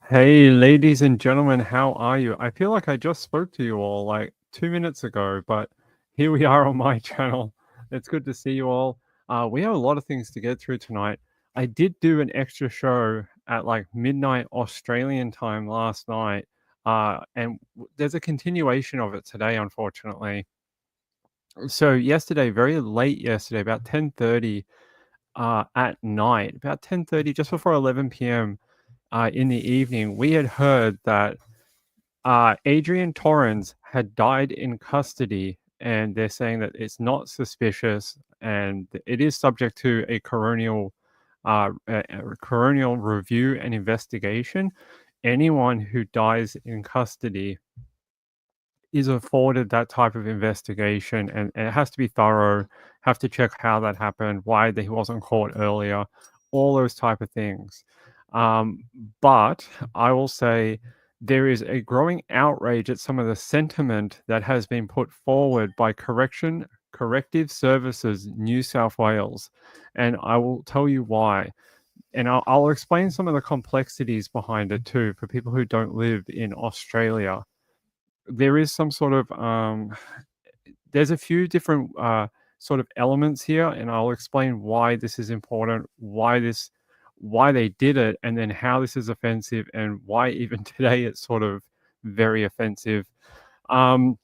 Hey, ladies and gentlemen, how are you? I feel like I just spoke to you all like 2 minutes ago, but here we are on my channel. It's good to see you all. We have a lot of things to get through tonight. I did do an extra show at like midnight Australian time last night, and there's a continuation of it today, unfortunately. So yesterday, very late yesterday, about 10:30 at night, about 10:30, just before 11 p.m. In the evening, we had heard that Adrian Torrens had died in custody, and they're saying that it's not suspicious and it is subject to a coronial review and investigation. Anyone who dies in custody is afforded that type of investigation, and it has to be thorough. Have to check how that happened, why he wasn't caught earlier, all those type of things. Um, but I will say there is a growing outrage at some of the sentiment that has been put forward by Corrective Services New South Wales, and I will tell you why. And I'll explain some of the complexities behind it too for people who don't live in Australia. There is some sort of there's a few different sort of elements here, and I'll explain why this is important, why they did it, and then how this is offensive, and why even today it's sort of very offensive. Um,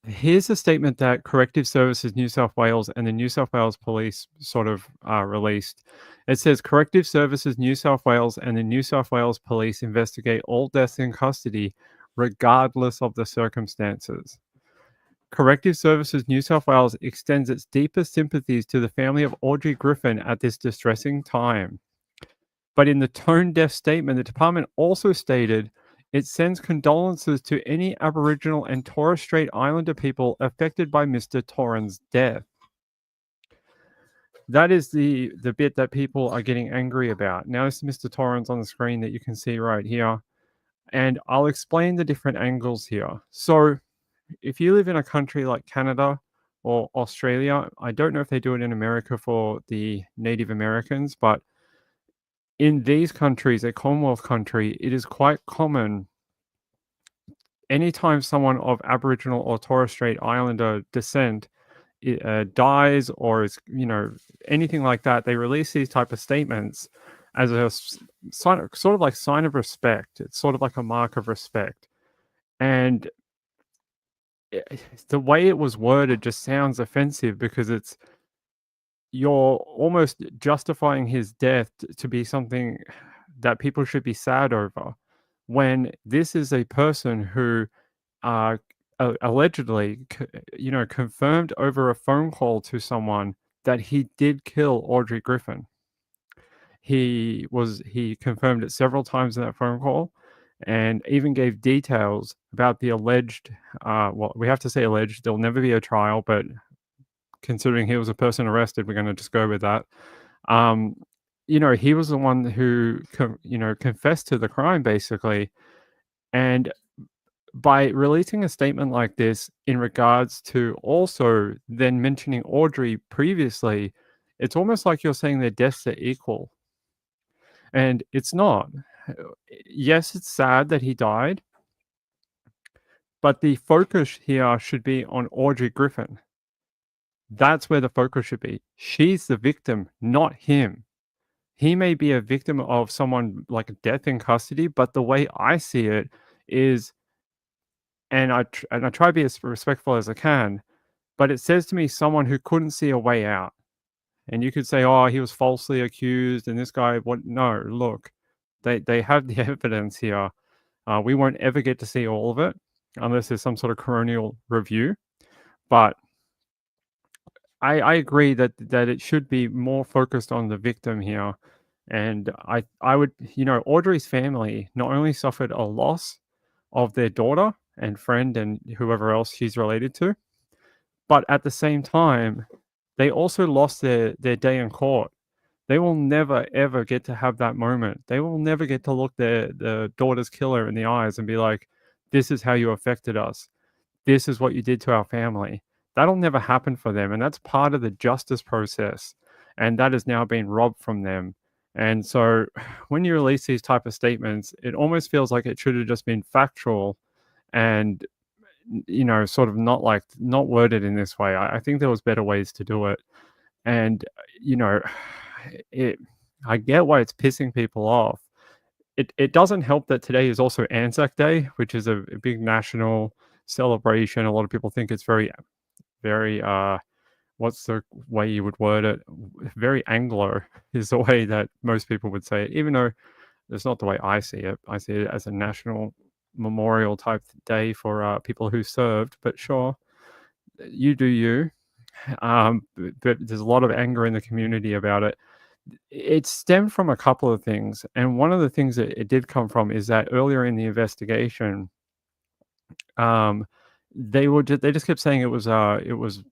Here's a statement that Corrective Services New South Wales and the New South Wales Police sort of released. It says Corrective Services New South Wales and the New South Wales Police investigate all deaths in custody, regardless of the circumstances. Corrective Services New South Wales extends its deepest sympathies to the family of Audrey Griffin at this distressing time. But in the tone-deaf statement, the department also stated it sends condolences to any Aboriginal and Torres Strait Islander people affected by Mr. Torren's death. That is the bit that people are getting angry about. Now, this is Mr. Torrens on the screen that you can see right here. And I'll explain the different angles here. So, if you live in a country like Canada or Australia, I don't know if they do it in America for the Native Americans, but in these countries, a Commonwealth country, it is quite common anytime someone of Aboriginal or Torres Strait Islander descent dies or is, anything like that, they release these type of statements as a sign, sort of like sign of respect. It's sort of like a mark of respect. And the way it was worded just sounds offensive because you're almost justifying his death to be something that people should be sad over, when this is a person who allegedly, confirmed over a phone call to someone that he did kill Audrey Griffin. He confirmed it several times in that phone call, and even gave details about the alleged. Well, we have to say alleged. There'll never be a trial, but considering he was a person arrested, we're going to just go with that. He was the one who confessed to the crime basically, and by releasing a statement like this in regards to also then mentioning Audrey previously, it's almost like you're saying their deaths are equal. And it's not. Yes, it's sad that he died, but the focus here should be on Audrey Griffin. That's where the focus should be. She's the victim, not him. He may be a victim of someone like a death in custody, but the way I see it is, and I try to be as respectful as I can, but it says to me someone who couldn't see a way out. And you could say, oh, he was falsely accused, and this guy, what? No, look, they have the evidence here. We won't ever get to see all of it unless there's some sort of coronial review. But I agree that it should be more focused on the victim here. And I would, Audrey's family not only suffered a loss of their daughter and friend and whoever else she's related to, but at the same time, they also lost their day in court. They will never, ever get to have that moment. They will never get to look their daughter's killer in the eyes and be like, this is how you affected us. This is what you did to our family. That'll never happen for them. And that's part of the justice process. And that has now been robbed from them. And so when you release these type of statements, it almost feels like it should have just been factual and sort of not worded in this way. I think there was better ways to do it. And you know, it I get why it's pissing people off. It doesn't help that today is also Anzac Day, which is a big national celebration. A lot of people think it's very what's the way you would word it? Very Anglo is the way that most people would say it, even though that's not the way I see it. I see it as a national memorial type day for people who served. But sure, you do you. But there's a lot of anger in the community about it. It stemmed from a couple of things, and one of the things that it did come from is that earlier in the investigation, um, they just kept saying it was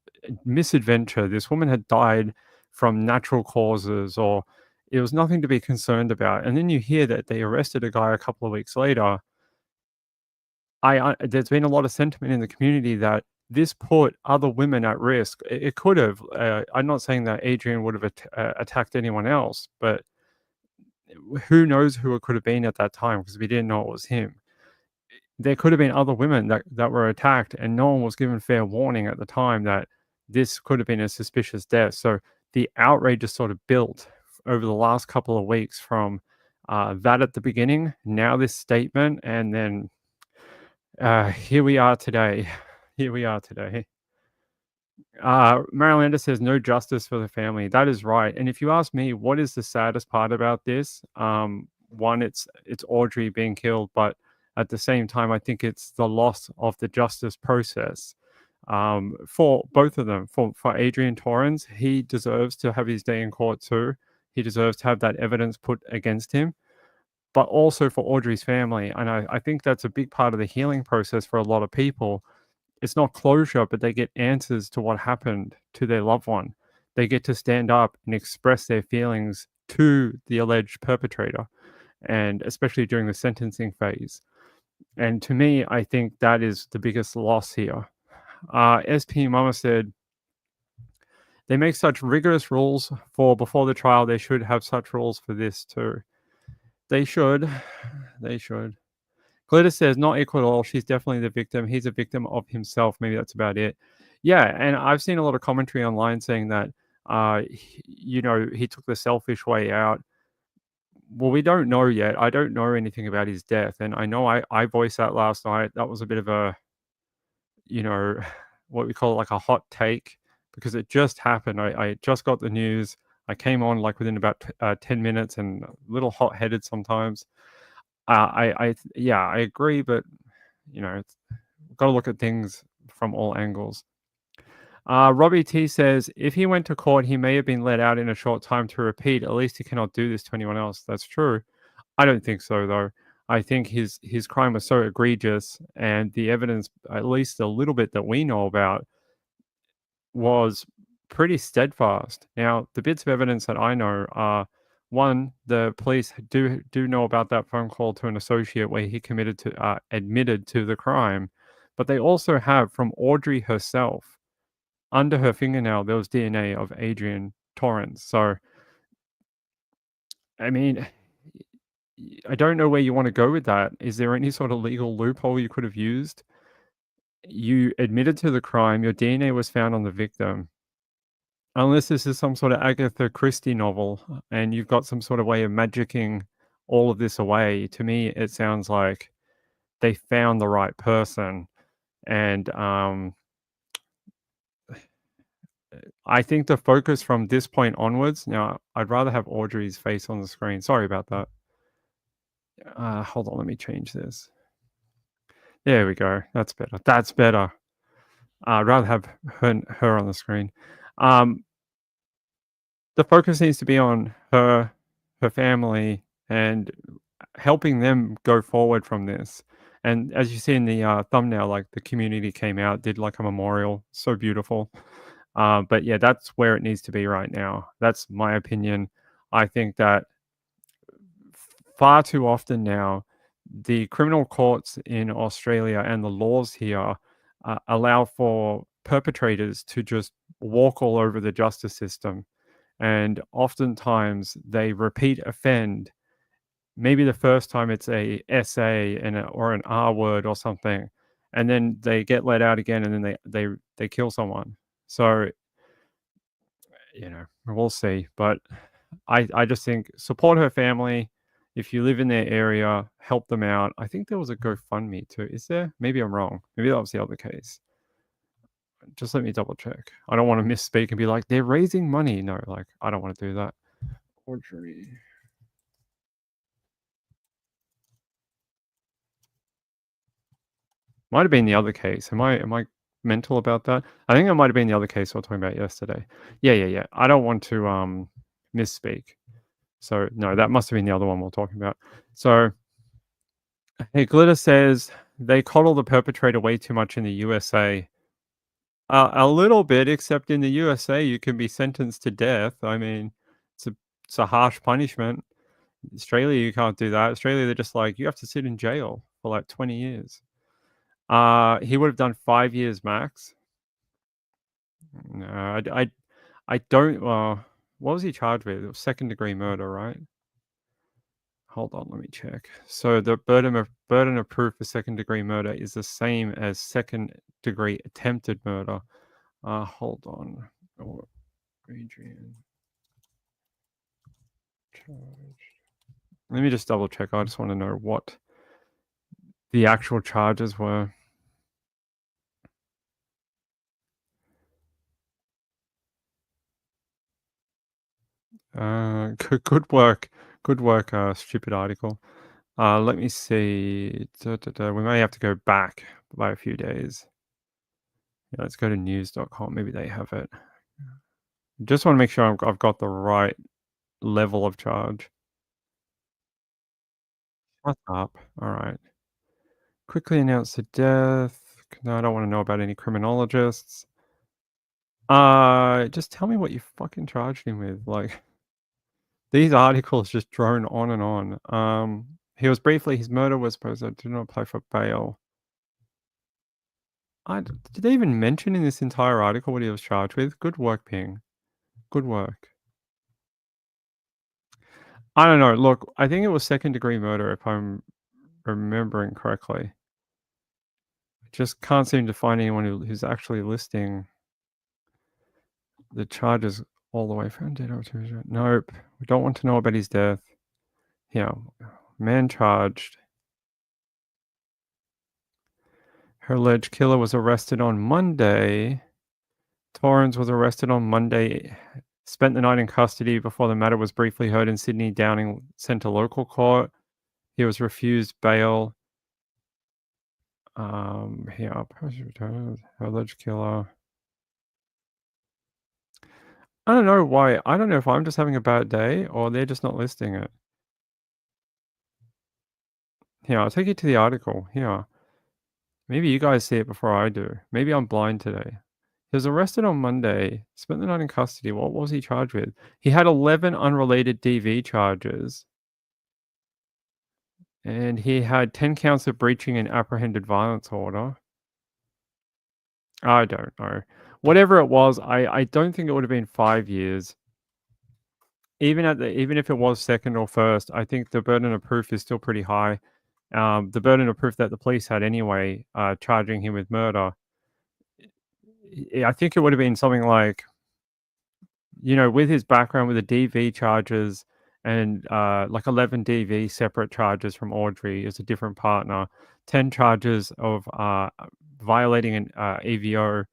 misadventure. This woman had died from natural causes, or it was nothing to be concerned about. And then you hear that they arrested a guy a couple of weeks later. There's been a lot of sentiment in the community that this put other women at risk. It could have. I'm not saying that Adrian would have attacked anyone else, but who knows who it could have been at that time because we didn't know it was him. There could have been other women that were attacked, and no one was given fair warning at the time that this could have been a suspicious death. So the outrage just sort of built over the last couple of weeks from that at the beginning, now this statement, and then here we are today. Here we are today. Marilanda says no justice for the family. That is right. And if you ask me, what is the saddest part about this? One, it's Audrey being killed, but at the same time, I think it's the loss of the justice process for both of them. For Adrian Torrens, he deserves to have his day in court too. He deserves to have that evidence put against him, but also for Audrey's family. And I think that's a big part of the healing process for a lot of people. It's not closure, but they get answers to what happened to their loved one. They get to stand up and express their feelings to the alleged perpetrator, and especially during the sentencing phase. And to me, I think that is the biggest loss here. SP Mama said, they make such rigorous rules for before the trial. They should have such rules for this too. They should. They should. Glitter says, not equal at all. She's definitely the victim. He's a victim of himself. Maybe that's about it. Yeah, and I've seen a lot of commentary online saying that, he took the selfish way out. Well, we don't know yet. I don't know anything about his death. And I know I voiced that last night. That was a bit of a, what we call like a hot take because it just happened. I just got the news. I came on like within about 10 minutes and a little hot-headed sometimes. I agree, but it's got to look at things from all angles. Robbie T says, if he went to court, he may have been let out in a short time to repeat. At least he cannot do this to anyone else. That's true. I don't think so, though. I think his crime was so egregious, and the evidence, at least a little bit that we know about, was pretty steadfast. Now, the bits of evidence that I know are, one, the police do know about that phone call to an associate where he admitted to the crime, but they also have from Audrey herself. Under her fingernail, there was DNA of Adrian Torrens. So, I mean, I don't know where you want to go with that. Is there any sort of legal loophole you could have used? You admitted to the crime. Your DNA was found on the victim. Unless this is some sort of Agatha Christie novel and you've got some sort of way of magicking all of this away, to me, it sounds like they found the right person. And I think the focus from this point onwards, now, I'd rather have Audrey's face on the screen. Sorry about that. Hold on, let me change this. There we go. That's better. That's better. I'd rather have her on the screen. The focus needs to be on her family, and helping them go forward from this. And as you see in the thumbnail, like the community came out, did like a memorial. So beautiful. But yeah, that's where it needs to be right now. That's my opinion. I think that far too often now, the criminal courts in Australia and the laws here allow for perpetrators to just walk all over the justice system. and oftentimes they repeat offend. Maybe the first time it's a SA or an R word or something, and then they get let out again, and then they kill someone. So, we'll see. But I just think support her family. If you live in their area, help them out. I think there was a GoFundMe too. Is there? Maybe I'm wrong. Maybe that was the other case. Just let me double check. I don't want to misspeak and be like, they're raising money. No, like, I don't want to do that. Audrey. Might have been the other case. Am I mental about that? I think it might have been the other case we were talking about yesterday. Yeah. I don't want to misspeak. So no, that must have been the other one we're talking about. So hey, Glitter says they coddle the perpetrator way too much in the USA. A little bit, except in the USA, you can be sentenced to death. I mean, it's a harsh punishment. Australia, you can't do that. Australia, they're just like, you have to sit in jail for like 20 years. He would have done 5 years max. No, I don't. What was he charged with? It was second-degree murder, right? Hold on, let me check. So the burden of proof for second-degree murder is the same as second-degree attempted murder. Hold on. Oh, Adrian charged. Let me just double check. I just want to know what the actual charges were. Good work. Good work, stupid article. Let me see. We may have to go back by a few days. Yeah, let's go to news.com. Maybe they have it. Just want to make sure I've got the right level of charge. Shut up. All right. Quickly announce the death. No, I don't want to know about any criminologists. Just tell me what you fucking charged him with. Like, these articles just drone on and on. His murder was supposed to do not apply for bail. Did they even mention in this entire article what he was charged with? Good work, Ping. Good work. I don't know. Look, I think it was second-degree murder, if I'm remembering correctly. I just can't seem to find anyone who's actually listing the charges all the way from dead or to. Nope. We don't want to know about his death. Yeah. Man charged. Her alleged killer was arrested on Monday. Torrens was arrested on Monday, spent the night in custody before the matter was briefly heard in Sydney Downing Centre Local Court. He was refused bail. Here, her alleged killer. I don't know why. I don't know if I'm just having a bad day or they're just not listing it. Here, I'll take you to the article. Here. Maybe you guys see it before I do. Maybe I'm blind today. He was arrested on Monday, spent the night in custody. What was he charged with? He had 11 unrelated DV charges. And he had 10 counts of breaching an apprehended violence order. I don't know. Whatever it was, I don't think it would have been 5 years. Even if it was second or first, I think the burden of proof is still pretty high. The burden of proof that the police had anyway, charging him with murder, I think it would have been something like, with his background with the DV charges and like 11 DV separate charges from Audrey as a different partner, 10 charges of violating an EVO,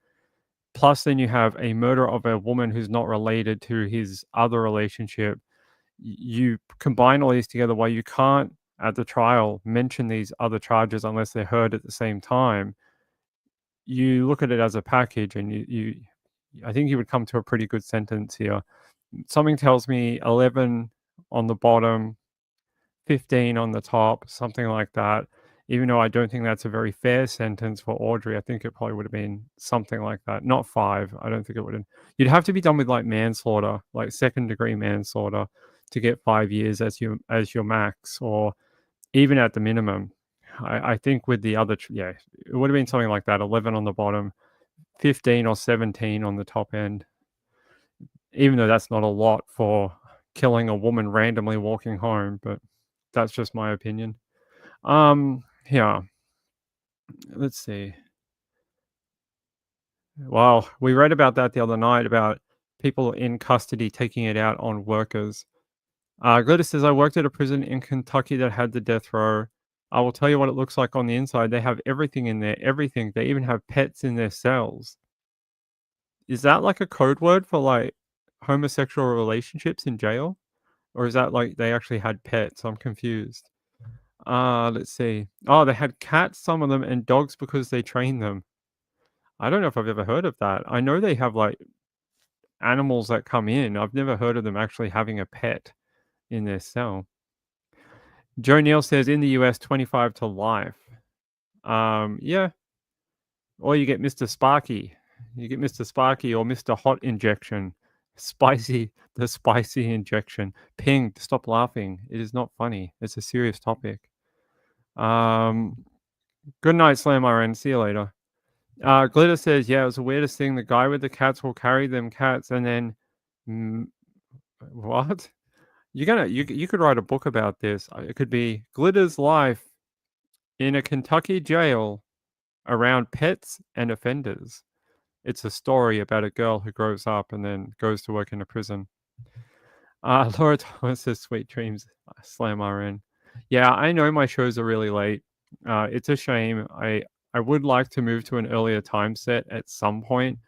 plus then you have a murder of a woman who's not related to his other relationship. You combine all these together while you can't at the trial mention these other charges unless they're heard at the same time. You look at it as a package and I think you would come to a pretty good sentence here. Something tells me 11 on the bottom, 15 on the top, something like that. Even though I don't think that's a very fair sentence for Audrey, I think it probably would have been something like that. Not 5. I don't think it would have. You'd have to be done with like manslaughter, like second-degree manslaughter, to get 5 years as your max, or even at the minimum. I think with the other, it would have been something like that. 11 on the bottom, 15 or 17 on the top end. even though that's not a lot for killing a woman randomly walking home, but that's just my opinion. Yeah, let's see. Well, we read about that the other night about people in custody taking it out on workers. Glytis says, I worked at a prison in Kentucky that had the death row. I will tell you what it looks like on the inside. They have everything in there, everything. They even have pets in their cells. Is that like a code word for like homosexual relationships in jail? Or is that like they actually had pets? I'm confused. Let's see. Oh, they had cats, some of them, and dogs because they train them. I don't know if I've ever heard of that. I know they have like animals that come in. I've never heard of them actually having a pet in their cell. Joe Neal says in the US, 25 to life. Yeah. Or you get Mr. Sparky. You get Mr. Sparky or Mr. Hot Injection. Spicy, the spicy injection. Ping, stop laughing. It is not funny. It's a serious topic. Good night, Slam RN. See you later. Glitter says, yeah, it was the weirdest thing. The guy with the cats will carry them cats and then what? You could write a book about this. It could be Glitter's life in a Kentucky jail around pets and offenders. It's a story about a girl who grows up and then goes to work in a prison. Laura Thomas says, sweet dreams, Slam RN. Yeah, I know my shows are really late. It's a shame. I would like to move to an earlier time set at some point.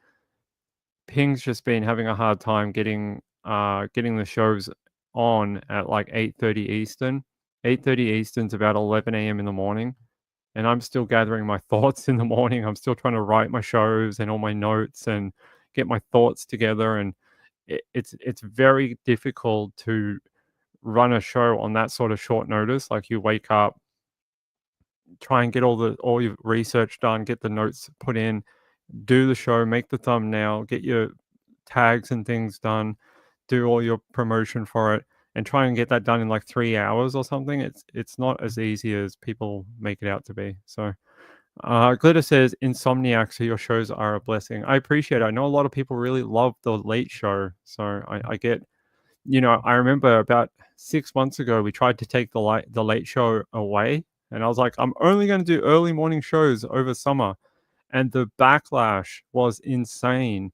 Ping's just been having a hard time getting the shows on at like 8:30 Eastern. 8:30 Eastern's about 11 a.m. in the morning, and I'm still gathering my thoughts in the morning. I'm still trying to write my shows and all my notes and get my thoughts together, and it's very difficult to run a show on that sort of short notice. Like you wake up, try and get all your research done, get the notes put in, do the show, make the thumbnail, get your tags and things done, do all your promotion for it, and try and get that done in like 3 hours or something. It's not as easy as people make it out to be. So Glitter says, Insomniac, so your shows are a blessing. I appreciate it. I know a lot of people really love the late show. So I get, I remember about 6 months ago, we tried to take the late show away. And I was like, I'm only going to do early morning shows over summer. And the backlash was insane.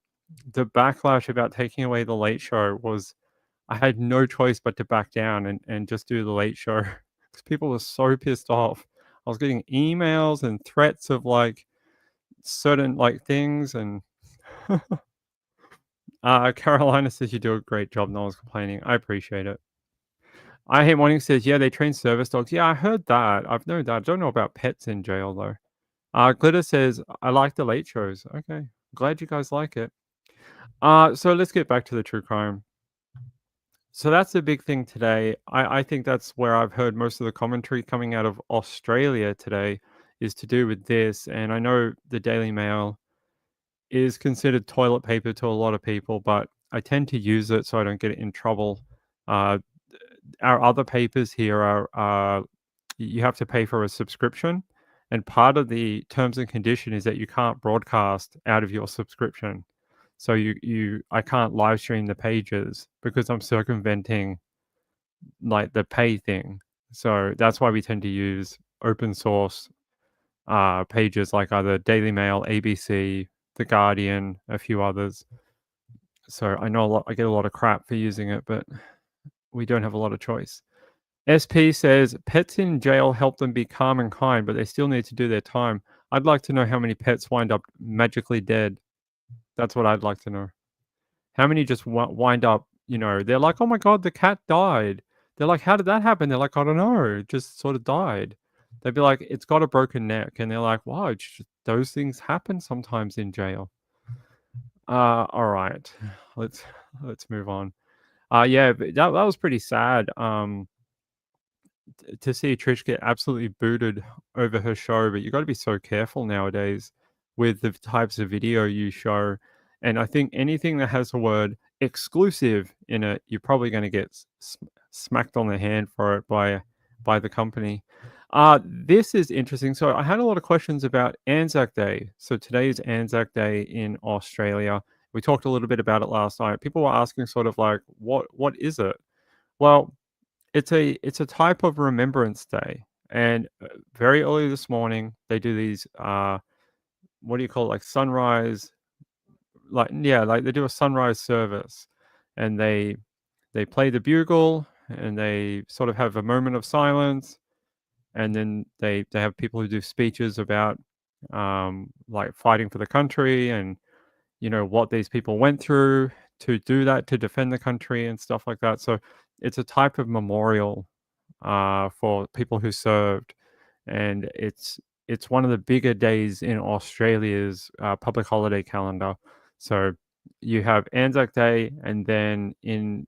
The backlash about taking away the late show was, I had no choice but to back down and just do the late show because people were so pissed off. I was getting emails and threats of like certain like things and Carolina says you do a great job. No one's complaining. I appreciate it. I Hate Morning says, yeah, they train service dogs. Yeah, I heard that. I've known that. I don't know about pets in jail though. Glitter says, I like the late shows. Okay. Glad you guys like it. So let's get back to the true crime. So that's the big thing today. I think that's where I've heard most of the commentary coming out of Australia today is to do with this. And I know the Daily Mail is considered toilet paper to a lot of people, but I tend to use it so I don't get in trouble. Our other papers here are you have to pay for a subscription. And part of the terms and condition is that you can't broadcast out of your subscription. So I can't live stream the pages because I'm circumventing like the pay thing. So that's why we tend to use open source pages like either Daily Mail, ABC, The Guardian, a few others. So I know I get a lot of crap for using it, but we don't have a lot of choice. SP says pets in jail help them be calm and kind, but they still need to do their time. I'd like to know how many pets wind up magically dead. That's what I'd like to know. How many just wind up, they're like, oh my God, the cat died. They're like, how did that happen? They're like, I don't know, it just sort of died. They'd be like, it's got a broken neck. And they're like, wow, those things happen sometimes in jail. All right, let's move on. Yeah, but that was pretty sad. To see Trish get absolutely booted over her show, but you got to be so careful nowadays with the types of video you show. And I think anything that has the word exclusive in it, you're probably going to get smacked on the hand for it by the company. This is interesting. So I had a lot of questions about Anzac Day. So today is Anzac Day in Australia. We talked a little bit about it last night. People were asking sort of like, what is it? Well, it's a type of Remembrance Day, and very early this morning they do these what do you call it, like sunrise, like yeah, like they do a sunrise service, and they play the bugle and they sort of have a moment of silence, and then they have people who do speeches about like fighting for the country and what these people went through to do that, to defend the country and stuff like that. So it's a type of memorial for people who served, and it's one of the bigger days in Australia's public holiday calendar. So you have Anzac Day, and then in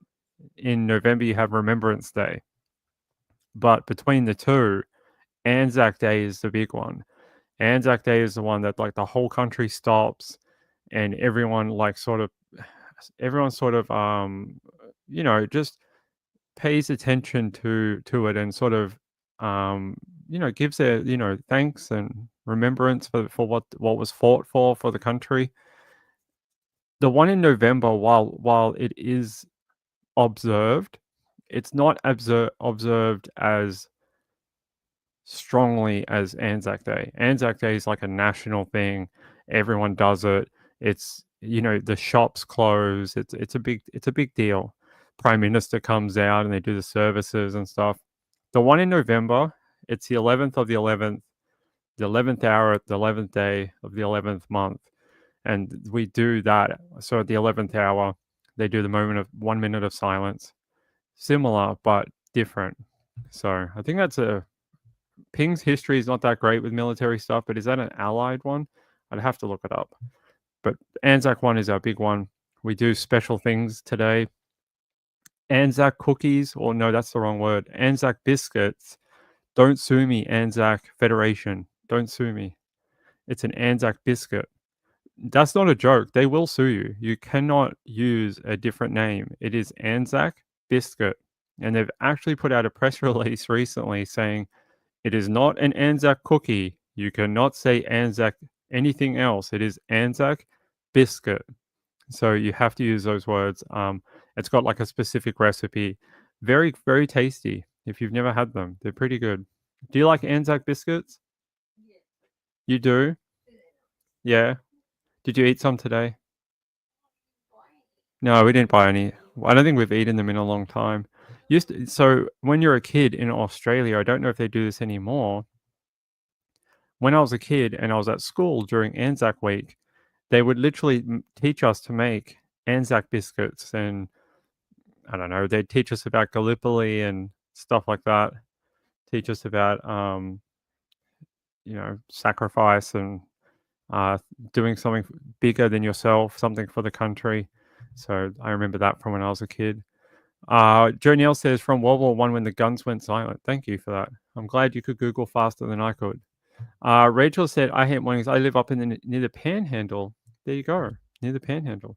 November you have Remembrance Day. But between the two, Anzac Day is the big one. Anzac Day is the one that like the whole country stops, and everyone sort of just pays attention to it, and sort of gives their thanks and remembrance for what was fought for the country. The one in November, while it is observed, it's not observed as strongly as Anzac Day. Anzac Day is like a national thing. Everyone does it. It's the shops close. It's a big deal. Prime Minister comes out and they do the services and stuff. The one in November, it's the 11th of the 11th, the 11th hour at the 11th day of the 11th month, and we do that. So at the 11th hour, they do the moment of 1 minute of silence, similar but different. So I think that's Ping's history is not that great with military stuff, but is that an allied one? I'd have to look it up. But Anzac one is our big one. We do special things today. Anzac cookies, or no, that's the wrong word. Anzac biscuits. Don't sue me, Anzac Federation. Don't sue me. It's an Anzac biscuit. That's not a joke. They will sue you. You cannot use a different name. It is Anzac biscuit. And they've actually put out a press release recently saying it is not an Anzac cookie. You cannot say Anzac anything else. It is Anzac biscuit. So you have to use those words. It's got like a specific recipe. Very, very tasty. If you've never had them, they're pretty good. Do you like Anzac biscuits? You do? Yeah. Did you eat some today? No, we didn't buy any. I don't think we've eaten them in a long time. So when you're a kid in Australia, I don't know if they do this anymore. When I was a kid and I was at school during Anzac week, they would literally teach us to make Anzac biscuits, and I don't know, they'd teach us about Gallipoli and stuff like that. Teach us about sacrifice and doing something bigger than yourself, something for the country. So I remember that from when I was a kid. Joe Neal says, from World War I when the guns went silent. Thank you for that. I'm glad you could Google faster than I could. Rachel said, I hate mornings. I live up in near the Panhandle. There you go, near the Panhandle.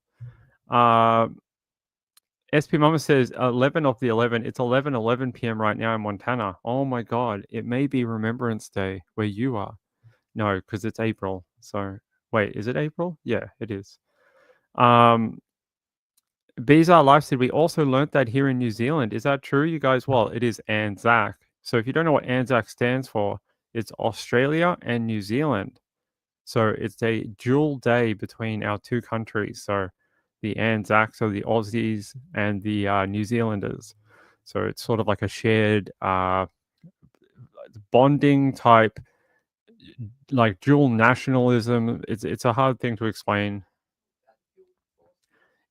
SP Mama says 11 of the 11. It's 11:11 p.m. right now in Montana. Oh my God, it may be Remembrance Day where you are. No, because it's April. So wait, is it April? Yeah, it is. Bizarre Life said, we also learnt that here in New Zealand. Is that true, you guys? Well, it is Anzac. So if you don't know what Anzac stands for, it's Australia and New Zealand. So it's a dual day between our two countries. So the Anzacs, so the Aussies and the New Zealanders. So it's sort of like a shared bonding type, like dual nationalism. It's a hard thing to explain.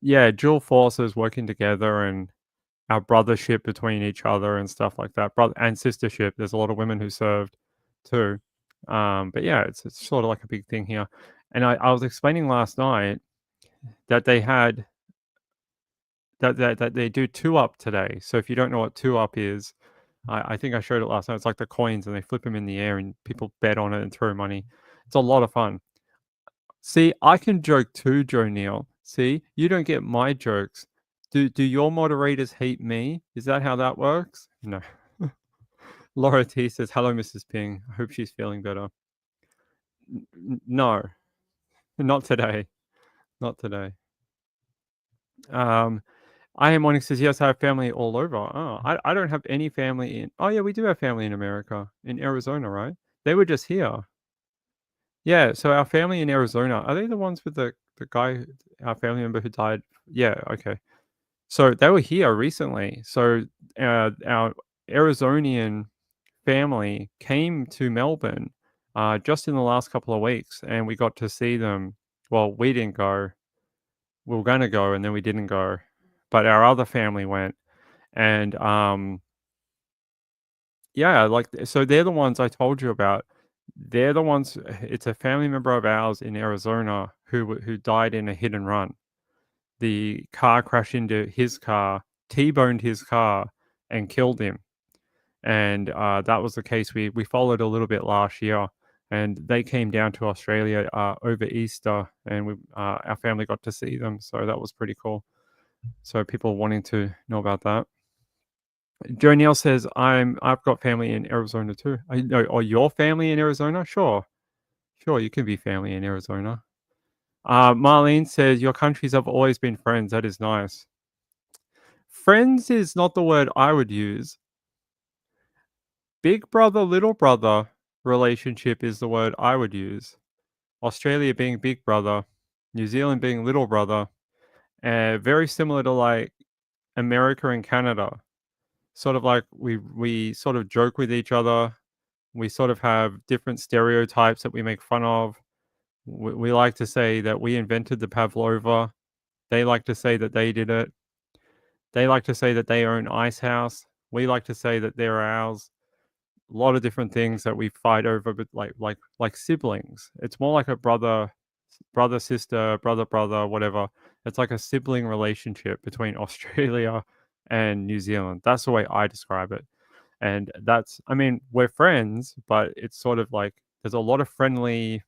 Yeah, dual forces working together, and our brothership between each other and stuff like that. Brother and sistership. There's a lot of women who served too. But yeah, it's sort of like a big thing here. And I was explaining last night that they had that they do two up today. So if you don't know what two up is, I think I showed it last night. It's like the coins, and they flip them in the air, and people bet on it and throw money. It's a lot of fun. See, I can joke too, Joe Neal. See, you don't get my jokes. Do your moderators hate me? Is that how that works? No. Laura T says, hello, Mrs. Ping. I hope she's feeling better. No, not today. Not today. I am Onyx says, yes, I have family all over. Oh, I don't have any family in. Oh, yeah, we do have family in America, in Arizona, right? They were just here. Yeah, so our family in Arizona, are they the ones with the guy, our family member who died? Yeah, okay. So they were here recently. So our Arizonian family came to Melbourne just in the last couple of weeks, and we got to see them. Well, we didn't go. We were going to go, and then we didn't go. But our other family went, and yeah, like so they're the ones I told you about. They're the ones. It's a family member of ours in Arizona who died in a hit and run. The car crashed into his car, T-boned his car, and killed him. And that was the case we followed a little bit last year, and they came down to Australia over Easter, and our family got to see them, so that was pretty cool. So people wanting to know about that. Joe Neal says, I've got family in Arizona too. I know, or your family in Arizona? Sure. Sure, you can be family in Arizona. Marlene says, your countries have always been friends. That is nice. Friends is not the word I would use. Big brother, little brother relationship is the word I would use. Australia being big brother, New Zealand being little brother, very similar to like America and Canada. Sort of like we sort of joke with each other. We sort of have different stereotypes that we make fun of. We like to say that we invented the pavlova. They like to say that they did it. They like to say that they own Ice House. We like to say that they're ours. A lot of different things that we fight over, but like siblings. It's more like a brother sister, brother whatever. It's like a sibling relationship between Australia and New Zealand. That's the way I describe it. And that's, I mean, we're friends, but it's sort of like there's a lot of friendly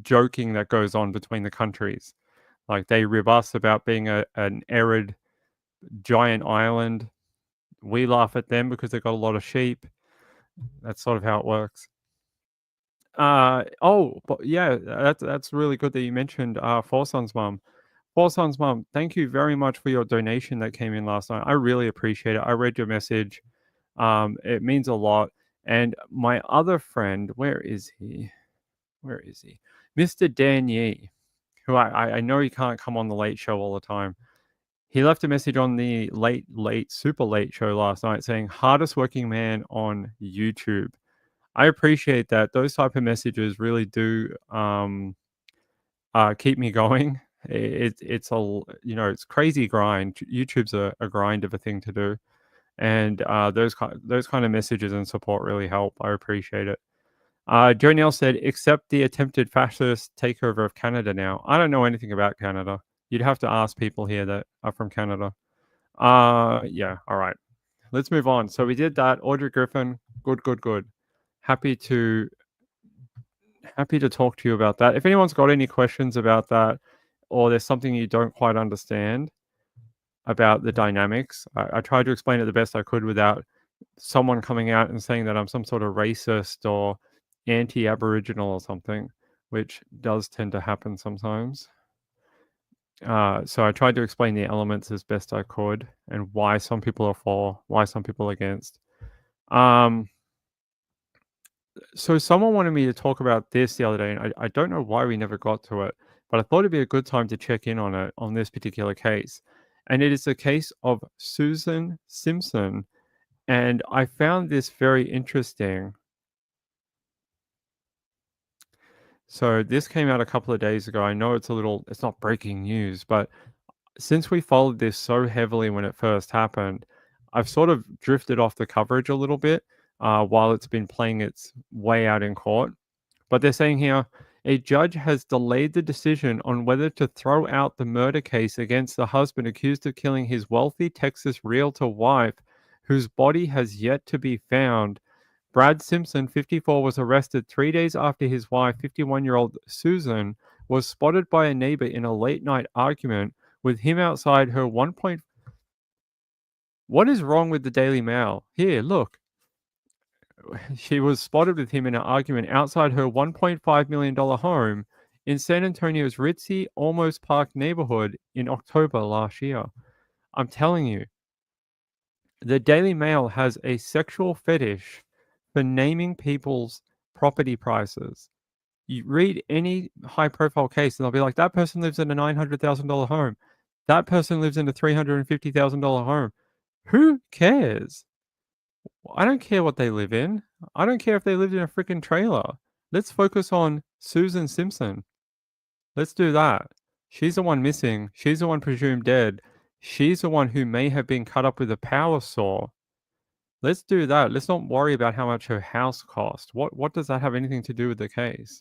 joking that goes on between the countries. Like they rib us about being an arid giant island. We laugh at them because they've got a lot of sheep. That's sort of how it works. Oh, but yeah, that's really good that you mentioned Four Sons Mum. Four Sons Mum, thank you very much for your donation that came in last night. I really appreciate it. I read your message. It means a lot. And my other friend, where is he? Where is he? Mr. Dan Yee, who I know he can't come on the late show all the time. He left a message on the super late show last night saying, hardest working man on YouTube. I appreciate that. Those type of messages really do keep me going. It's a it's crazy grind. YouTube's a grind of a thing to do, and those kind of messages and support really help. I appreciate it. Joe Neal said, accept the attempted fascist takeover of Canada now. I don't know anything about Canada. You'd have to ask people here that are from Canada. Yeah, all right. Let's move on. So we did that. Audrey Griffin, good. Happy to talk to you about that. If anyone's got any questions about that, or there's something you don't quite understand about the dynamics, I tried to explain it the best I could without someone coming out and saying that I'm some sort of racist or anti-Aboriginal or something, which does tend to happen sometimes. So I tried to explain the elements as best I could and why some people are for, why some people are against. So someone wanted me to talk about this the other day, and I don't know why we never got to it, but I thought it'd be a good time to check in on it on this particular case. And it is the case of Susan Simpson. And I found this very interesting. So this came out a couple of days ago. I know it's not breaking news, but since we followed this so heavily when it first happened, I've sort of drifted off the coverage a little bit while it's been playing its way out in court. But they're saying here, a judge has delayed the decision on whether to throw out the murder case against the husband accused of killing his wealthy Texas realtor wife, whose body has yet to be found. Brad Simpson, 54, was arrested 3 days after his wife, 51-year-old Susan, was spotted by a neighbor in a late-night argument with him outside her 1. What is wrong with the Daily Mail? Here, look. She was spotted with him in an argument outside her $1.5 million home in San Antonio's ritzy Almost Park neighborhood in October last year. I'm telling you, the Daily Mail has a sexual fetish for naming people's property prices. You read any high-profile case, and they'll be like, that person lives in a $900,000 home. That person lives in a $350,000 home. Who cares? I don't care what they live in. I don't care if they lived in a freaking trailer. Let's focus on Susan Simpson. Let's do that. She's the one missing. She's the one presumed dead. She's the one who may have been cut up with a power saw. Let's do that. Let's not worry about how much her house cost. What does that have anything to do with the case?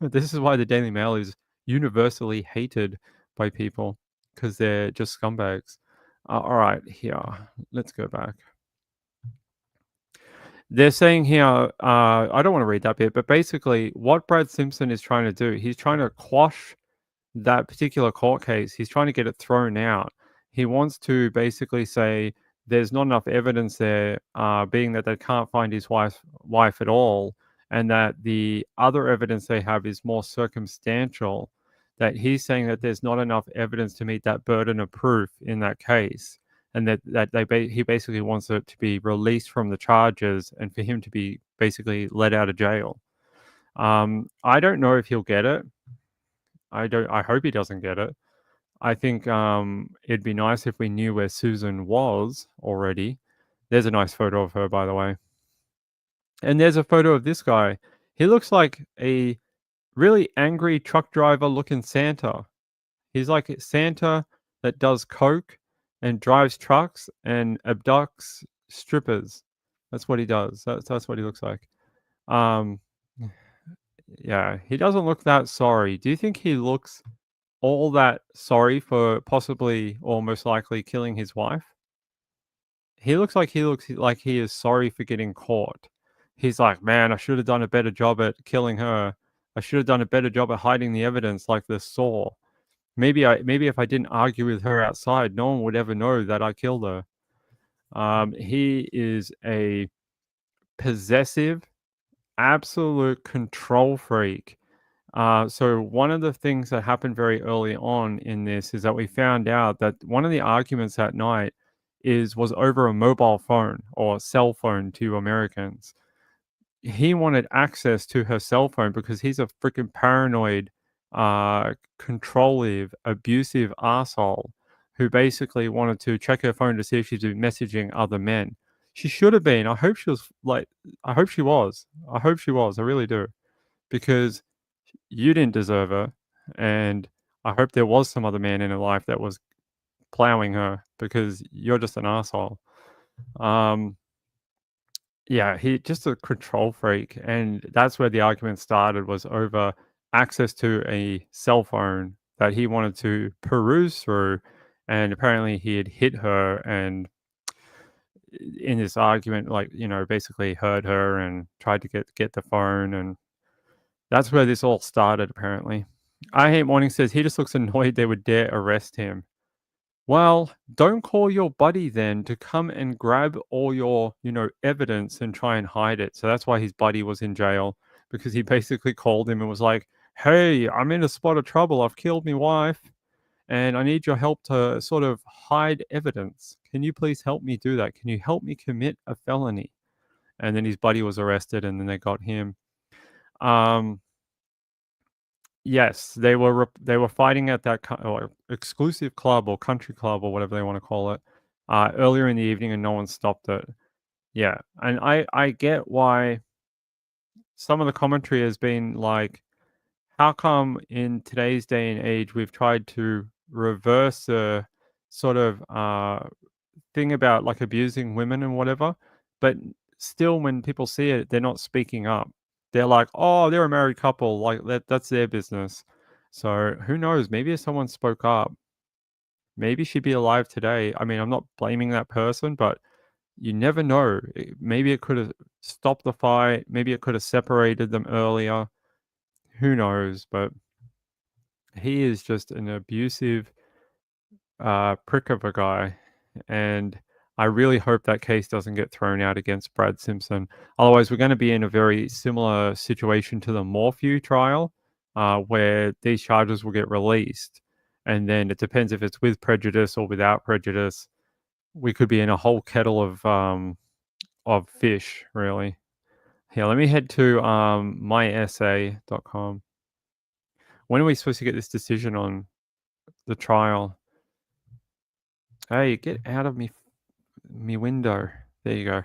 This is why the Daily Mail is universally hated by people, because they're just scumbags. All right, here. Let's go back. They're saying here, I don't want to read that bit, but basically what Brad Simpson is trying to do, he's trying to quash that particular court case. He's trying to get it thrown out. He wants to basically say there's not enough evidence there, being that they can't find his wife at all, and that the other evidence they have is more circumstantial, that he's saying that there's not enough evidence to meet that burden of proof in that case, and he basically wants it to be released from the charges and for him to be basically let out of jail. I don't know if he'll get it. I hope he doesn't get it. I think it'd be nice if we knew where Susan was already. There's a nice photo of her, by the way. And there's a photo of this guy. He looks like a really angry truck driver looking Santa. He's like Santa that does coke and drives trucks and abducts strippers. That's what he does. That's what he looks like. Yeah, he doesn't look that sorry. Do you think he looks all that sorry for possibly or most likely killing his wife? He looks like he is sorry for getting caught. He's like, man, I should have done a better job at killing her. I should have done a better job at hiding the evidence, like the saw. Maybe if I didn't argue with her outside, no one would ever know that I killed her. He is a possessive, absolute control freak. So one of the things that happened very early on in this is that we found out that one of the arguments that night was over a mobile phone or cell phone to Americans. He wanted access to her cell phone because he's a freaking paranoid, controlling, abusive asshole who basically wanted to check her phone to see if she's been messaging other men. She should have been. I hope she was. I hope she was. I hope she was. I really do. Because you didn't deserve her, and I hope there was some other man in her life that was plowing her, because you're just an asshole. Yeah, he just a control freak, and that's where the argument started, was over access to a cell phone that he wanted to peruse through, and apparently he had hit her and in this argument, like, basically hurt her and tried to get the phone, and that's where this all started, apparently. I Hate Morning says he just looks annoyed they would dare arrest him. Well, don't call your buddy then to come and grab all your, evidence and try and hide it. So that's why his buddy was in jail, because he basically called him and was like, hey, I'm in a spot of trouble. I've killed my wife and I need your help to sort of hide evidence. Can you please help me do that? Can you help me commit a felony? And then his buddy was arrested, and then they got him. Yes, they were fighting at that exclusive club or country club or whatever they want to call it, earlier in the evening, and no one stopped it. Yeah, and I get why some of the commentary has been like, how come in today's day and age we've tried to reverse the sort of thing about like abusing women and whatever, but still when people see it, they're not speaking up. They're like, oh, they're a married couple, like that's their business. So who knows? Maybe if someone spoke up, maybe she'd be alive today. I mean, I'm not blaming that person, but you never know. Maybe it could have stopped the fight. Maybe it could have separated them earlier. Who knows? But he is just an abusive prick of a guy, and I really hope that case doesn't get thrown out against Brad Simpson. Otherwise, we're going to be in a very similar situation to the Morphew trial, where these charges will get released. And then it depends if it's with prejudice or without prejudice. We could be in a whole kettle of fish, really. Here, let me head to myessay.com. When are we supposed to get this decision on the trial? Hey, get out of me window. There you go.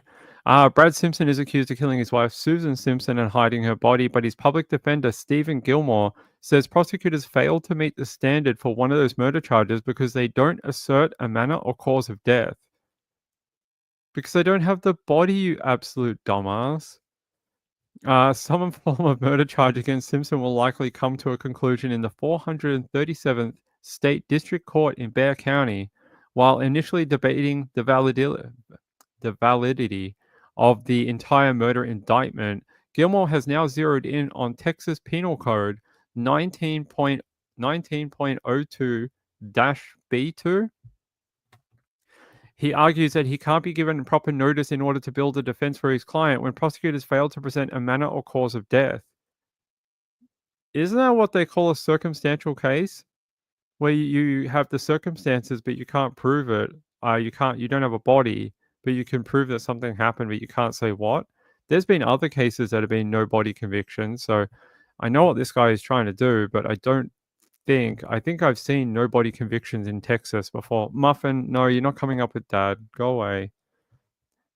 Brad Simpson is accused of killing his wife, Susan Simpson, and hiding her body, but his public defender, Stephen Gilmore, says prosecutors failed to meet the standard for one of those murder charges because they don't assert a manner or cause of death. Because they don't have the body, you absolute dumbass. Some form of murder charge against Simpson will likely come to a conclusion in the 437th State District Court in Bexar County, while initially debating the validity of the entire murder indictment. Gilmore has now zeroed in on Texas Penal Code 19.02-B2. He argues that he can't be given proper notice in order to build a defense for his client when prosecutors fail to present a manner or cause of death. Isn't that what they call a circumstantial case? Where you have the circumstances, but you can't prove it. You don't have a body, but you can prove that something happened, but you can't say what. There's been other cases that have been no body convictions, so I know what this guy is trying to do, but I think I've seen no body convictions in Texas before. Muffin, no, you're not coming up with Dad. Go away.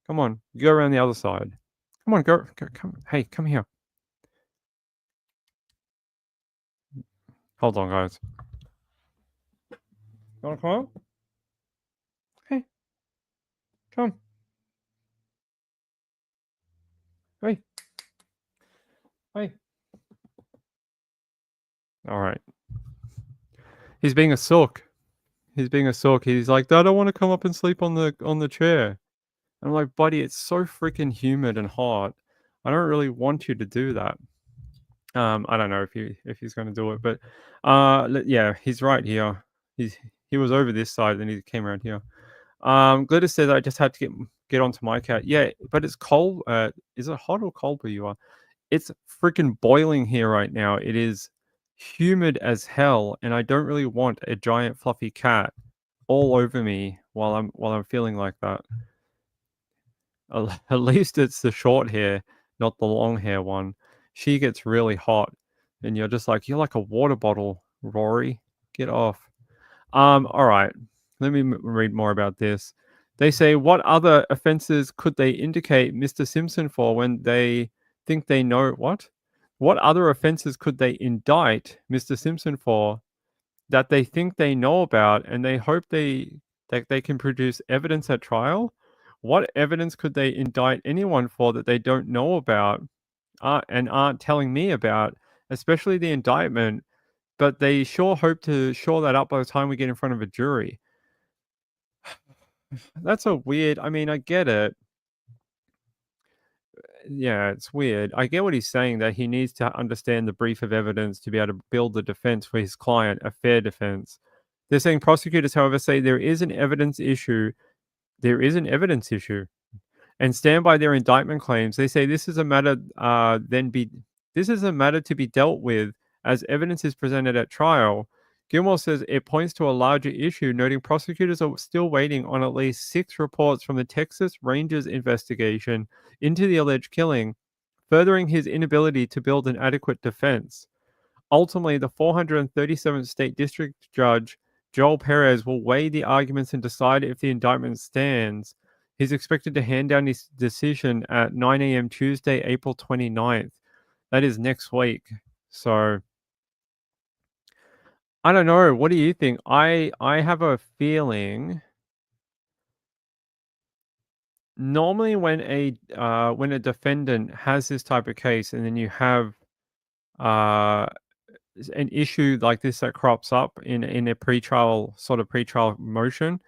Come on, go around the other side. Come on, go come. Hey, come here. Hold on, guys. You wanna come out? Hey, come. Hey. Hey. All right. He's being a sook. He's like, Dad, I want to come up and sleep on the chair. And I'm like, buddy, it's so freaking humid and hot. I don't really want you to do that. I don't know if he's going to do it, but yeah, he's right here. He was over this side, then he came around here. Glitter says I just had to get onto my cat. Yeah, but it's cold. Is it hot or cold where you are? It's freaking boiling here right now. It is humid as hell, and I don't really want a giant fluffy cat all over me while I'm feeling like that. At least it's the short hair, not the long hair one. She gets really hot, and you're just like, you're like a water bottle, Rory. Get off. All right. Let me read more about this. They say, what other offenses could they indicate Mr. Simpson for when they think they know what? What other offenses could they indict Mr. Simpson for that they think they know about and they hope that they can produce evidence at trial? What evidence could they indict anyone for that they don't know about and aren't telling me about, especially the indictment? But they sure hope to shore that up by the time we get in front of a jury. That's a weird, I mean, I get it. Yeah, it's weird. I get what he's saying, that he needs to understand the brief of evidence to be able to build the defense for his client, a fair defense. They're saying prosecutors, however, say there is an evidence issue. There is an evidence issue, and stand by their indictment claims. They say this is a matter this is a matter to be dealt with as evidence is presented at trial. Gilmore says it points to a larger issue, noting prosecutors are still waiting on at least 6 reports from the Texas Rangers investigation into the alleged killing, furthering his inability to build an adequate defense. Ultimately, the 437th State District Judge, Joel Perez, will weigh the arguments and decide if the indictment stands. He's expected to hand down his decision at 9 a.m. Tuesday, April 29th. That is next week. So I don't know. What do you think? I have a feeling normally when a defendant has this type of case and then you have an issue like this that crops up in a pretrial motion,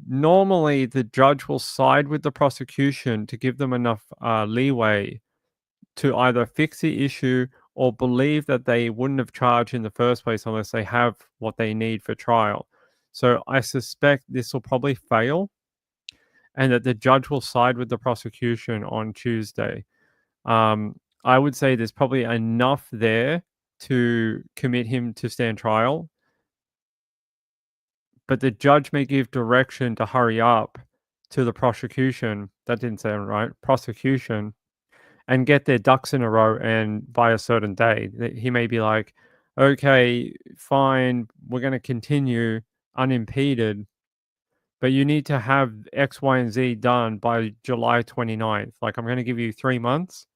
normally the judge will side with the prosecution to give them enough leeway to either fix the issue or believe that they wouldn't have charged in the first place unless they have what they need for trial. So I suspect this will probably fail and that the judge will side with the prosecution on Tuesday. I would say there's probably enough there to commit him to stand trial, but the judge may give direction to hurry up to the prosecution. That didn't sound right. Prosecution, and get their ducks in a row, and by a certain day, he may be like, okay, fine, we're going to continue unimpeded, but you need to have X, Y, and Z done by July 29th. Like, I'm going to give you 3 months.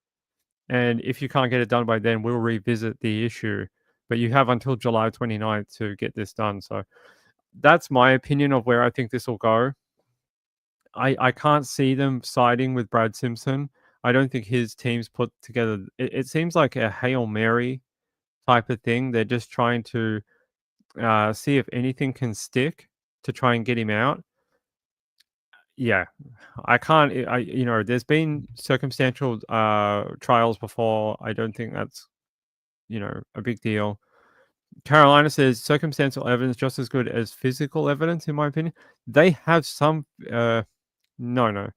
And if you can't get it done by then, we'll revisit the issue. But you have until July 29th to get this done. So that's my opinion of where I think this will go. I can't see them siding with Brad Simpson. I don't think his team's put together. It seems like a Hail Mary type of thing. They're just trying to see if anything can stick to try and get him out. Yeah, I can't. There's been circumstantial trials before. I don't think that's a big deal. Carolina says circumstantial evidence just as good as physical evidence, in my opinion. They have some. No.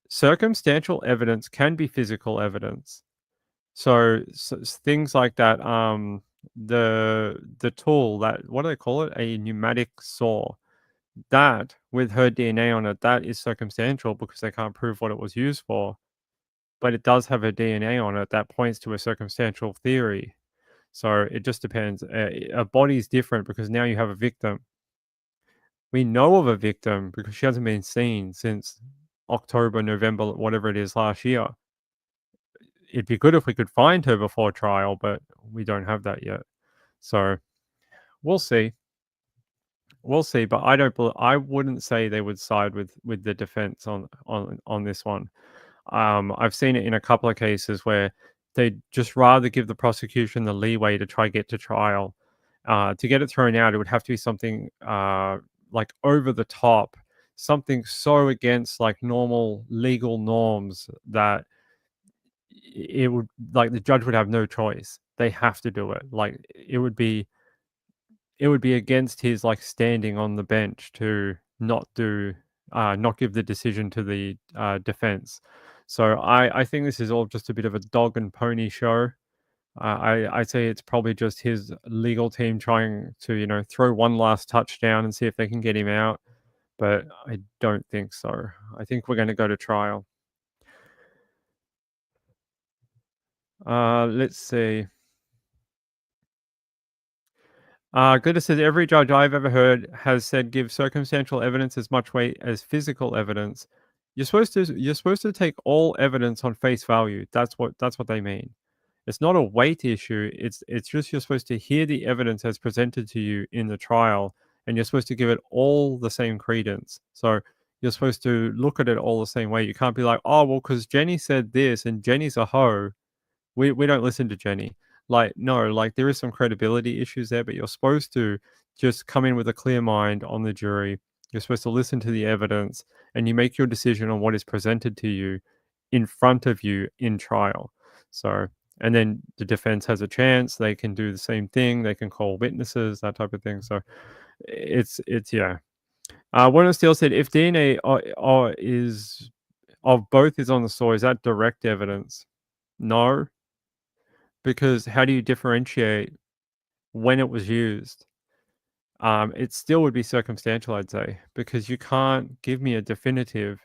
Circumstantial evidence can be physical evidence. So things like that. The tool, that, what do they call it? A pneumatic saw. That, with her DNA on it, that is circumstantial because they can't prove what it was used for. But it does have her DNA on it. That points to a circumstantial theory. So it just depends. A body's different because now you have a victim. We know of a victim because she hasn't been seen since October, November, whatever it is, last year. It'd be good if we could find her before trial, but we don't have that yet. So we'll see. We'll see, but I wouldn't say they would side with the defense on this one. I've seen it in a couple of cases where they'd just rather give the prosecution the leeway to try get to trial. To get it thrown out, it would have to be something like over the top, something so against like normal legal norms that it would, like, the judge would have no choice. They have to do it. Like, it would be against his like standing on the bench to not give the decision to the defense. So I think this is all just a bit of a dog and pony show. I'd say it's probably just his legal team trying to throw one last touchdown and see if they can get him out. But I don't think so. I think we're going to go to trial. Let's see. Glitter says every judge I've ever heard has said give circumstantial evidence as much weight as physical evidence. You're supposed to take all evidence on face value. That's what they mean. It's not a weight issue. It's just you're supposed to hear the evidence as presented to you in the trial, and you're supposed to give it all the same credence. So you're supposed to look at it all the same way. You can't be like, oh well, because Jenny said this, and Jenny's a hoe. We don't listen to Jenny. Like, no, like there is some credibility issues there, but you're supposed to just come in with a clear mind on the jury. You're supposed to listen to the evidence and you make your decision on what is presented to you in front of you in trial. So, and then the defense has a chance. They can do the same thing. They can call witnesses, that type of thing. So it's yeah. Warren Steele said, if DNA is of both is on the saw, is that direct evidence? No, because how do you differentiate when it was used? It still would be circumstantial, I'd say, because you can't give me a definitive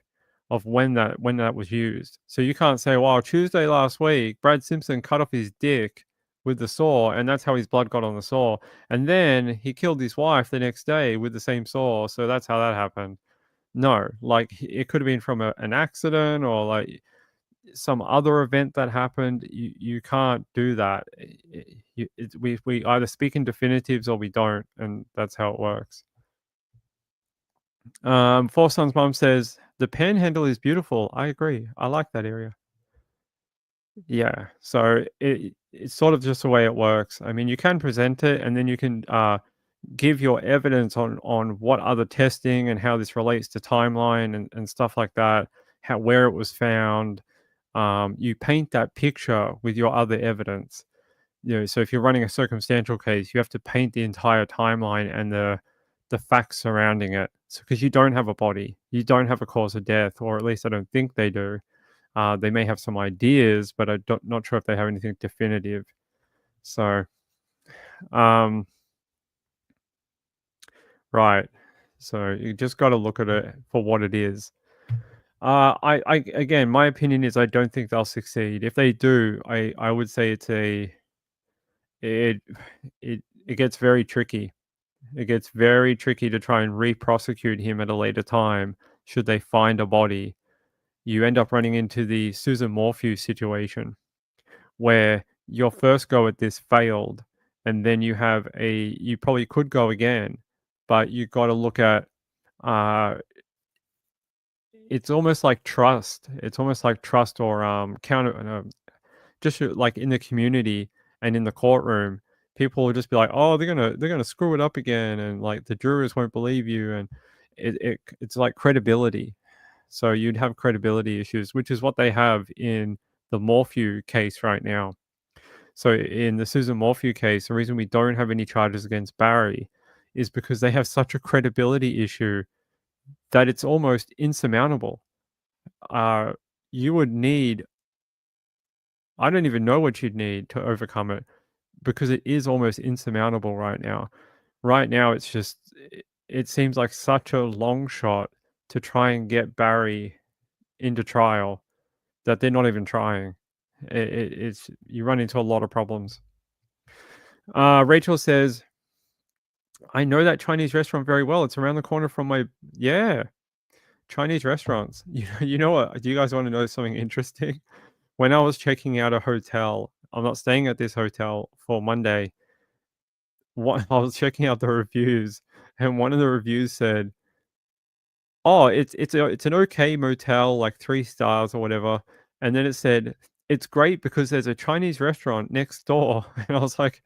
of when that was used. So you can't say, well, Tuesday last week, Brad Simpson cut off his dick with the saw, and that's how his blood got on the saw. And then he killed his wife the next day with the same saw, so that's how that happened. No, like it could have been from an accident or like some other event that happened. You can't do that. We either speak in definitives or we don't, and that's how it works. Four Sons Mom says the panhandle is beautiful. I agree. I like that area. Yeah, so it's sort of just the way it works. I mean, you can present it, and then you can give your evidence on what other testing and how this relates to timeline and stuff like that, where it was found. You paint that picture with your other evidence. So if you're running a circumstantial case, you have to paint the entire timeline and the facts surrounding it. Because you don't have a body, you don't have a cause of death, or at least I don't think they do. They may have some ideas, but I'm not sure if they have anything definitive. So Right. So you just got to look at it for what it is. Again, my opinion is I don't think they'll succeed. If they do, I would say it it gets very tricky. It gets very tricky to try and re-prosecute him at a later time should they find a body. You end up running into the Susan Morphew situation where your first go at this failed, and then you probably could go again, but you got to look at uh it's almost like trust. It's almost like trust or counter just like in the community and in the courtroom, people will just be like, "Oh, they're gonna screw it up again," and like the jurors won't believe you, and it's like credibility. So you'd have credibility issues, which is what they have in the Morphew case right now. So in the Susan Morphew case, the reason we don't have any charges against Barry is because they have such a credibility issue that it's almost insurmountable. Uh, you would need, I don't even know what you'd need to overcome it because it is almost insurmountable right now. Right now, it's just, it seems like such a long shot to try and get Barry into trial that they're not even trying. It's, you run into a lot of problems. Rachel says, I know that Chinese restaurant very well. It's around the corner from my, yeah, Chinese restaurants. You know what? Do you guys want to know something interesting? When I was checking out a hotel, I'm not staying at this hotel for Monday. What I was checking out the reviews, and one of the reviews said, "Oh, it's an okay motel, like 3 stars or whatever." And then it said, "It's great because there's a Chinese restaurant next door." And I was like,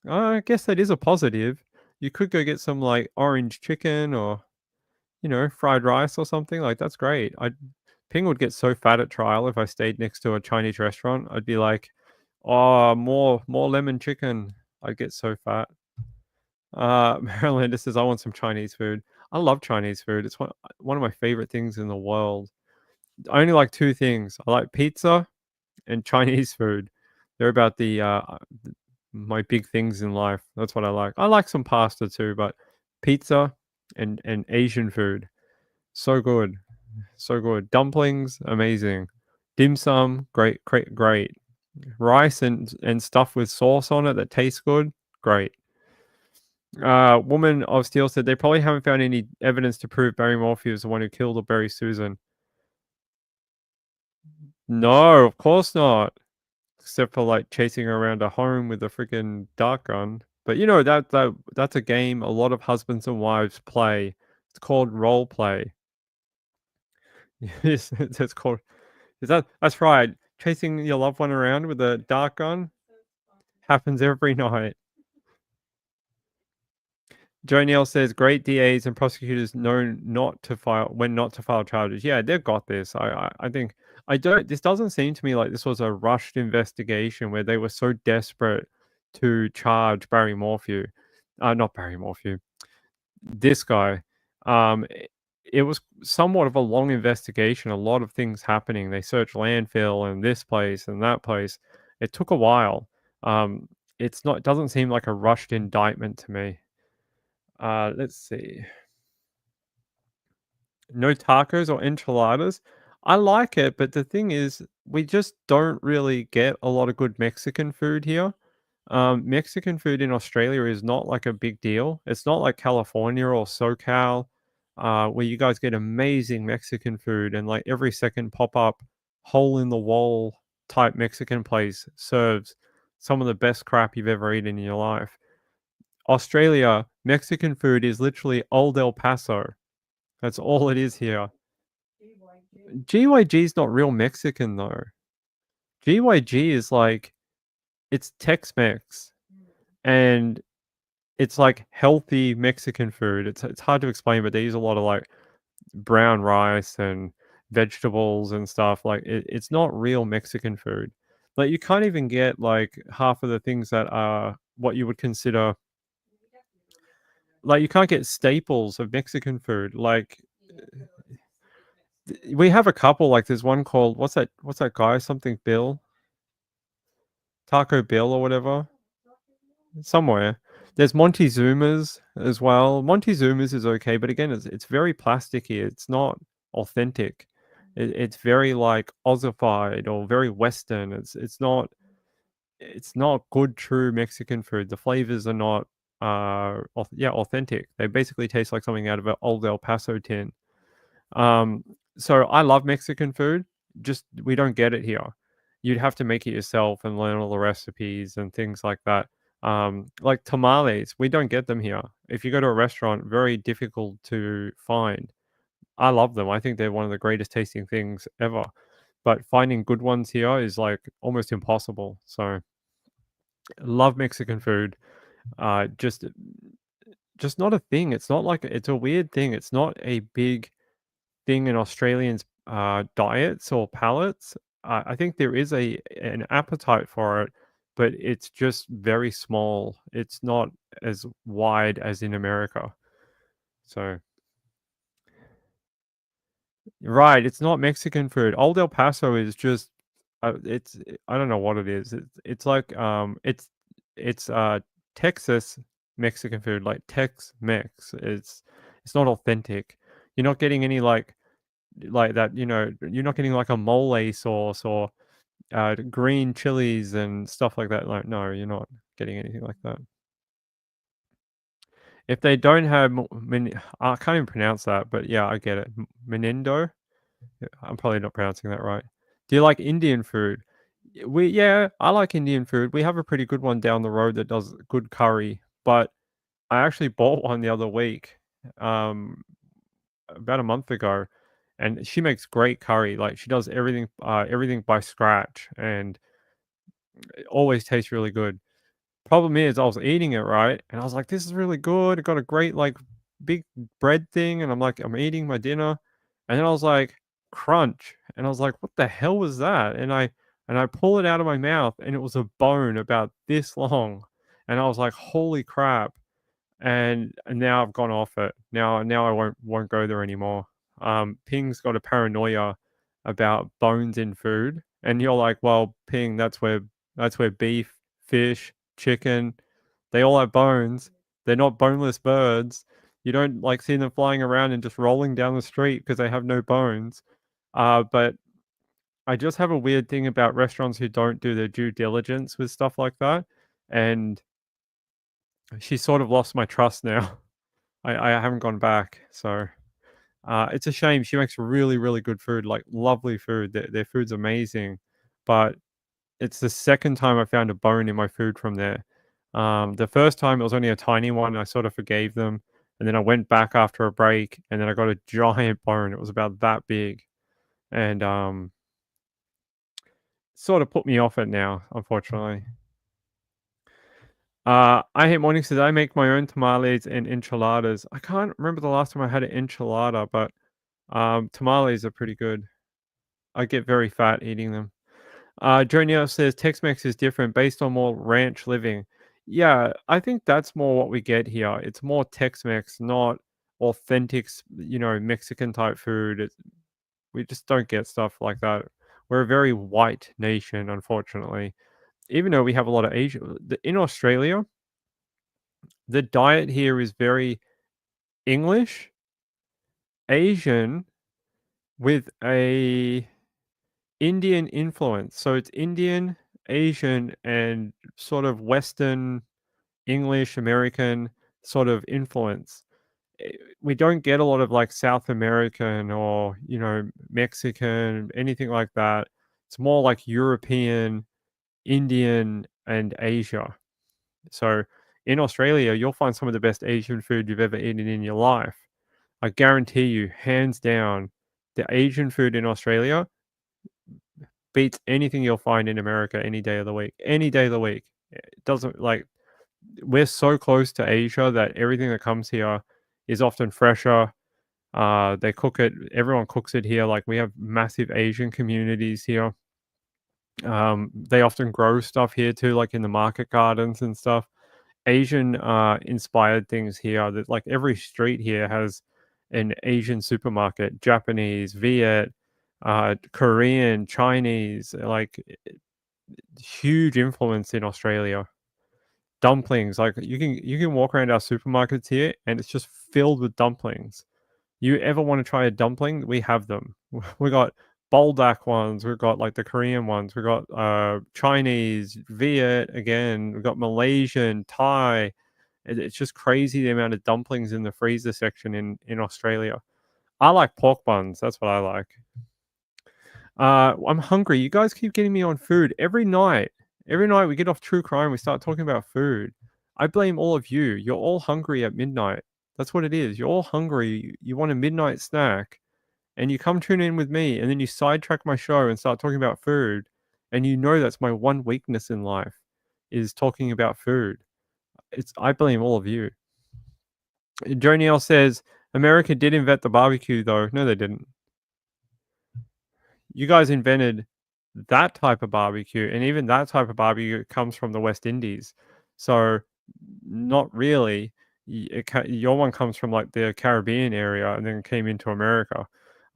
"Oh, I guess that is a positive. You could go get some like orange chicken or, fried rice or something. Like that's great." Ping would get so fat at trial if I stayed next to a Chinese restaurant. I'd be like, "Oh, more lemon chicken." I'd get so fat. Marylander says, "I want some Chinese food." I love Chinese food. It's one of my favorite things in the world. I only like 2 things. I like pizza and Chinese food. They're about my big things in life. That's what I like. I like some pasta too, but pizza and Asian food, so good. So good. Dumplings, amazing. Dim sum, great, great, great. Rice and stuff with sauce on it that tastes good, great. Woman of Steel said they probably haven't found any evidence to prove Barry Morphew is the one who killed or buried Susan. No, of course not. Except for like chasing her around a home with a freaking dart gun. But that's a game a lot of husbands and wives play. It's called role play. It's called. That's right. Chasing your loved one around with a dart gun happens every night. Joe Neal says great DAs and prosecutors know not to file charges. Yeah, they've got this. I think I don't. This doesn't seem to me like this was a rushed investigation where they were so desperate to charge Barry Morphew. Not Barry Morphew. This guy. It was somewhat of a long investigation. A lot of things happening. They searched landfill and this place and that place. It took a while. It's not. It doesn't seem like a rushed indictment to me. Let's see. No tacos or enchiladas. I like it, but the thing is, we just don't really get a lot of good Mexican food here. Mexican food in Australia is not like a big deal. It's not like California or SoCal, where you guys get amazing Mexican food and like every second pop up hole in the wall type Mexican place serves some of the best crap you've ever eaten in your life. Australia, Mexican food is literally Old El Paso. That's all it is here. GYG is not real Mexican though. GYG is like it's Tex-Mex and it's like healthy Mexican food. It's hard to explain, but they use a lot of like brown rice and vegetables and stuff. Like it's not real Mexican food. Like you can't even get like half of the things that are what you would consider like you can't get staples of Mexican food. Like we have a couple. Like there's one called what's that guy? Something Bill, Taco Bill or whatever. somewhere. There's Montezuma's as well. Montezuma's is okay, but again, it's very plasticky. It's not authentic. It's very like Ossified or very Western. It's not good true Mexican food. The flavors are not authentic. They basically taste like something out of an old El Paso tin. Um, so I love Mexican food. Just we don't get it here. You'd have to make it yourself and learn all the recipes and things like that. Like tamales, we don't get them here. If you go to a restaurant, very difficult to find. I love them. I think they're one of the greatest tasting things ever. But finding good ones here is like almost impossible. So love Mexican food. Just not a thing. It's not like it's a weird thing. It's not a big thing in Australians' diets or palates. I think there is an appetite for it, but it's just very small. It's not as wide as in America. So right, it's not Mexican food. Old El Paso is just it's I don't know what it is. It's like it's Texas Mexican food, like Tex-Mex. It's not authentic. You're not getting any like that, you're not getting like a mole sauce or green chilies and stuff like that. Like, no, you're not getting anything like that. If they don't have, I can't even pronounce that, but yeah, I get it. Menendo. Yeah, I'm probably not pronouncing that right. Do you like Indian food? Yeah, I like Indian food. We have a pretty good one down the road that does good curry, but I actually bought one the other week, um, about a month ago, and she makes great curry. Like she does everything by scratch, and it always tastes really good. Problem is, I was eating it right, and I was like, "This is really good." It got a great like big bread thing, and I'm like, I'm eating my dinner, and then I was like, crunch, and I was like, "What the hell was that?" And I pull it out of my mouth, and it was a bone about this long, and I was like, "Holy crap!" And now I've gone off it. Now I won't go there anymore. Ping's got a paranoia about bones in food, and you're like, well, Ping, that's where beef, fish, chicken, they all have bones. They're not boneless birds. You don't like see them flying around and just rolling down the street because they have no bones. But I just have a weird thing about restaurants who don't do their due diligence with stuff like that, and she sort of lost my trust now. I haven't gone back, so it's a shame. She makes really, really good food, like lovely food. Their food's amazing, but it's the second time I found a bone in my food from there. The first time it was only a tiny one. I sort of forgave them, and then I went back after a break, and then I got a giant bone. It was about that big, and sort of put me off it now, unfortunately. I hate mornings because I make my own tamales and enchiladas. I can't remember the last time I had an enchilada, but tamales are pretty good. I get very fat eating them. Junior says Tex-Mex is different based on more ranch living. Yeah, I think that's more what we get here. It's more Tex-Mex, not authentic, Mexican type food. We just don't get stuff like that. We're a very white nation, unfortunately. Even though we have a lot of Asian in Australia, the diet here is very English, Asian with a Indian influence. So it's Indian, Asian, and sort of Western, English, American sort of influence. We don't get a lot of like South American or, Mexican, anything like that. It's more like European, Indian, and Asia. So in Australia, you'll find some of the best Asian food you've ever eaten in your life. I guarantee you, hands down, the Asian food in Australia beats anything you'll find in America any day of the week. Any day of the week. It doesn't like we're so close to Asia that everything that comes here is often fresher. They cook it. Everyone cooks it here. Like we have massive Asian communities here. They often grow stuff here too, like in the market gardens and stuff. Asian inspired things here. That like every street here has an Asian supermarket, Japanese, Viet, Korean, Chinese, like huge influence in Australia. dumplings. Like you can walk around our supermarkets here, and it's just filled with dumplings. You ever want to try a dumpling? We have them. We got Buldak ones. We've got like the Korean ones. We got Chinese, Viet again. We got Malaysian, Thai. It's just crazy the amount of dumplings in the freezer section in Australia. I like pork buns. That's what I like. I'm hungry. You guys keep getting me on food every night. Every night we get off true crime, we start talking about food. I blame all of you. You're all hungry at midnight. That's what it is. You're all hungry. You want a midnight snack, and you come tune in with me, and then you sidetrack my show and start talking about food. And you know that's my one weakness in life is talking about food. I blame all of you. Joe Neal says America did invent the barbecue, though. No, they didn't. You guys invented that type of barbecue, and even that type of barbecue comes from the West Indies. So, not really. Your one comes from like the Caribbean area and then came into America.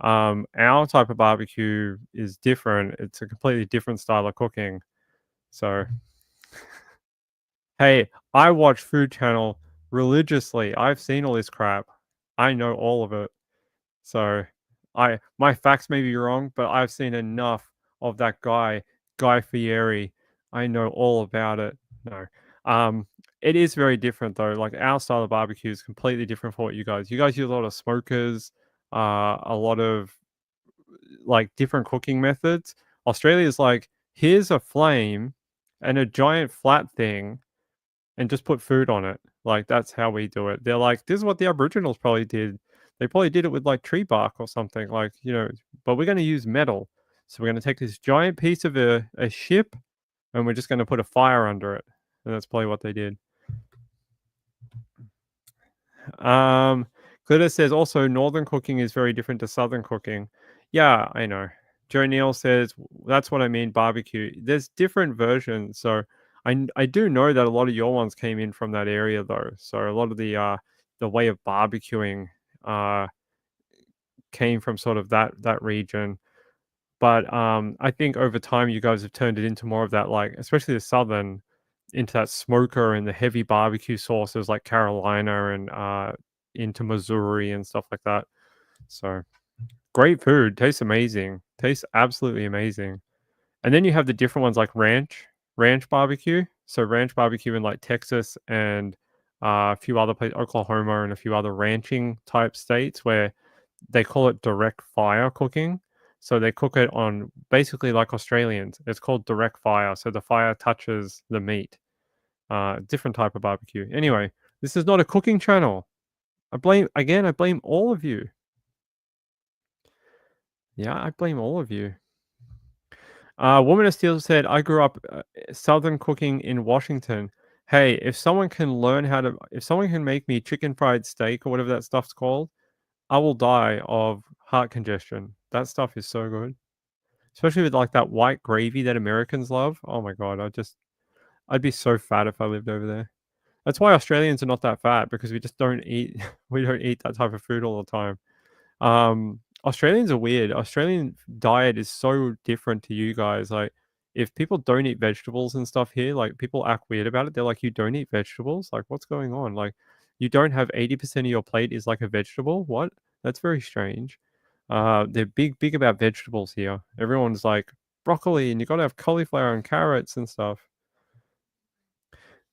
Our type of barbecue is different. It's a completely different style of cooking. So, hey, I watch Food Channel religiously. I've seen all this crap. I know all of it. So my facts may be wrong, but I've seen enough of that Guy Fieri. I know all about it. No. It is very different though. Like our style of barbecue is completely different from what you guys. You guys use a lot of smokers, a lot of like different cooking methods. Australia's like, here's a flame and a giant flat thing and just put food on it. Like that's how we do it. They're like, this is what the Aboriginals probably did. They probably did it with like tree bark or something, like, but we're going to use metal. So we're going to take this giant piece of a ship and we're just going to put a fire under it. And that's probably what they did. Glitter says also northern cooking is very different to southern cooking. Yeah, I know. Joe Neal says that's what I mean, barbecue. There's different versions. So I do know that a lot of your ones came in from that area though. So a lot of the way of barbecuing came from sort of that region. But I think over time you guys have turned it into more of that, like especially the southern, into that smoker and the heavy barbecue sauces like Carolina and into Missouri and stuff like that. So great food, tastes amazing, tastes absolutely amazing. And then you have the different ones like ranch barbecue. So ranch barbecue in like Texas and a few other places, Oklahoma and a few other ranching type states where they call it direct fire cooking. So they cook it on basically like Australians. It's called direct fire. So the fire touches the meat. Different type of barbecue. Anyway, this is not a cooking channel. I blame all of you. Yeah, I blame all of you. Woman of Steel said, I grew up Southern cooking in Washington. Hey, if someone can make me chicken fried steak or whatever that stuff's called, I will die of heart congestion. That stuff is so good. Especially with like that white gravy that Americans love. Oh my God. I'd be so fat if I lived over there. That's why Australians are not that fat, because we just don't eat, we don't eat that type of food all the time. Australians are weird. Australian diet is so different to you guys. Like, if people don't eat vegetables and stuff here, like people act weird about it. They're like, you don't eat vegetables? Like, what's going on? Like, you don't have 80% of your plate is like a vegetable? What? That's very strange. They're big about vegetables here. Everyone's like broccoli, and you got to have cauliflower and carrots and stuff.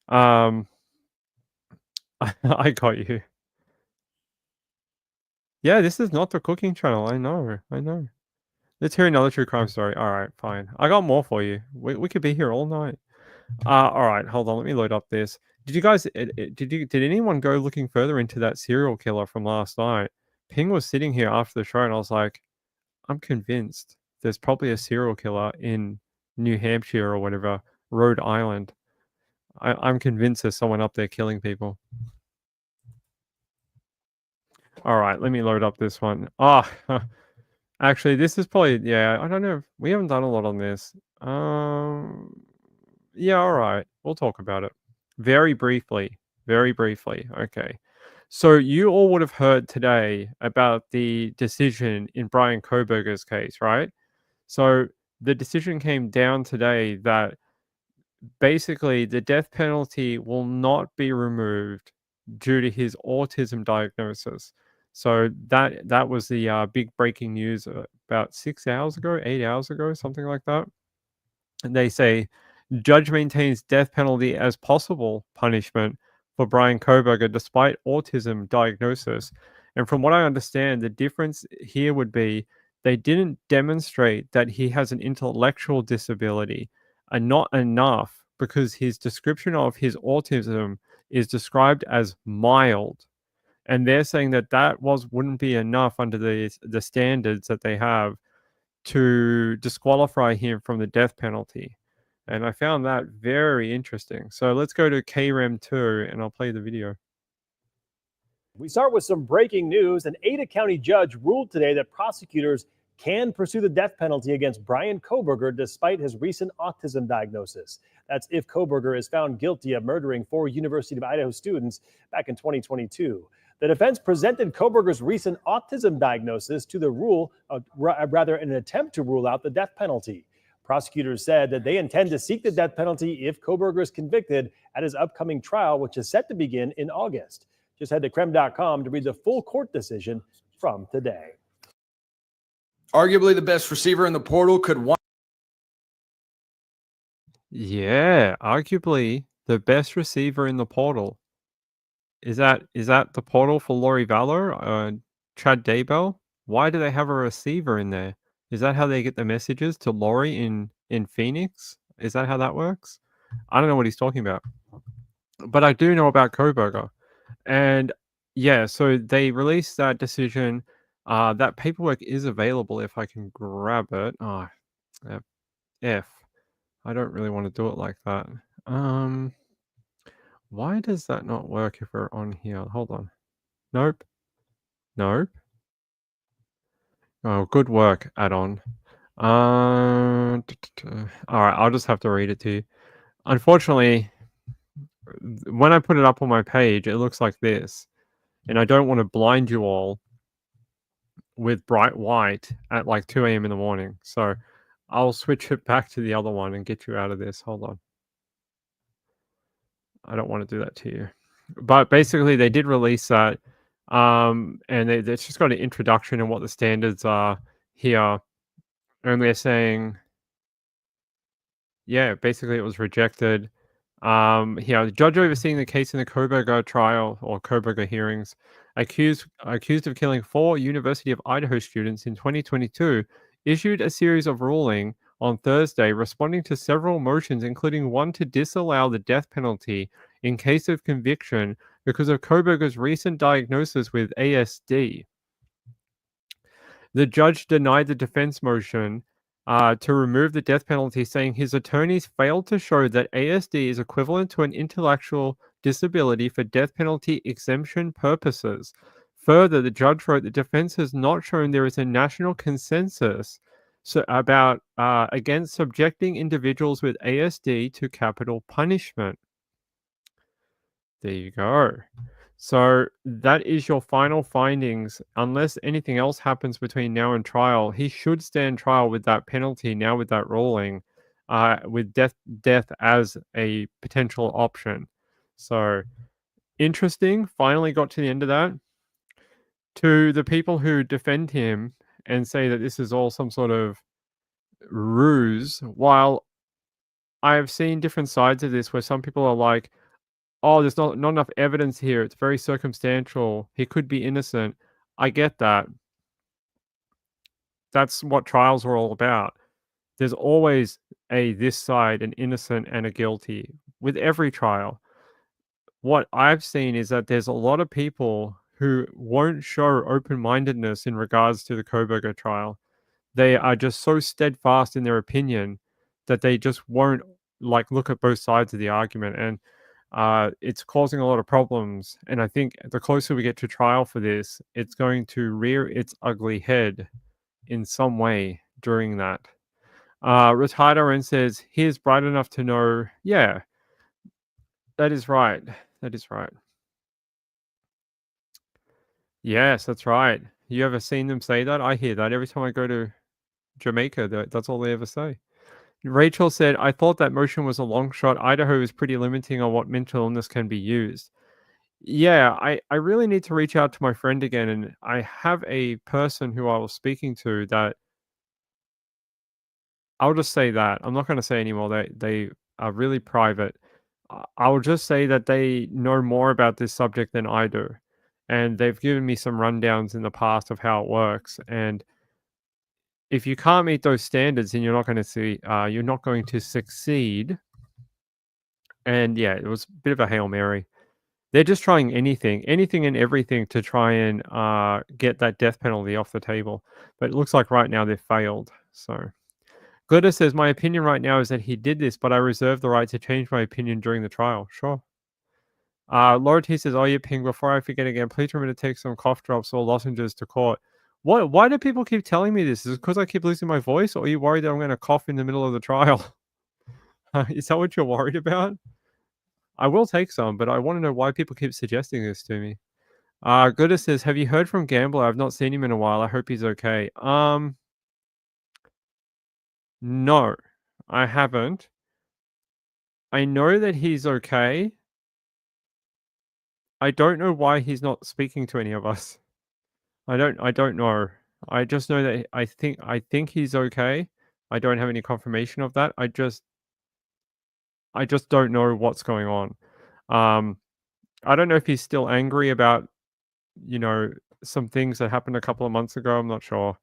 I got you. Yeah, this is not the cooking channel. I know. Let's hear another true crime story. All right, fine. I got more for you. We could be here all night. All right, hold on. Let me load up this. Did you guys? Did anyone go looking further into that serial killer from last night? Ping was sitting here after the show, and I was like, I'm convinced there's probably a serial killer in New Hampshire or whatever, Rhode Island. I'm convinced there's someone up there killing people. All right, let me load up this one. Actually, this is probably, yeah, I don't know. We haven't done a lot on this. Yeah, all right. We'll talk about it very briefly. Very briefly. Okay. So you all would have heard today about the decision in Brian Kohberger's case, right? So the decision came down today that basically the death penalty will not be removed due to his autism diagnosis. So that was the big breaking news about 6 hours ago, 8 hours ago, something like that. And they say judge maintains death penalty as possible punishment for Brian Kohberger despite autism diagnosis. And from what I understand, the difference here would be they didn't demonstrate that he has an intellectual disability, and not enough because his description of his autism is described as mild. And they're saying that wouldn't be enough under the standards that they have to disqualify him from the death penalty. And I found that very interesting. So let's go to KREM 2 and I'll play the video. We start with some breaking news. An Ada County judge ruled today that prosecutors can pursue the death penalty against Brian Kohberger despite his recent autism diagnosis. That's if Kohberger is found guilty of murdering 4 University of Idaho students back in 2022. The defense presented Kohberger's recent autism diagnosis to the rather in an attempt to rule out the death penalty. Prosecutors said that they intend to seek the death penalty if Kohberger is convicted at his upcoming trial, which is set to begin in August. Just head to krem.com to read the full court decision from today. Arguably the best receiver in the portal could one. Yeah, arguably the best receiver in the portal. Is that the portal for Laurie Vallow, Chad Daybell? Why do they have a receiver in there? Is that how they get the messages to Laurie in Phoenix? Is that how that works? I don't know what he's talking about. But I do know about Kohberger. And yeah, so they released that decision. That paperwork is available if I can grab it. Oh, F. I don't really want to do it like that. Why does that not work if we're on here? Hold on. Nope. Nope. Oh, good work, add-on. All right, I'll just have to read it to you. Unfortunately, when I put it up on my page, it looks like this. And I don't want to blind you all with bright white at like 2 a.m. in the morning. So I'll switch it back to the other one and get you out of this. Hold on. I don't want to do that to you. But basically, they did release that. And it's just got an introduction and what the standards are here. And they're saying, yeah, basically it was rejected. The judge overseeing the case in the Kohberger trial or Kohberger hearings, accused of killing 4 University of Idaho students in 2022, issued a series of ruling on Thursday, responding to several motions, including one to disallow the death penalty in case of conviction because of Kohberger's recent diagnosis with ASD. The judge denied the defense motion to remove the death penalty, saying his attorneys failed to show that ASD is equivalent to an intellectual disability for death penalty exemption purposes. Further, the judge wrote the defense has not shown there is a national consensus about against subjecting individuals with ASD to capital punishment. There you go. So that is your final findings. Unless anything else happens between now and trial, he should stand trial with that penalty now with that ruling, with death as a potential option. So interesting. Finally got to the end of that. To the people who defend him and say that this is all some sort of ruse, while I have seen different sides of this where some people are like, oh, there's not enough evidence here. It's very circumstantial. He could be innocent. I get that. That's what trials are all about. There's always this side, an innocent and a guilty with every trial. What I've seen is that there's a lot of people who won't show open-mindedness in regards to the Kohberger trial. They are just so steadfast in their opinion that they just won't look at both sides of the argument. And it's causing a lot of problems. And I think the closer we get to trial for this, it's going to rear its ugly head in some way during that. Retardo says, he is bright enough to know. Yeah, that is right. That is right. Yes, that's right. You ever seen them say that? I hear that every time I go to Jamaica. That's all they ever say. Rachel said, I thought that motion was a long shot. Idaho is pretty limiting on what mental illness can be used. Yeah, I really need to reach out to my friend again. And I have a person who I was speaking to that I'll just say that. I'm not going to say anymore. They are really private. I'll just say that they know more about this subject than I do. And they've given me some rundowns in the past of how it works. And if you can't meet those standards, then you're not going to succeed. And yeah, it was a bit of a Hail Mary. They're just trying anything and everything to try and get that death penalty off the table. But it looks like right now they've failed. So Glitter says, my opinion right now is that he did this, but I reserve the right to change my opinion during the trial. Sure. Laura T says, oh, yeah, Ping, before I forget again, please remember to take some cough drops or lozenges to court. Why do people keep telling me this? Is it because I keep losing my voice, or are you worried that I'm going to cough in the middle of the trial? Is that what you're worried about? I will take some, but I want to know why people keep suggesting this to me. Glitter says, have you heard from Gambler? I've not seen him in a while. I hope he's okay. No, I haven't. I know that he's okay. I don't know why he's not speaking to any of us. I don't know. I just know that I think he's okay. I don't have any confirmation of that. I just don't know what's going on. I don't know if he's still angry about, some things that happened a couple of months ago. I'm not sure.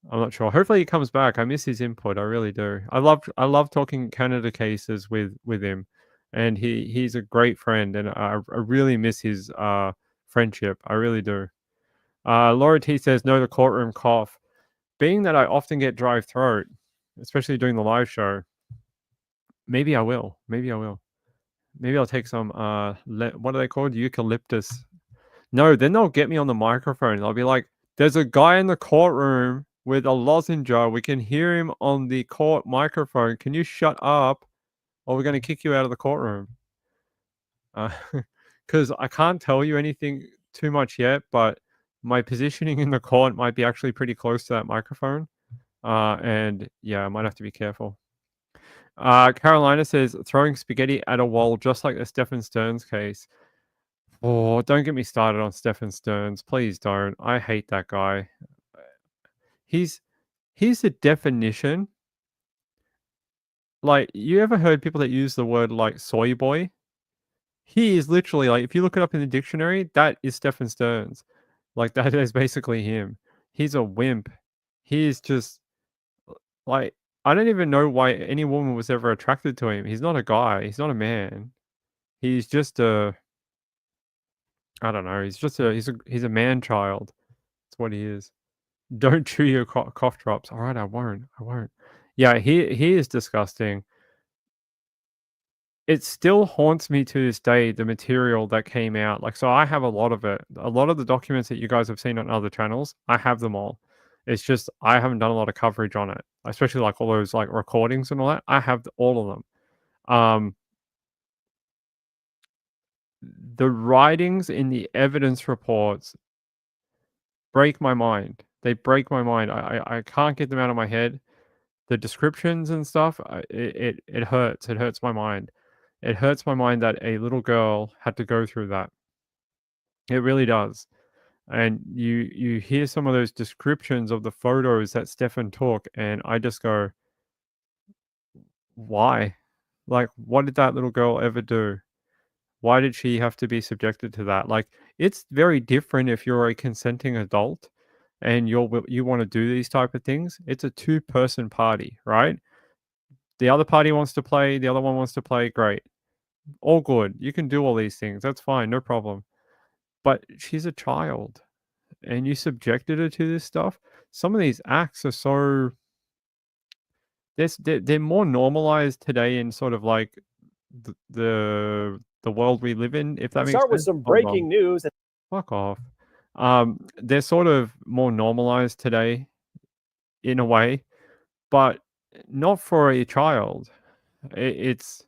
Hopefully he comes back. I miss his input. I really do. I love talking Canada cases with him, and he's a great friend, and I really miss his friendship. I really do. Laura T says, no, the courtroom cough. Being that I often get dry throat, especially during the live show, maybe I will. Maybe I'll take some, what are they called? Eucalyptus. No, then they'll get me on the microphone. They'll be like, there's a guy in the courtroom with a lozenge. We can hear him on the court microphone. Can you shut up, or we're going to kick you out of the courtroom? Because I can't tell you anything too much yet, but my positioning in the court might be actually pretty close to that microphone. And yeah, I might have to be careful. Carolina says, throwing spaghetti at a wall, just like the Stephan Sterns case. Oh, don't get me started on Stephan Sterns. Please don't. I hate that guy. He's the definition. Like, you ever heard people that use the word like soy boy? He is literally, like, if you look it up in the dictionary, that is Stephan Sterns. Like, that is basically him. He's a wimp. He is just, like, I don't even know why any woman was ever attracted to him. He's not a guy. He's not a man. He's just I don't know. He's a man child. That's what he is. Don't chew your cough drops. All right, I won't. Yeah, he is disgusting. It still haunts me to this day, the material that came out. Like, so I have a lot of it. A lot of the documents that you guys have seen on other channels, I have them all. It's just I haven't done a lot of coverage on it, especially like all those like recordings and all that. I have all of them. The writings in the evidence reports break my mind. They break my mind. I can't get them out of my head. The descriptions and stuff, it hurts. It hurts my mind. It hurts my mind that a little girl had to go through that. It really does. And you hear some of those descriptions of the photos that Stephan took, and I just go, why? Like, what did that little girl ever do? Why did she have to be subjected to that? Like, it's very different if you're a consenting adult and you want to do these type of things. It's a two-person party, right? The other party wants to play, the other one wants to play, great. All good. You can do all these things. That's fine, no problem. But she's a child and you subjected her to this stuff. Some of these acts are so they're more normalized today in sort of like the world we live in, if that makes sense. Start with some breaking news. Fuck off. They're sort of more normalized today in a way, but not for a child. It's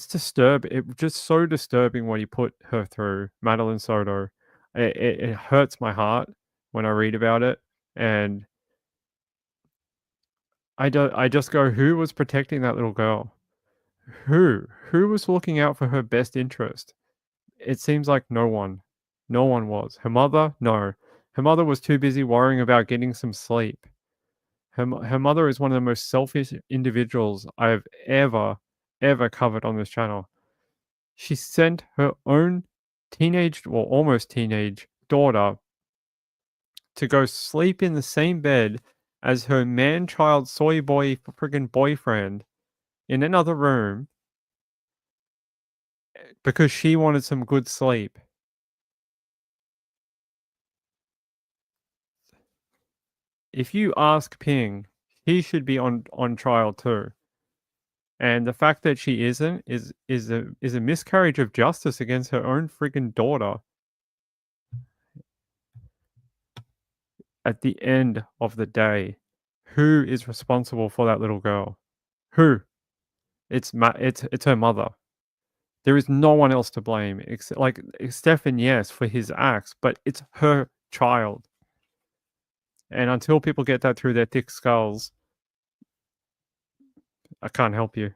disturbing. It's just so disturbing what he put her through, Madeline Soto. It hurts my heart when I read about it, and I just go, who was protecting that little girl? Who was looking out for her best interest? It seems like no one was. Her mother, no. Her mother was too busy worrying about getting some sleep. Her mother is one of the most selfish individuals I've ever covered on this channel. She sent her own almost teenage daughter to go sleep in the same bed as her man-child soy boy friggin' boyfriend in another room because she wanted some good sleep. If you ask Ping, he should be on trial too. And the fact that she isn't is a miscarriage of justice against her own friggin' daughter. At the end of the day, who is responsible for that little girl? Who? It's her mother. There is no one else to blame except like Stephan, yes, for his acts, but it's her child. And until people get that through their thick skulls, I can't help you.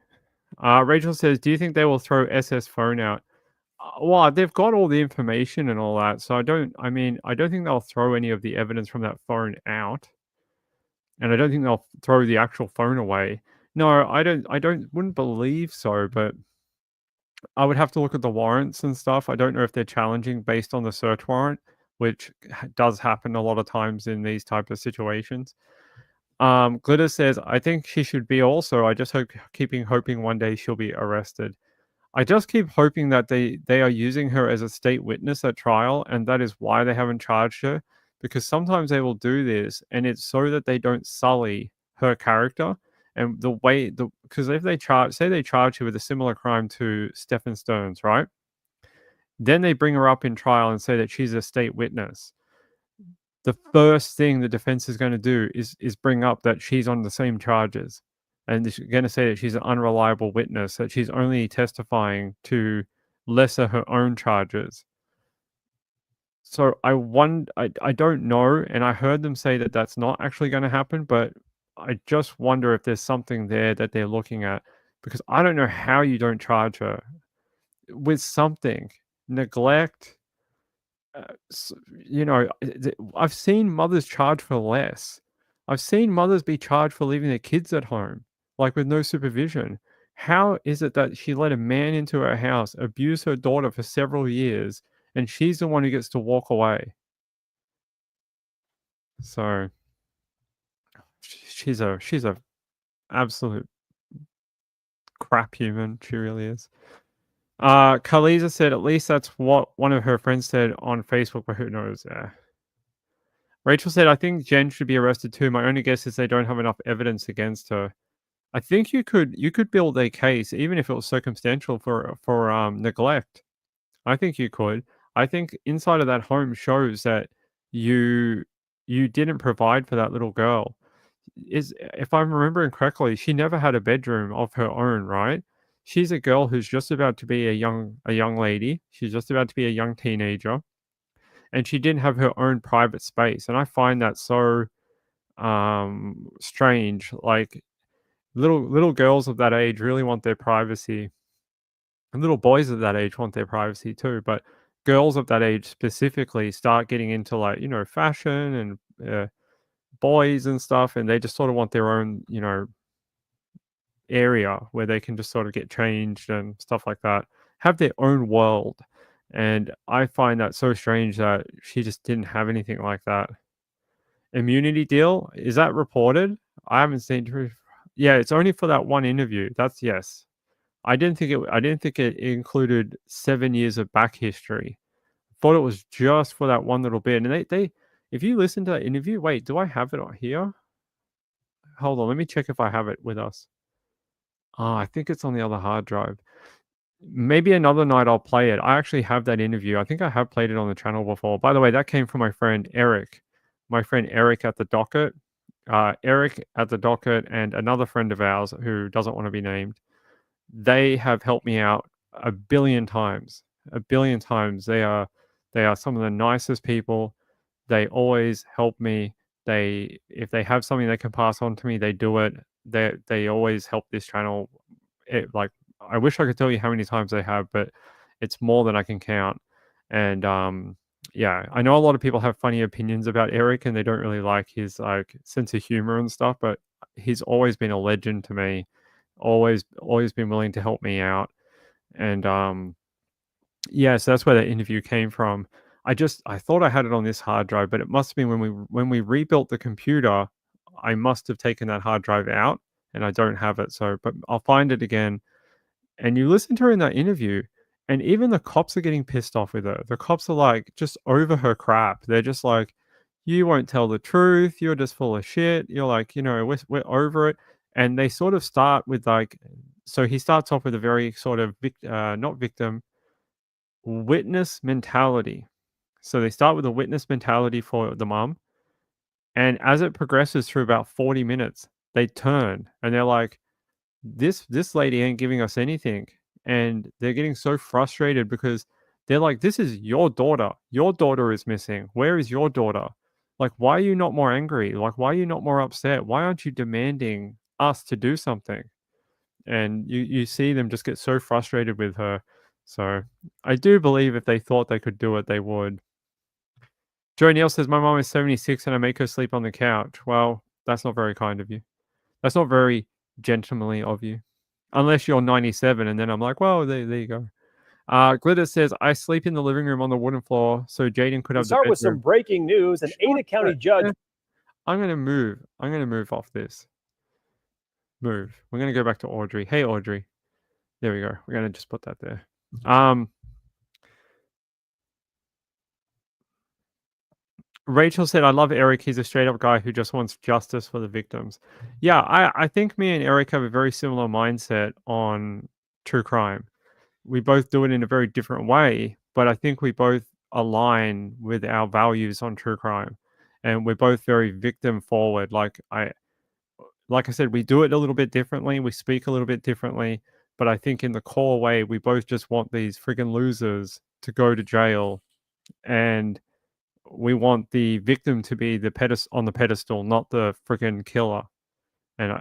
Rachel says, "Do you think they will throw SS phone out?" Well, they've got all the information and all that, so I don't think they'll throw any of the evidence from that phone out, and I don't think they'll throw the actual phone away. No, wouldn't believe so, but I would have to look at the warrants and stuff. I don't know if they're challenging based on the search warrant, which does happen a lot of times in these type of situations. Glitter says, "I think she should be also. I just hoping one day she'll be arrested." I just keep hoping that they are using her as a state witness at trial, and that is why they haven't charged her. Because sometimes they will do this, and it's so that they don't sully her character. And because if they charge her with a similar crime to Stephan Sterns, right? Then they bring her up in trial and say that she's a state witness. The first thing the defense is going to do is bring up that she's on the same charges. And they're going to say that she's an unreliable witness, that she's only testifying to lesser her own charges. So I don't know, and I heard them say that that's not actually going to happen, but I just wonder if there's something there that they're looking at, because I don't know how you don't charge her with something. Neglect, I've seen mothers charged for less. I've seen mothers be charged for leaving their kids at home, like with no supervision. How is it that she let a man into her house, abuse her daughter for several years, and she's the one who gets to walk away? So she's a absolute crap human. She really is. Kaliza said at least that's what one of her friends said on Facebook, but who knows? Rachel said, "I think Jen should be arrested too. My only guess is they don't have enough evidence against her." I think you could build a case even if it was circumstantial for neglect. I think you could. I think inside of that home shows that you didn't provide for that little girl. If I'm remembering correctly, she never had a bedroom of her own, right? She's a girl who's just about to be a young lady. She's just about to be a young teenager, and she didn't have her own private space. And I find that so strange. Like little girls of that age really want their privacy, and little boys of that age want their privacy too. But girls of that age specifically start getting into fashion and boys and stuff, and they just sort of want their own area where they can just sort of get changed and stuff like that, have their own world. And I find that so strange that she just didn't have anything like that. Immunity deal, is that reported? I haven't seen. Yeah, it's only for that one interview. That's yes. I didn't think it included 7 years of back history. Thought it was just for that one little bit. And they if you listen to that interview, wait, do I have it on here? Hold on, let me check if I have it with us. Oh, I think it's on the other hard drive. Maybe another night I'll play it. I actually have that interview. I think I have played it on the channel before. By the way, that came from my friend Eric. My friend Eric at the docket. Eric at the docket and another friend of ours who doesn't want to be named. They have helped me out a billion times. A billion times. They are some of the nicest people. They always help me. if they have something they can pass on to me, they do it. They always help this channel. Like, I wish I could tell you how many times they have, but it's more than I can count. And yeah, I know a lot of people have funny opinions about Eric and they don't really like his like sense of humor and stuff, but he's always been a legend to me. Always been willing to help me out. And yeah, so that's where that interview came from. I thought I had it on this hard drive, but it must have been when we rebuilt the computer, I must have taken that hard drive out and I don't have it. So, but I'll find it again. And you listen to her in that interview, and even the cops are getting pissed off with her. The cops are like just over her crap. They're just like, you won't tell the truth. You're just full of shit. You're like, we're over it. And they sort of start with like, so he starts off with a very sort of not victim, witness mentality. So they start with a witness mentality for the mum. And as it progresses through about 40 minutes, they turn and they're like, this lady ain't giving us anything. And they're getting so frustrated because they're like, this is your daughter. Your daughter is missing. Where is your daughter? Like, why are you not more angry? Like, why are you not more upset? Why aren't you demanding us to do something? And you see them just get so frustrated with her. So I do believe if they thought they could do it, they would. Joe Neal says, my mom is 76 and I make her sleep on the couch. Well, that's not very kind of you. That's not very gentlemanly of you. Unless you're 97 and then I'm like, well, there you go. Glitter says, I sleep in the living room on the wooden floor so Jaden could have the bedroom. Start with some breaking news. An Ada County judge. I'm going to move off this. Move. We're going to go back to Audrey. Hey, Audrey. There we go. We're going to just put that there. Rachel said, I love Eric. He's a straight up guy who just wants justice for the victims. Yeah, I think me and Eric have a very similar mindset on true crime. We both do it in a very different way, but I think we both align with our values on true crime. And we're both very victim forward. Like I said, we do it a little bit differently. We speak a little bit differently. But I think in the core way, we both just want these friggin' losers to go to jail. And we want the victim to be on the pedestal, not the freaking killer. And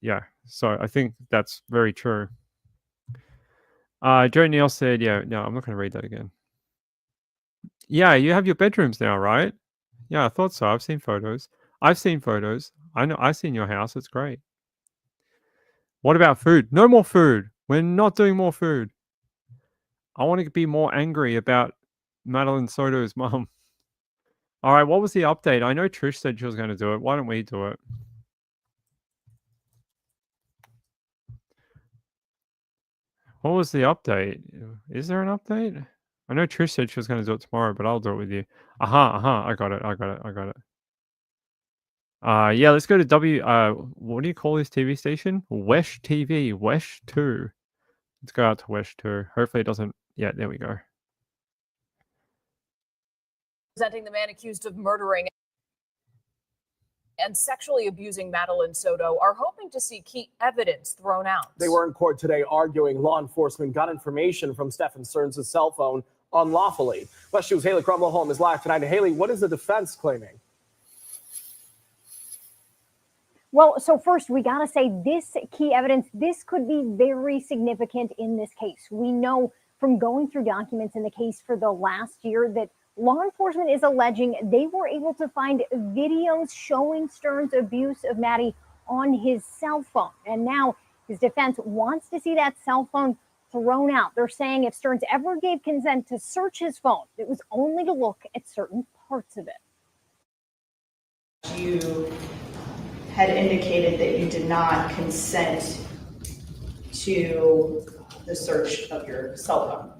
yeah, so I think that's very true. Joe Neal said, yeah, no, I'm not going to read that again. Yeah, you have your bedrooms now, right? Yeah, I thought so. I've seen photos. I know I've seen your house. It's great. What about food? No more food. We're not doing more food. I want to be more angry about Madeline Soto's mum. All right, what was the update? I know Trish said she was going to do it. Why don't we do it? What was the update? Is there an update? I know Trish said she was going to do it tomorrow, but I'll do it with you. I got it. Yeah, let's go to what do you call this TV station? Wesh TV, Wesh 2. Let's go out to Wesh 2. Hopefully it doesn't. Yeah, there we go. Presenting the man accused of murdering and sexually abusing Madeline Soto are hoping to see key evidence thrown out. They were in court today arguing law enforcement got information from Stephan Sterns' cell phone unlawfully. West 2's Haley Crumble-Holm is live tonight. Haley, what is the defense claiming? Well, so first, we got to say this key evidence, this could be very significant in this case. We know from going through documents in the case for the last year that law enforcement is alleging they were able to find videos showing Sterns' abuse of Maddie on his cell phone. And now his defense wants to see that cell phone thrown out. They're saying if Sterns ever gave consent to search his phone, it was only to look at certain parts of it. You had indicated that you did not consent to the search of your cell phone.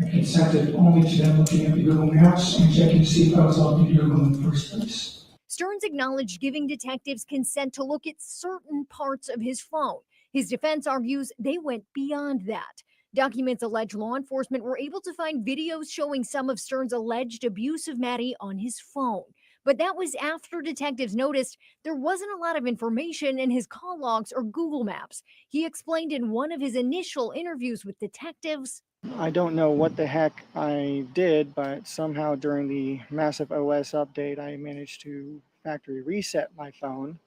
I consented only to them looking at the Google Maps and checking to see if I was logged into Google in the first place. Sterns acknowledged giving detectives consent to look at certain parts of his phone. His defense argues they went beyond that. Documents allege law enforcement were able to find videos showing some of Sterns' alleged abuse of Maddie on his phone. But that was after detectives noticed there wasn't a lot of information in his call logs or Google Maps. He explained in one of his initial interviews with detectives, I don't know what the heck I did, but somehow during the massive OS update, I managed to factory reset my phone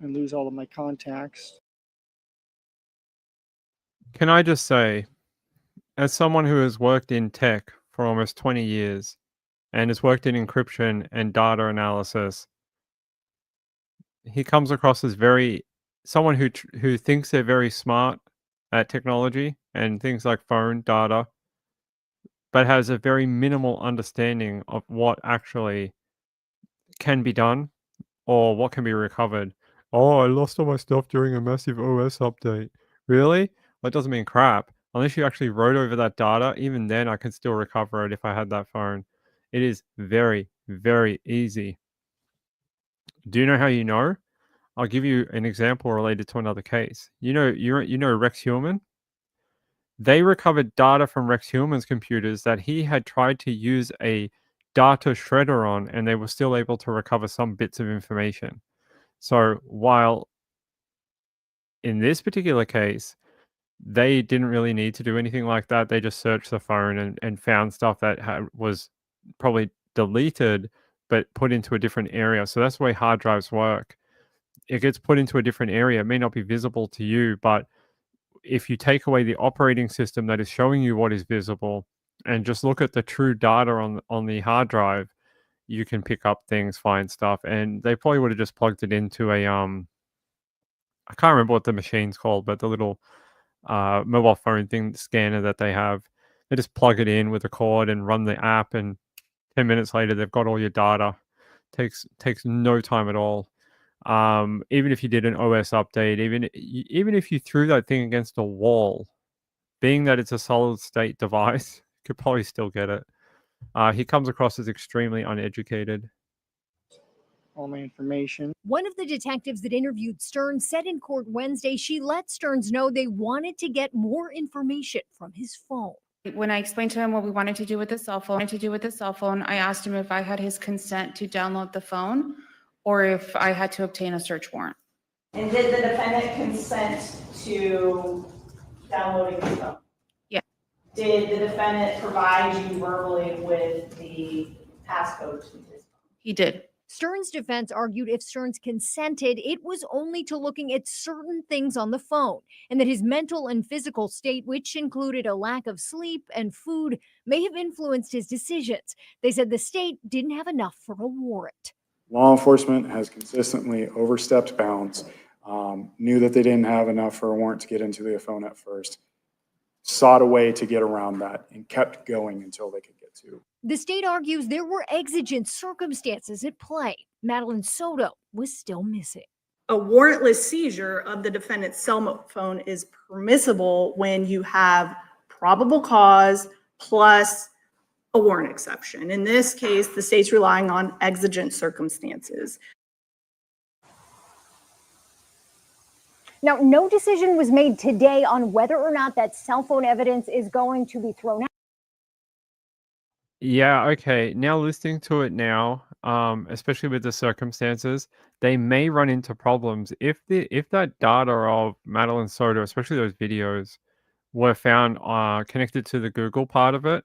and lose all of my contacts. Can I just say, as someone who has worked in tech for almost 20 years and has worked in encryption and data analysis, he comes across as someone who thinks they're very smart at technology and things like phone data, but has a very minimal understanding of what actually can be done or what can be recovered. Oh, I lost all my stuff during a massive OS update. Really? That doesn't mean crap. Unless you actually wrote over that data, even then I can still recover it if I had that phone. It is very, very easy. Do you know how you know? I'll give you an example related to another case. You know Rex Heuermann? They recovered data from Rex Heuermann's computers that he had tried to use a data shredder on, and they were still able to recover some bits of information. So while in this particular case, they didn't really need to do anything like that, they just searched the phone and found stuff that was probably deleted but put into a different area. So that's the way hard drives work. It gets put into a different area. It may not be visible to you, but if you take away the operating system that is showing you what is visible and just look at the true data on the hard drive, you can pick up things, find stuff. And they probably would have just plugged it into a I can't remember what the machine's called, but the little mobile phone thing scanner that they have. They just plug it in with a cord and run the app, and 10 minutes later they've got all your data. Takes no time at all. Even if you did an OS update, even if you threw that thing against a wall, being that it's a solid state device, you could probably still get it. He comes across as extremely uneducated. All my information. One of the detectives that interviewed Sterns said in court Wednesday she let Sterns know they wanted to get more information from his phone. When I explained to him what we wanted to do with the cell phone, I asked him if I had his consent to download the phone or if I had to obtain a search warrant. And did the defendant consent to downloading the phone? Yeah. Did the defendant provide you verbally with the passcode to his phone? He did. Sterns' defense argued if Sterns consented, it was only to looking at certain things on the phone, and that his mental and physical state, which included a lack of sleep and food, may have influenced his decisions. They said the state didn't have enough for a warrant. Law enforcement has consistently overstepped bounds, knew that they didn't have enough for a warrant to get into the phone at first, sought a way to get around that, and kept going until they could get to. The state argues there were exigent circumstances at play. Madeline Soto was still missing. A warrantless seizure of the defendant's cell phone is permissible when you have probable cause plus a warrant exception. In this case, the state's relying on exigent circumstances. Now, no decision was made today on whether or not that cell phone evidence is going to be thrown out. Yeah, okay. Now listening to it now, especially with the circumstances, they may run into problems if that data of Madeline Soto, especially those videos, were found connected to the Google part of it.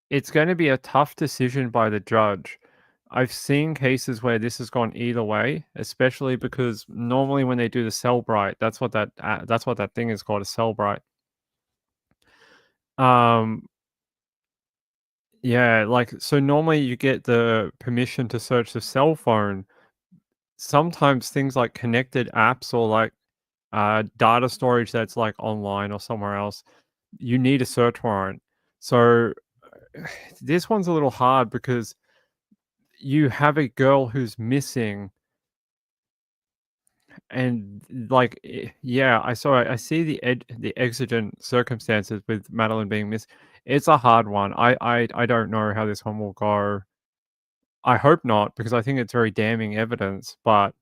It's going to be a tough decision by the judge. I've seen cases where this has gone either way, especially because normally when they do the Cellbrite, that's what that thing is called, a Cellbrite. Yeah, like, so normally you get the permission to search the cell phone. Sometimes things like connected apps or like data storage that's like online or somewhere else, you need a search warrant. So this one's a little hard because you have a girl who's missing, and like, yeah, I see the exigent circumstances with Madeline being missing. It's a hard one. I don't know how this one will go. I hope not, because I think it's very damning evidence. But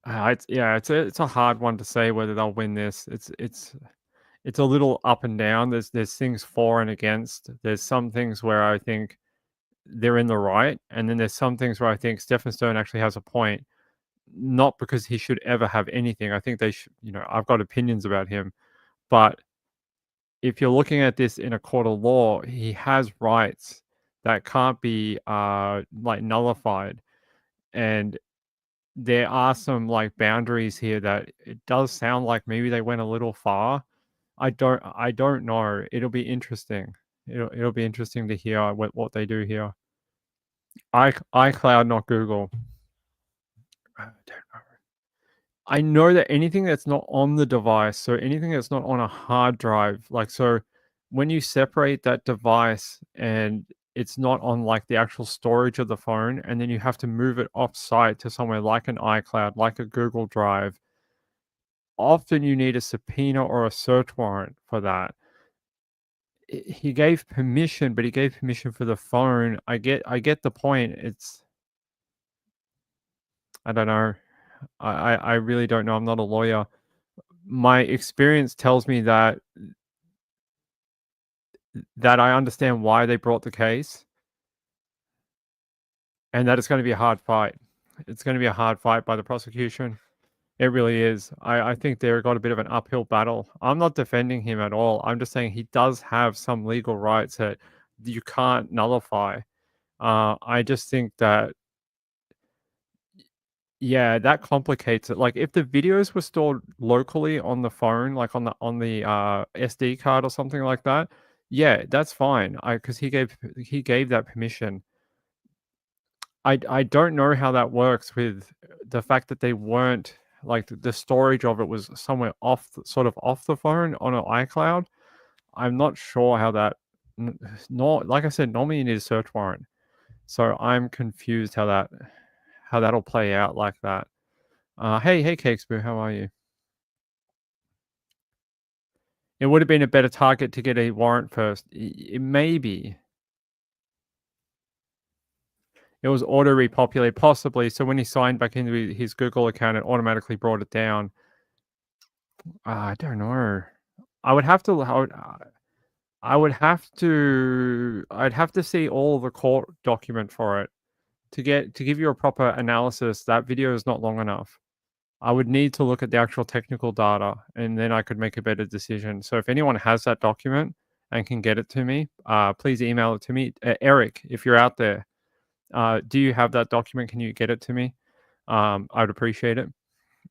it's a hard one to say whether they'll win this. It's a little up and down. There's things for and against. There's some things where I think they're in the right, and then there's some things where I think Stephan Sterns actually has a point. not because he should ever have anything. I think they should, I've got opinions about him, but if you're looking at this in a court of law, he has rights that can't be like nullified. And there are some like boundaries here that it does sound like maybe they went a little far. I don't know. It'll be interesting. It'll be interesting to hear what they do here. iCloud, not Google. I don't know. I know that anything that's not on the device, so anything that's not on a hard drive, like, so when you separate that device and it's not on like the actual storage of the phone, and then you have to move it off site to somewhere like an iCloud, like a Google Drive, often you need a subpoena or a search warrant for that. He gave permission, but he gave permission for the phone. I get the point. I don't know. I really don't know. I'm not a lawyer. My experience tells me that I understand why they brought the case, and that it's going to be a hard fight. It's going to be a hard fight by the prosecution. It really is. I think they've got a bit of an uphill battle. I'm not defending him at all. I'm just saying he does have some legal rights that you can't nullify. I just think that, yeah, that complicates it. Like, if the videos were stored locally on the phone, like on the SD card or something like that, yeah, that's fine. Because he gave that permission. I don't know how that works with the fact that they weren't, like, the storage of it was somewhere sort of off the phone on an iCloud. I'm not sure how that. Like I said, normally you need a search warrant. So I'm confused how that'll play out like that. Hey, Cakesboo, how are you? It would have been a better target to get a warrant first. Maybe. It was auto repopulate, possibly. So when he signed back into his Google account, it automatically brought it down. I don't know. I'd have to see all the court document for it to give you a proper analysis. That video is not long enough. I would need to look at the actual technical data, and then I could make a better decision. So if anyone has that document and can get it to me, please email it to me. Eric, if you're out there, do you have that document? Can you get it to me? I would appreciate it.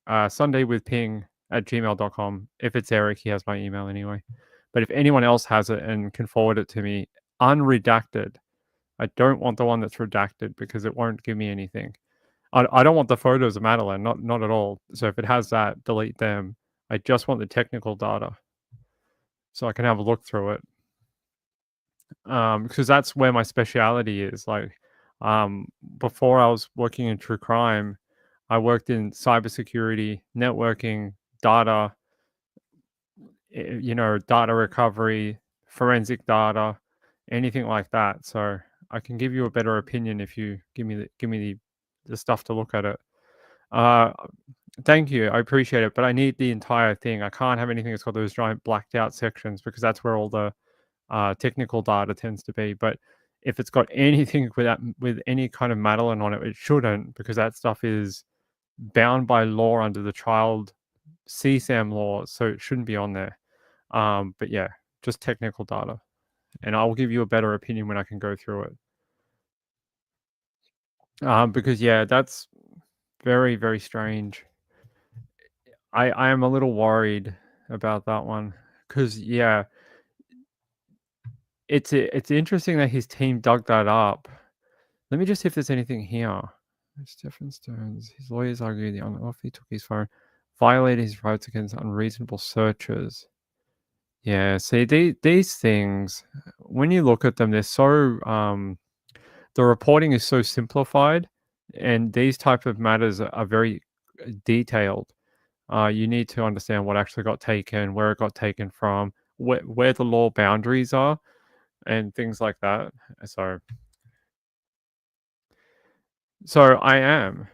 sundaywithping@gmail.com. If it's Eric, he has my email anyway. But if anyone else has it and can forward it to me, unredacted. I don't want the one that's redacted because it won't give me anything. I don't want the photos of Madeline, not at all. So if it has that, delete them. I just want the technical data so I can have a look through it. Because that's where my speciality is. Like, before I was working in true crime, I worked in cybersecurity, networking, data, data recovery, forensic data, anything like that. So I can give you a better opinion if you give me the stuff to look at it. Thank you. I appreciate it. But I need the entire thing. I can't have anything that's got those giant blacked out sections because that's where all the technical data tends to be. But if it's got anything with any kind of Madeline on it, it shouldn't, because that stuff is bound by law under the child CSAM law. So it shouldn't be on there. But yeah, just technical data. And I'll give you a better opinion when I can go through it. Because yeah, that's very, very strange. I am a little worried about that one because yeah, it's interesting that his team dug that up. Let me just see if there's anything here. Stephan Sterns, his lawyers argue the unlawfully took his phone, violated his rights against unreasonable searches. Yeah, see, these things, when you look at them, they're so the reporting is so simplified, and these type of matters are very detailed. You need to understand what actually got taken, where it got taken from, where the law boundaries are, and things like that. So I'm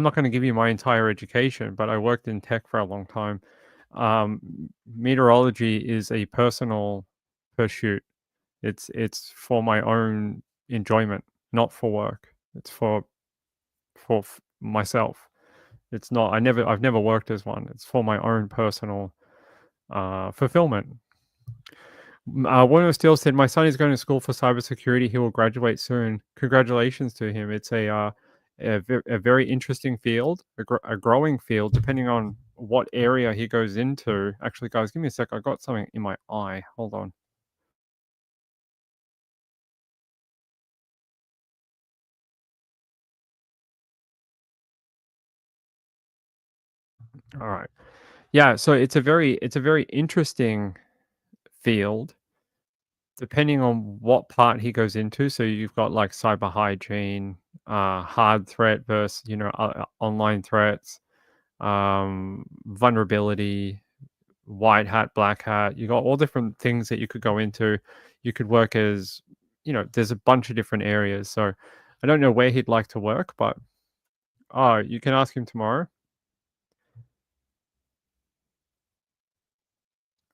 not going to give you my entire education, but I worked in tech for a long time. Meteorology is a personal pursuit. It's for my own enjoyment, not for work. It's for myself. It's not. I've never worked as one. It's for my own personal fulfillment. William Steele said, "My son is going to school for cybersecurity. He will graduate soon. Congratulations to him. It's a very interesting field, a growing field, depending on what area he goes into." Actually, guys, give me a sec. I got something in my eye. Hold on. All right. Yeah, so it's a very interesting field, depending on what part he goes into. So you've got like cyber hygiene, hard threat versus online threats, vulnerability, white hat, black hat. You got all different things that you could go into. You could work as there's a bunch of different areas. So I don't know where he'd like to work, but you can ask him tomorrow.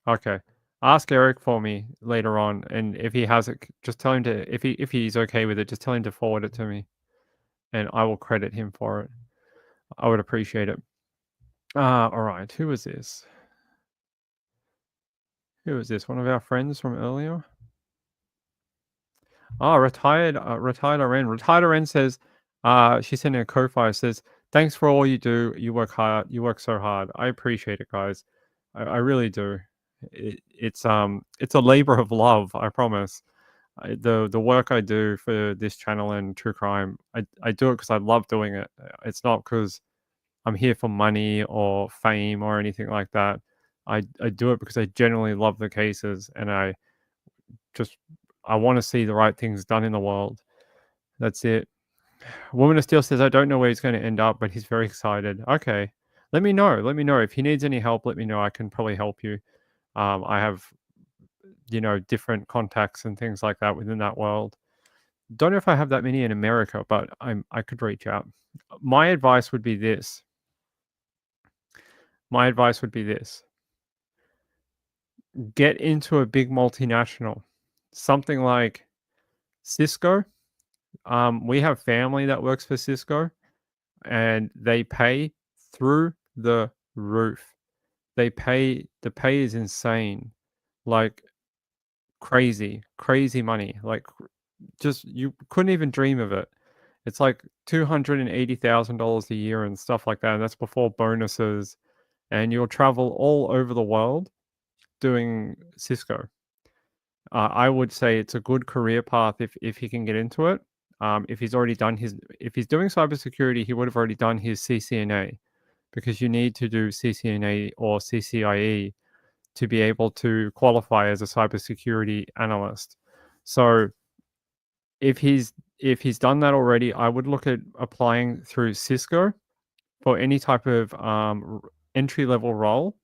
Okay. Ask Eric for me later on, and if he has it, just tell him to, if he's okay with it, just tell him to forward it to me, and I will credit him for it. I would appreciate it. All right. Who is this? Who is this? One of our friends from earlier? Retired Oren. Retired Oren says, she sent in a Ko-Fi, says, "Thanks for all you do. You work hard. You work so hard. I appreciate it, guys. I really do. It's a labor of love, I promise. The work I do for this channel and true crime, I do it because I love doing it. It's not because I'm here for money or fame or anything like that. I do it because I genuinely love the cases, and I want to see the right things done in the world. That's it. Woman of Steel says, "I don't know where he's going to end up, but he's very excited." Okay. Let me know. Let me know. If he needs any help, let me know. I can probably help you. I have, different contacts and things like that within that world. Don't know if I have that many in America, but I could reach out. My advice would be this. Get into a big multinational, something like Cisco. We have family that works for Cisco, and they pay through the roof. The pay is insane, like crazy money. Like, just you couldn't even dream of it. It's like $280,000 a year and stuff like that. And that's before bonuses, and you'll travel all over the world doing Cisco. I would say it's a good career path if he can get into it. If he's doing cybersecurity, he would have already done his CCNA, because you need to do CCNA or CCIE to be able to qualify as a cybersecurity analyst. So if he's done that already, I would look at applying through Cisco for any type of entry level role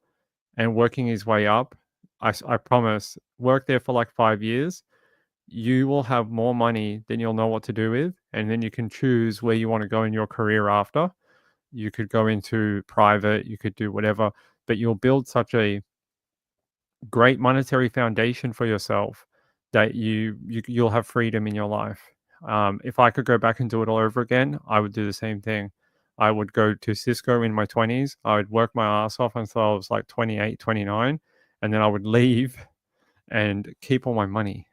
and working his way up. I promise, work there for like 5 years. You will have more money than you'll know what to do with, and then you can choose where you want to go in your career after. You could go into private, you could do whatever, but you'll build such a great monetary foundation for yourself that you'll have freedom in your life. If I could go back and do it all over again, I would do the same thing. I would go to Cisco in my 20s. I would work my ass off until I was like 28, 29, and then I would leave and keep all my money.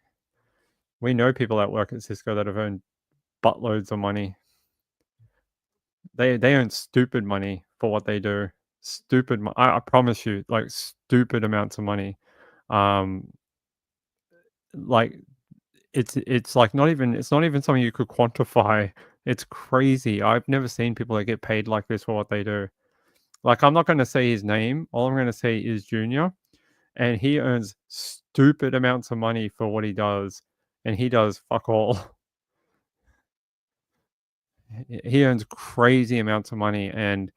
We know people that work at Cisco that have earned buttloads of money. They earn stupid money for what they do. I promise you, like stupid amounts of money. Like it's like it's not even something you could quantify. It's crazy. I've never seen people that get paid like this for what they do. Like, I'm not going to say his name. All I'm going to say is Junior, and he earns stupid amounts of money for what he does, and he does fuck all. He earns crazy amounts of money, and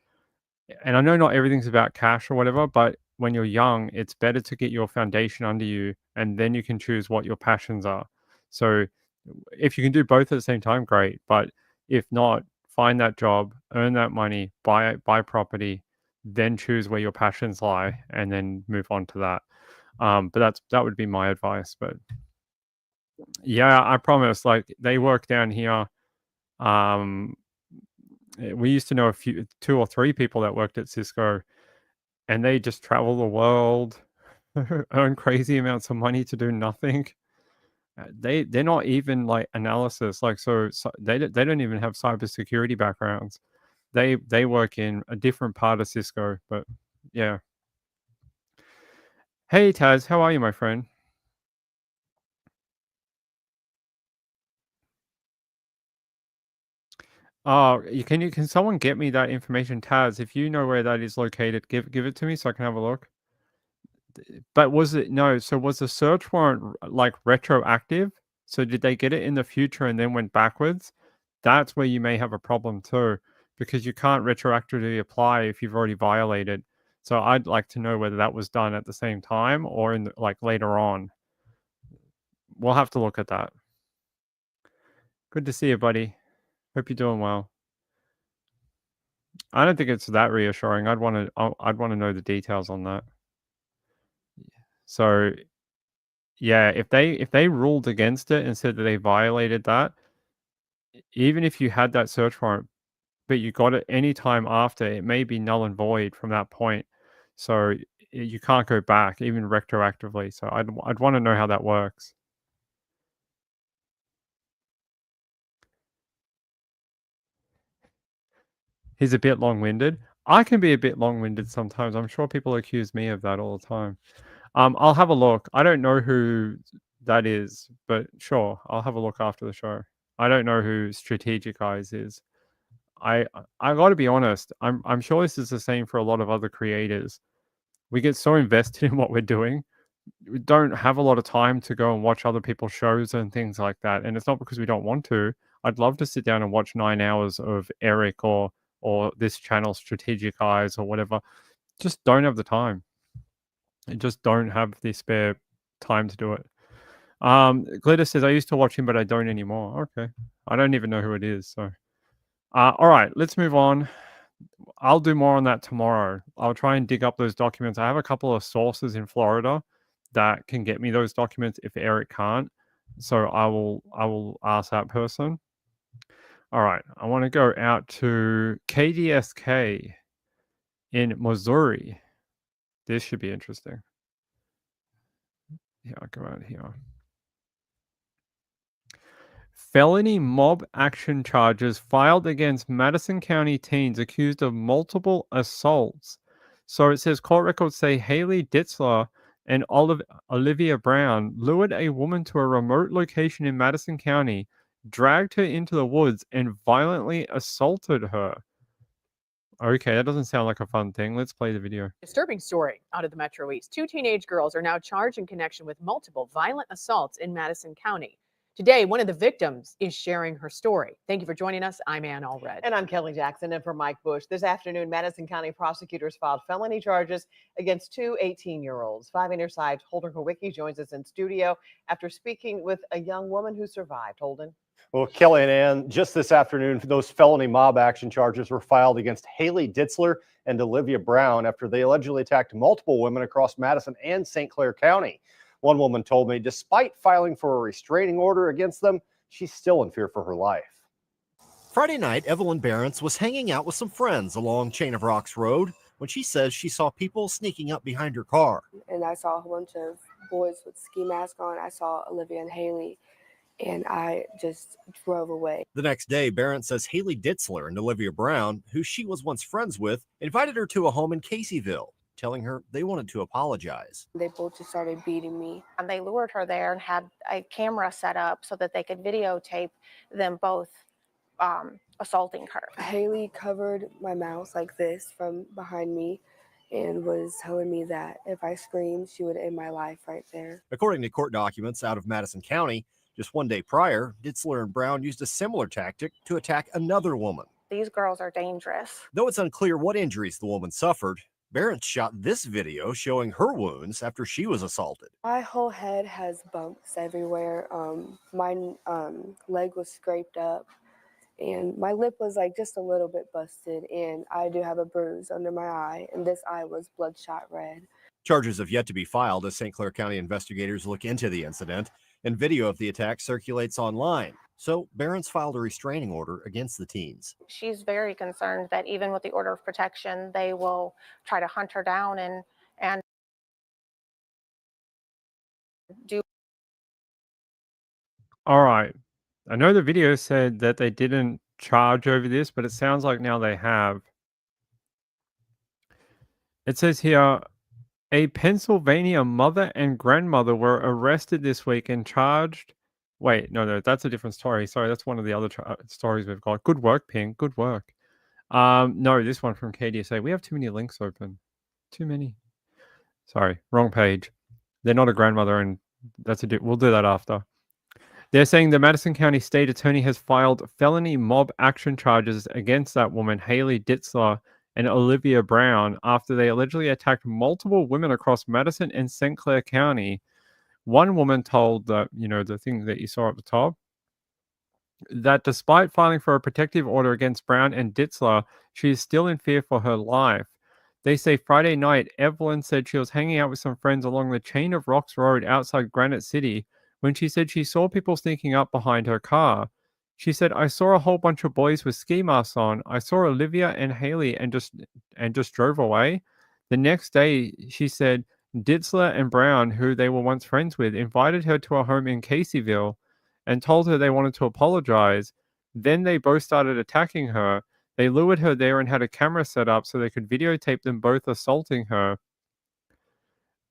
I know not everything's about cash or whatever, but when you're young, it's better to get your foundation under you, and then you can choose what your passions are. So if you can do both at the same time, great. But if not, find that job, earn that money, buy property, then choose where your passions lie, and then move on to that. But that would be my advice. But yeah, I promise, like, they work down here. We used to know two or three people that worked at Cisco, and they just travel the world, earn crazy amounts of money to do nothing. They're not even like analysis, like so they don't even have cybersecurity backgrounds. They work in a different part of Cisco, but yeah. Hey Taz, how are you, my friend? Oh, can someone get me that information, Taz? If you know where that is located, give it to me so I can have a look. But was it no? So was the search warrant like retroactive? So did they get it in the future and then went backwards? That's where you may have a problem too, because you can't retroactively apply if you've already violated. So I'd like to know whether that was done at the same time or in like later on. We'll have to look at that. Good to see you, buddy. Hope you're doing well. I don't think it's that reassuring. I'd want to know the details on that. So yeah, if they ruled against it and said that they violated that, even if you had that search warrant, but you got it any time after, it may be null and void from that point. So you can't go back even retroactively. So I'd want to know how that works. He's a bit long-winded. I can be a bit long-winded sometimes. I'm sure people accuse me of that all the time. I'll have a look. I don't know who that is, but sure, I'll have a look after the show. I don't know who Strategic Eyes is. I got to be honest. I'm sure this is the same for a lot of other creators. We get so invested in what we're doing, we don't have a lot of time to go and watch other people's shows and things like that. And it's not because we don't want to. I'd love to sit down and watch 9 hours of Eric or this channel, Strategic Eyes or whatever. Just don't have the time. I just don't have the spare time to do it. Glitter says, I used to watch him, but I don't anymore. Okay. I don't even know who it is. So, all right, let's move on. I'll do more on that tomorrow. I'll try and dig up those documents. I have a couple of sources in Florida that can get me those documents if Eric can't. So I will ask that person. All right. I want to go out to KDSK in Missouri. This should be interesting. Yeah, I'll go out here. Felony mob action charges filed against Madison County teens accused of multiple assaults. So it says court records say Haley Ditzler and Olivia Brown lured a woman to a remote location in Madison County, dragged her into the woods, and violently assaulted her. Okay, that doesn't sound like a fun thing. Let's play the video. Disturbing story out of the Metro East. 2 teenage girls are now charged in connection with multiple violent assaults in Madison County. Today, one of the victims is sharing her story. Thank you for joining us. I'm Ann Allred. And I'm Kelly Jackson. And for Mike Bush, this afternoon, Madison County prosecutors filed felony charges against 2 18-year-olds. 5 Interside's Holden Kowicki joins us in studio after speaking with a young woman who survived. Holden. Well, Kelly and Ann, just this afternoon, those felony mob action charges were filed against Haley Ditzler and Olivia Brown after they allegedly attacked multiple women across Madison and St. Clair County. One woman told me, despite filing for a restraining order against them, she's still in fear for her life. Friday night, Evelyn Barents was hanging out with some friends along Chain of Rocks Road when she says she saw people sneaking up behind her car. And I saw a whole bunch of boys with ski masks on. I saw Olivia and Haley, and I just drove away. The next day, Barents says Haley Ditzler and Olivia Brown, who she was once friends with, invited her to a home in Caseyville, telling her they wanted to apologize. They both just started beating me. And they lured her there and had a camera set up so that they could videotape them both assaulting her. Haley covered my mouth like this from behind me and was telling me that if I screamed, she would end my life right there. According to court documents out of Madison County, just one day prior, Ditzler and Brown used a similar tactic to attack another woman. These girls are dangerous. Though it's unclear what injuries the woman suffered, Barents shot this video showing her wounds after she was assaulted. My whole head has bumps everywhere. My leg was scraped up, and my lip was like just a little bit busted, and I do have a bruise under my eye, and this eye was bloodshot red. Charges have yet to be filed as St. Clair County investigators look into the incident, and video of the attack circulates online. So Barron's filed a restraining order against the teens. She's very concerned that even with the order of protection, they will try to hunt her down and do. All right. I know the video said that they didn't charge over this, but it sounds like now they have. It says here, a Pennsylvania mother and grandmother were arrested this week and charged. Wait, no, that's a different story. Sorry, that's one of the other stories we've got. Good work, Ping. Good work. No, this one from KDSA. We have too many links open. Too many. Sorry, wrong page. They're not a grandmother, and we'll do that after. They're saying the Madison County State Attorney has filed felony mob action charges against that woman, Haley Ditzler, and Olivia Brown, after they allegedly attacked multiple women across Madison and St. Clair County. One woman told the thing that you saw at the top, that despite filing for a protective order against Brown and Ditzler, she is still in fear for her life. They say Friday night, Evelyn said she was hanging out with some friends along the Chain of Rocks Road outside Granite City when she said she saw people sneaking up behind her car. She said, I saw a whole bunch of boys with ski masks on. I saw Olivia and Haley and just drove away. The next day, she said, Ditzler and Brown, who they were once friends with, invited her to a home in Caseyville and told her they wanted to apologize. Then they both started attacking her. They lured her there and had a camera set up so they could videotape them both assaulting her.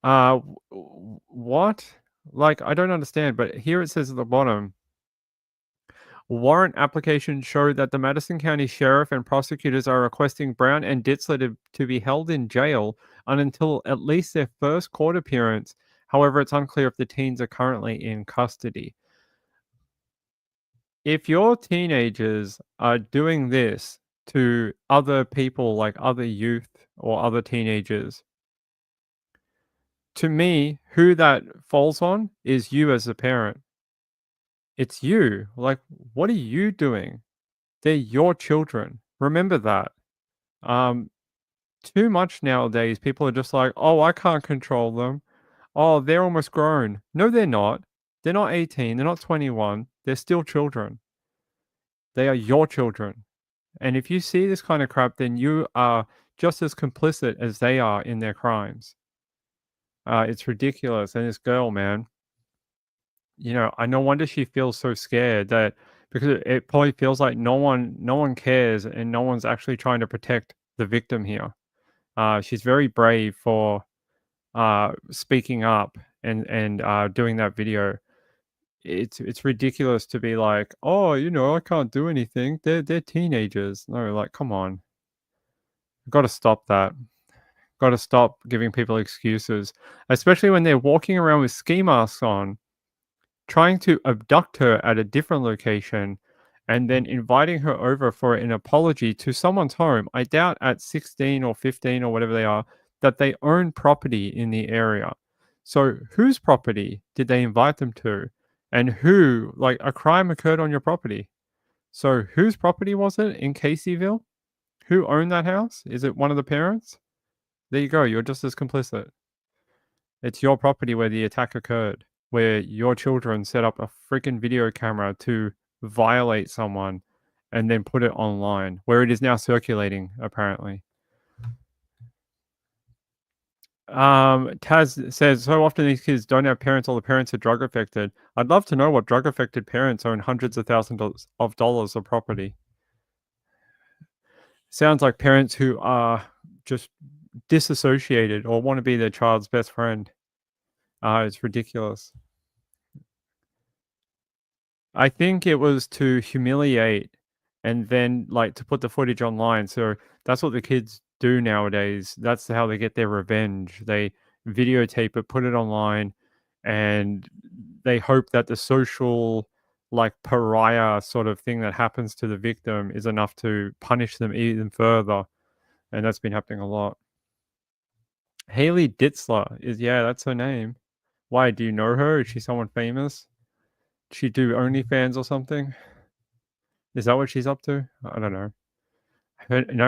What? Like, I don't understand, but here it says at the bottom, warrant applications show that the Madison County Sheriff and prosecutors are requesting Brown and Ditzler to be held in jail until at least their first court appearance. However, it's unclear if the teens are currently in custody. If your teenagers are doing this to other people, like other youth or other teenagers, to me, who that falls on is you as a parent. It's you. Like, what are you doing? They're your children. Remember that. Too much nowadays, people are just like, oh, I can't control them. Oh, they're almost grown. No, they're not. They're not 18. They're not 21. They're still children. They are your children. And if you see this kind of crap, then you are just as complicit as they are in their crimes. It's ridiculous. And this girl, man, I no wonder she feels so scared, that because it probably feels like no one cares and no one's actually trying to protect the victim here. She's very brave for speaking up and doing that video. It's ridiculous to be like, oh, I can't do anything. They're teenagers. No, like, come on. Got to stop that. Got to stop giving people excuses, especially when they're walking around with ski masks on, trying to abduct her at a different location, and then inviting her over for an apology to someone's home. I doubt at 16 or 15 or whatever they are that they own property in the area. So whose property did they invite them to? And who, like, a crime occurred on your property. So whose property was it in Caseyville? Who owned that house? Is it one of the parents? There you go. You're just as complicit. It's your property where the attack occurred, where your children set up a freaking video camera to violate someone and then put it online, where it is now circulating, apparently. Taz says, so often these kids don't have parents, or the parents are drug affected. I'd love to know what drug affected parents own hundreds of thousands of dollars of property. Sounds like parents who are just disassociated or want to be their child's best friend. It's ridiculous. I think it was to humiliate and then like to put the footage online. So that's what the kids do nowadays. That's how they get their revenge. They videotape it, put it online, and they hope that the social like pariah sort of thing that happens to the victim is enough to punish them even further. And that's been happening a lot. Haley Ditzler that's her name. Why, do you know her? Is she someone famous? Did she do OnlyFans or something? Is that what she's up to? I don't know.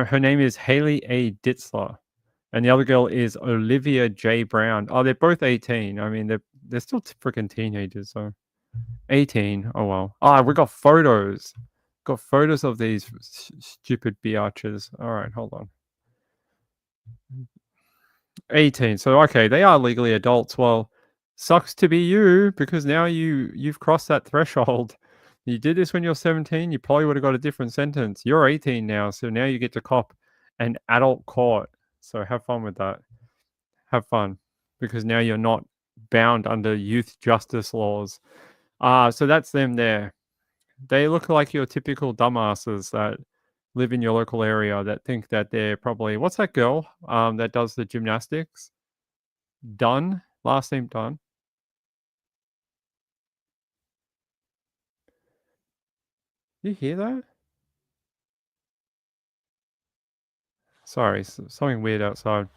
Her name is Haley A. Ditzler. And the other girl is Olivia J. Brown. Oh, they're both 18. I mean, they're still freaking teenagers, so 18. Oh well. Ah, we got photos. Got photos of these stupid biatches. All right, hold on. 18. So okay, they are legally adults. Well, sucks to be you because now you've crossed that threshold. You did this when you're 17. You probably would have got a different sentence. You're 18 now, so now you get to cop an adult court. So have fun with that. Have fun because now you're not bound under youth justice laws. So that's them there. They look like your typical dumbasses that live in your local area that think that they're probably, what's that girl that does the gymnastics? Dunn, last name Dunn. You hear that? Sorry, something weird outside.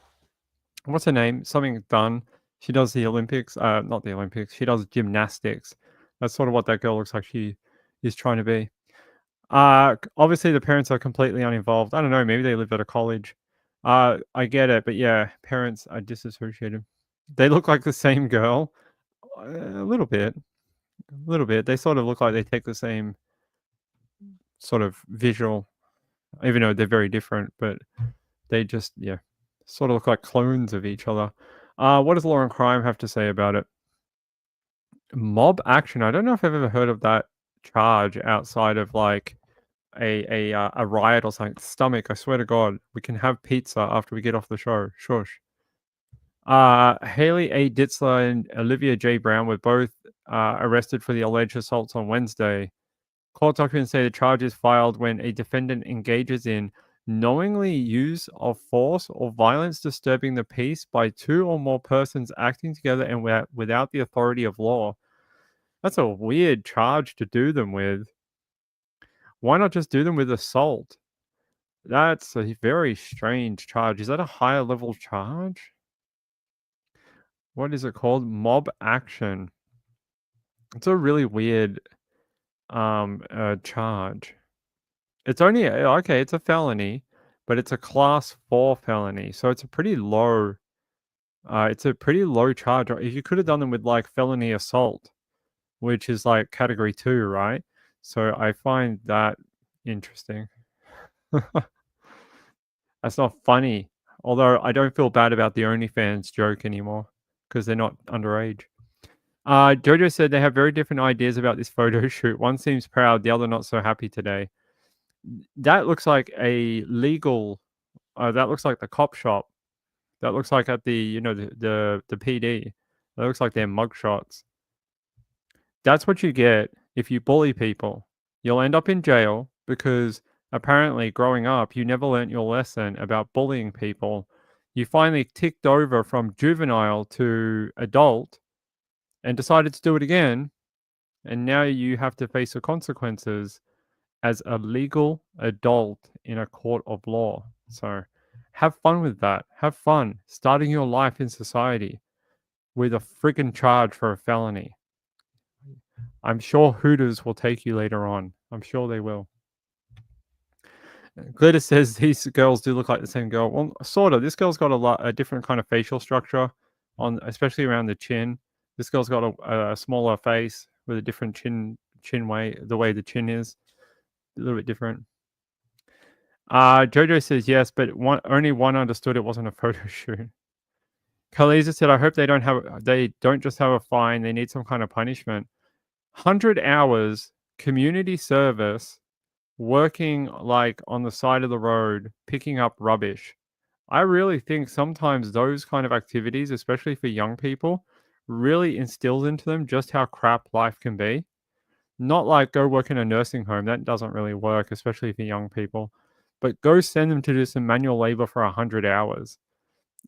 What's her name? Something Dunn. She does the Olympics. Not the Olympics. She does gymnastics. That's sort of what that girl looks like she is trying to be. Obviously the parents are completely uninvolved. I don't know, maybe they live at a college. I get it, but yeah, parents are disassociated. They look like the same girl. A little bit. A little bit. They sort of look like they take the same sort of visual, even though they're very different, but they just, yeah, sort of look like clones of each other. What does Law and Crime have to say about it? Mob action. I don't know if I've ever heard of that charge outside of like a riot or something. Stomach, I swear to God, we can have pizza after we get off the show. Shush. Haley A. Ditzler and Olivia J. Brown were both arrested for the alleged assaults on Wednesday. Court documents say the charge is filed when a defendant engages in knowingly use of force or violence disturbing the peace by two or more persons acting together and without the authority of law. That's a weird charge to do them with. Why not just do them with assault? That's a very strange charge. Is that a higher level charge? What is it called? Mob action. It's a really weird charge. It's only okay, it's a felony, but it's a class 4 felony. So it's a pretty low charge. If you could have done them with like felony assault, which is like category 2, right? So I find that interesting. That's not funny. Although I don't feel bad about the OnlyFans joke anymore because they're not underage. Jojo said they have very different ideas about this photo shoot. One seems proud, the other not so happy today. That looks like a legal. That looks like the cop shop. That looks like at the the PD. That looks like their mugshots. That's what you get if you bully people. You'll end up in jail because apparently growing up you never learnt your lesson about bullying people. You finally ticked over from juvenile to adult and decided to do it again, and now you have to face the consequences as a legal adult in a court of law. So have fun with that. Have fun starting your life in society with a friggin' charge for a felony. I'm sure Hooters will take you later on. I'm sure they will. Glitter says these girls do look like the same girl. Well, sort of. This girl's got a different kind of facial structure, especially around the chin. This girl's got a smaller face with a different chin way, the way the chin is. A little bit different. Jojo says yes, but only one understood it wasn't a photo shoot. Kaliza said, I hope they don't just have a fine, they need some kind of punishment. 100 hours community service working like on the side of the road, picking up rubbish. I really think sometimes those kind of activities, especially for young people, really instills into them just how crap life can be. Not like go work in a nursing home. That doesn't really work, especially for young people. But go send them to do some manual labor for 100 hours.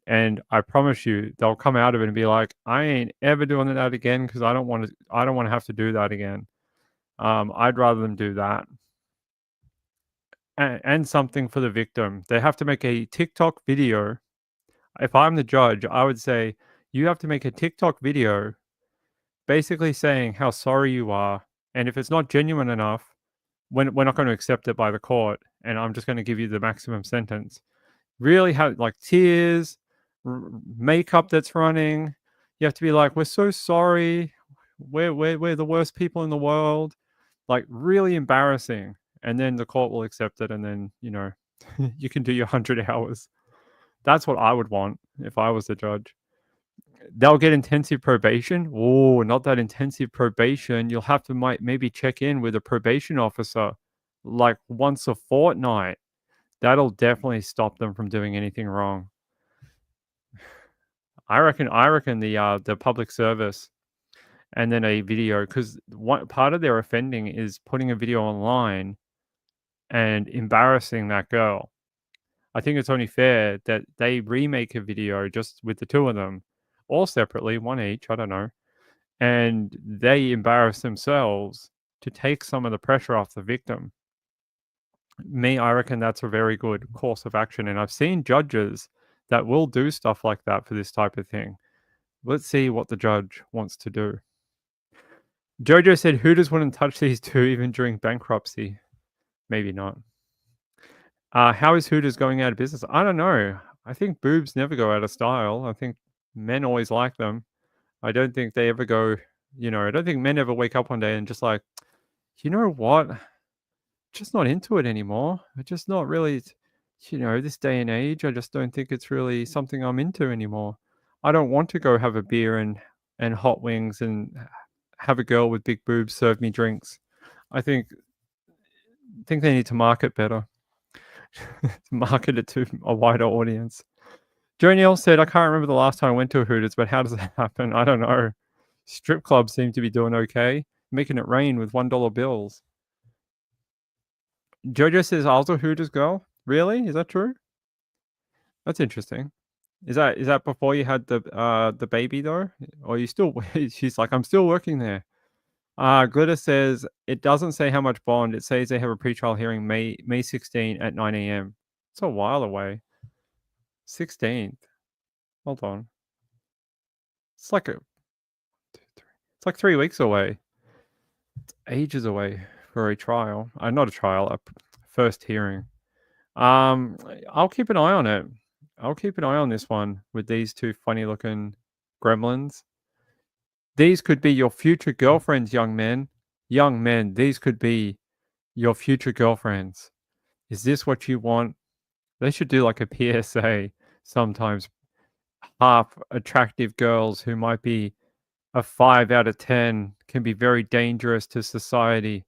And I promise you, they'll come out of it and be like, I ain't ever doing that again because I don't want to have to do that again. I'd rather them do that. And something for the victim. They have to make a TikTok video. If I'm the judge, I would say, you have to make a TikTok video basically saying how sorry you are. And if it's not genuine enough, we're not going to accept it by the court. And I'm just going to give you the maximum sentence. Really have like tears, makeup that's running. You have to be like, we're so sorry. we're the worst people in the world. Like, really embarrassing. And then the court will accept it, and then, you know, you can do your 100 hours. That's what I would want if I was the judge. They'll get intensive probation. Oh, not that intensive probation. You'll have to maybe check in with a probation officer like once a fortnight. That'll definitely stop them from doing anything wrong. I reckon the public service and then a video, because one part of their offending is putting a video online and embarrassing that girl. I think it's only fair that they remake a video just with the two of them, or separately, one each, I don't know, and they embarrass themselves to take some of the pressure off the victim. I reckon that's a very good course of action, and I've seen judges that will do stuff like that for this type of thing. Let's see what the judge wants to do. Jojo said Hooters wouldn't touch these two even during bankruptcy. Maybe not. How is Hooters going out of business? I don't know. I think boobs never go out of style. I think men always like them. I don't think they ever go, you know, I don't think men ever wake up one day and just like, you know what? Just not into it anymore. I'm just not really, you know, this day and age, I just don't think it's really something I'm into anymore. I don't want to go have a beer and hot wings and have a girl with big boobs serve me drinks. I think they need to market better. Market it to a wider audience. Joniel said, I can't remember the last time I went to a Hooters, but how does that happen? I don't know. Strip clubs seem to be doing okay. Making it rain with $1 bills. Jojo says, I was a Hooters girl. Really? Is that true? That's interesting. Is that before you had the baby though? Or you still? She's like, I'm still working there. Glitter says it doesn't say how much bond. It says they have a pretrial hearing May 16 at 9 a.m. It's a while away. 16th. Hold on. It's like 3 weeks away. It's ages away for a trial. Not a trial, a first hearing. I'll keep an eye on it. I'll keep an eye on this one with these two funny looking gremlins. These could be your future girlfriends, young men. Young men, these could be your future girlfriends. Is this what you want? They should do like a PSA sometimes. Half attractive girls who might be a 5 out of 10 can be very dangerous to society.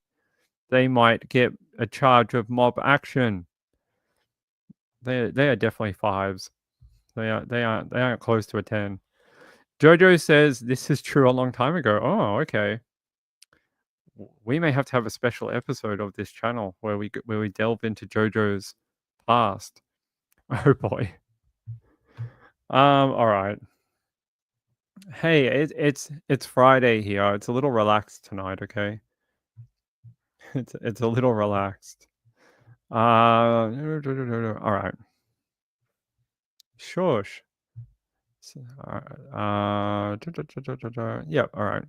They might get a charge of mob action. They are definitely 5s. They aren't close to a 10. Jojo says this is true a long time ago. Oh, okay. We may have to have a special episode of this channel where we delve into Jojo's past. Oh boy. All right. Hey, it's Friday here. It's a little relaxed tonight, okay? It's a little relaxed. All right. Shush. Yeah, all right.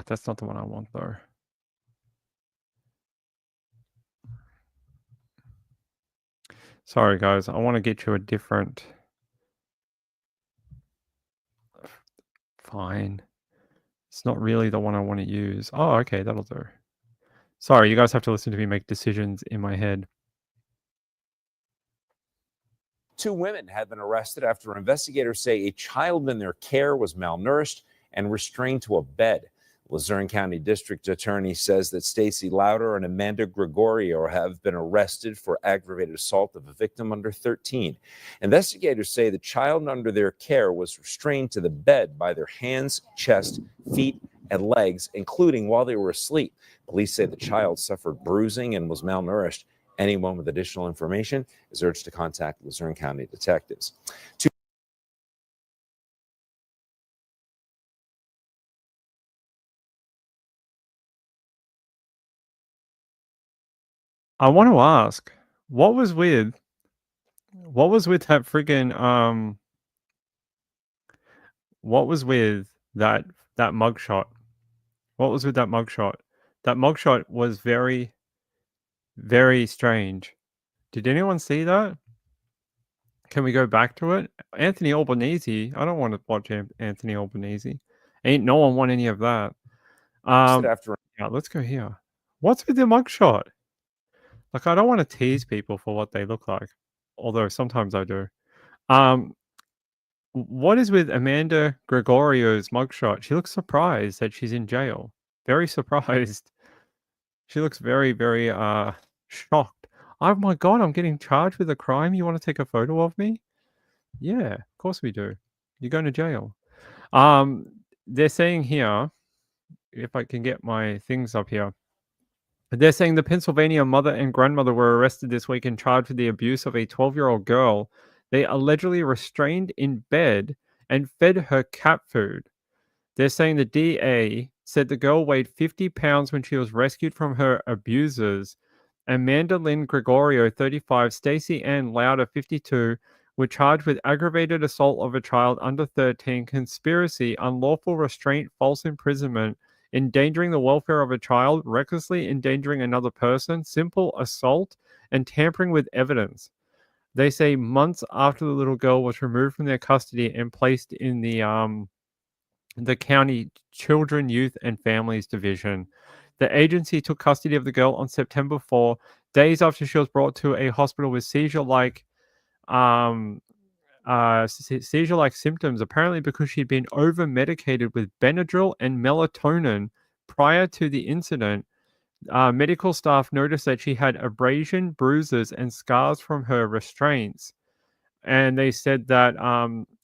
That's not the one I want though. Sorry guys, I want to get you a different. Fine. It's not really the one I want to use. Oh, okay, that'll do. Sorry, you guys have to listen to me make decisions in my head. 2 women have been arrested after investigators say a child in their care was malnourished and restrained to a bed. Luzerne County District Attorney says that Stacy Lauder and Amanda Gregorio have been arrested for aggravated assault of a victim under 13. Investigators say the child under their care was restrained to the bed by their hands, chest, feet, and legs, including while they were asleep. Police say the child suffered bruising and was malnourished. Anyone with additional information is urged to contact Luzerne County detectives. I want to ask, what was with that friggin' what was with that mugshot? What was with that mugshot? That mugshot was very, very strange. Did anyone see that? Can we go back to it? Anthony Albanese. I don't want to watch Anthony Albanese. Ain't no one want any of that. After Yeah, let's go here. What's with the mugshot? Like, I don't want to tease people for what they look like, although sometimes I do. What is with Amanda Gregorio's mugshot? She looks surprised that she's in jail. Very surprised. She looks very, very shocked. Oh my god, I'm getting charged with a crime. You want to take a photo of me? Yeah, of course we do. You're going to jail. They're saying here, if I can get my things up here. They're saying the Pennsylvania mother and grandmother were arrested this week and charged with the abuse of a 12-year-old girl. They allegedly restrained in bed and fed her cat food. They're saying the DA said the girl weighed 50 pounds when she was rescued from her abusers. Amanda Lynn Gregorio, 35, Stacey Ann Lauder, 52, were charged with aggravated assault of a child under 13, conspiracy, unlawful restraint, false imprisonment, endangering the welfare of a child, recklessly endangering another person, simple assault, and tampering with evidence. They say months after the little girl was removed from their custody and placed in the county Children, Youth, and Families Division. The agency took custody of the girl on September 4, days after she was brought to a hospital with seizure-like symptoms, apparently because she'd been over-medicated with Benadryl and melatonin prior to the incident. Medical staff noticed that she had abrasion, bruises, and scars from her restraints. And they said that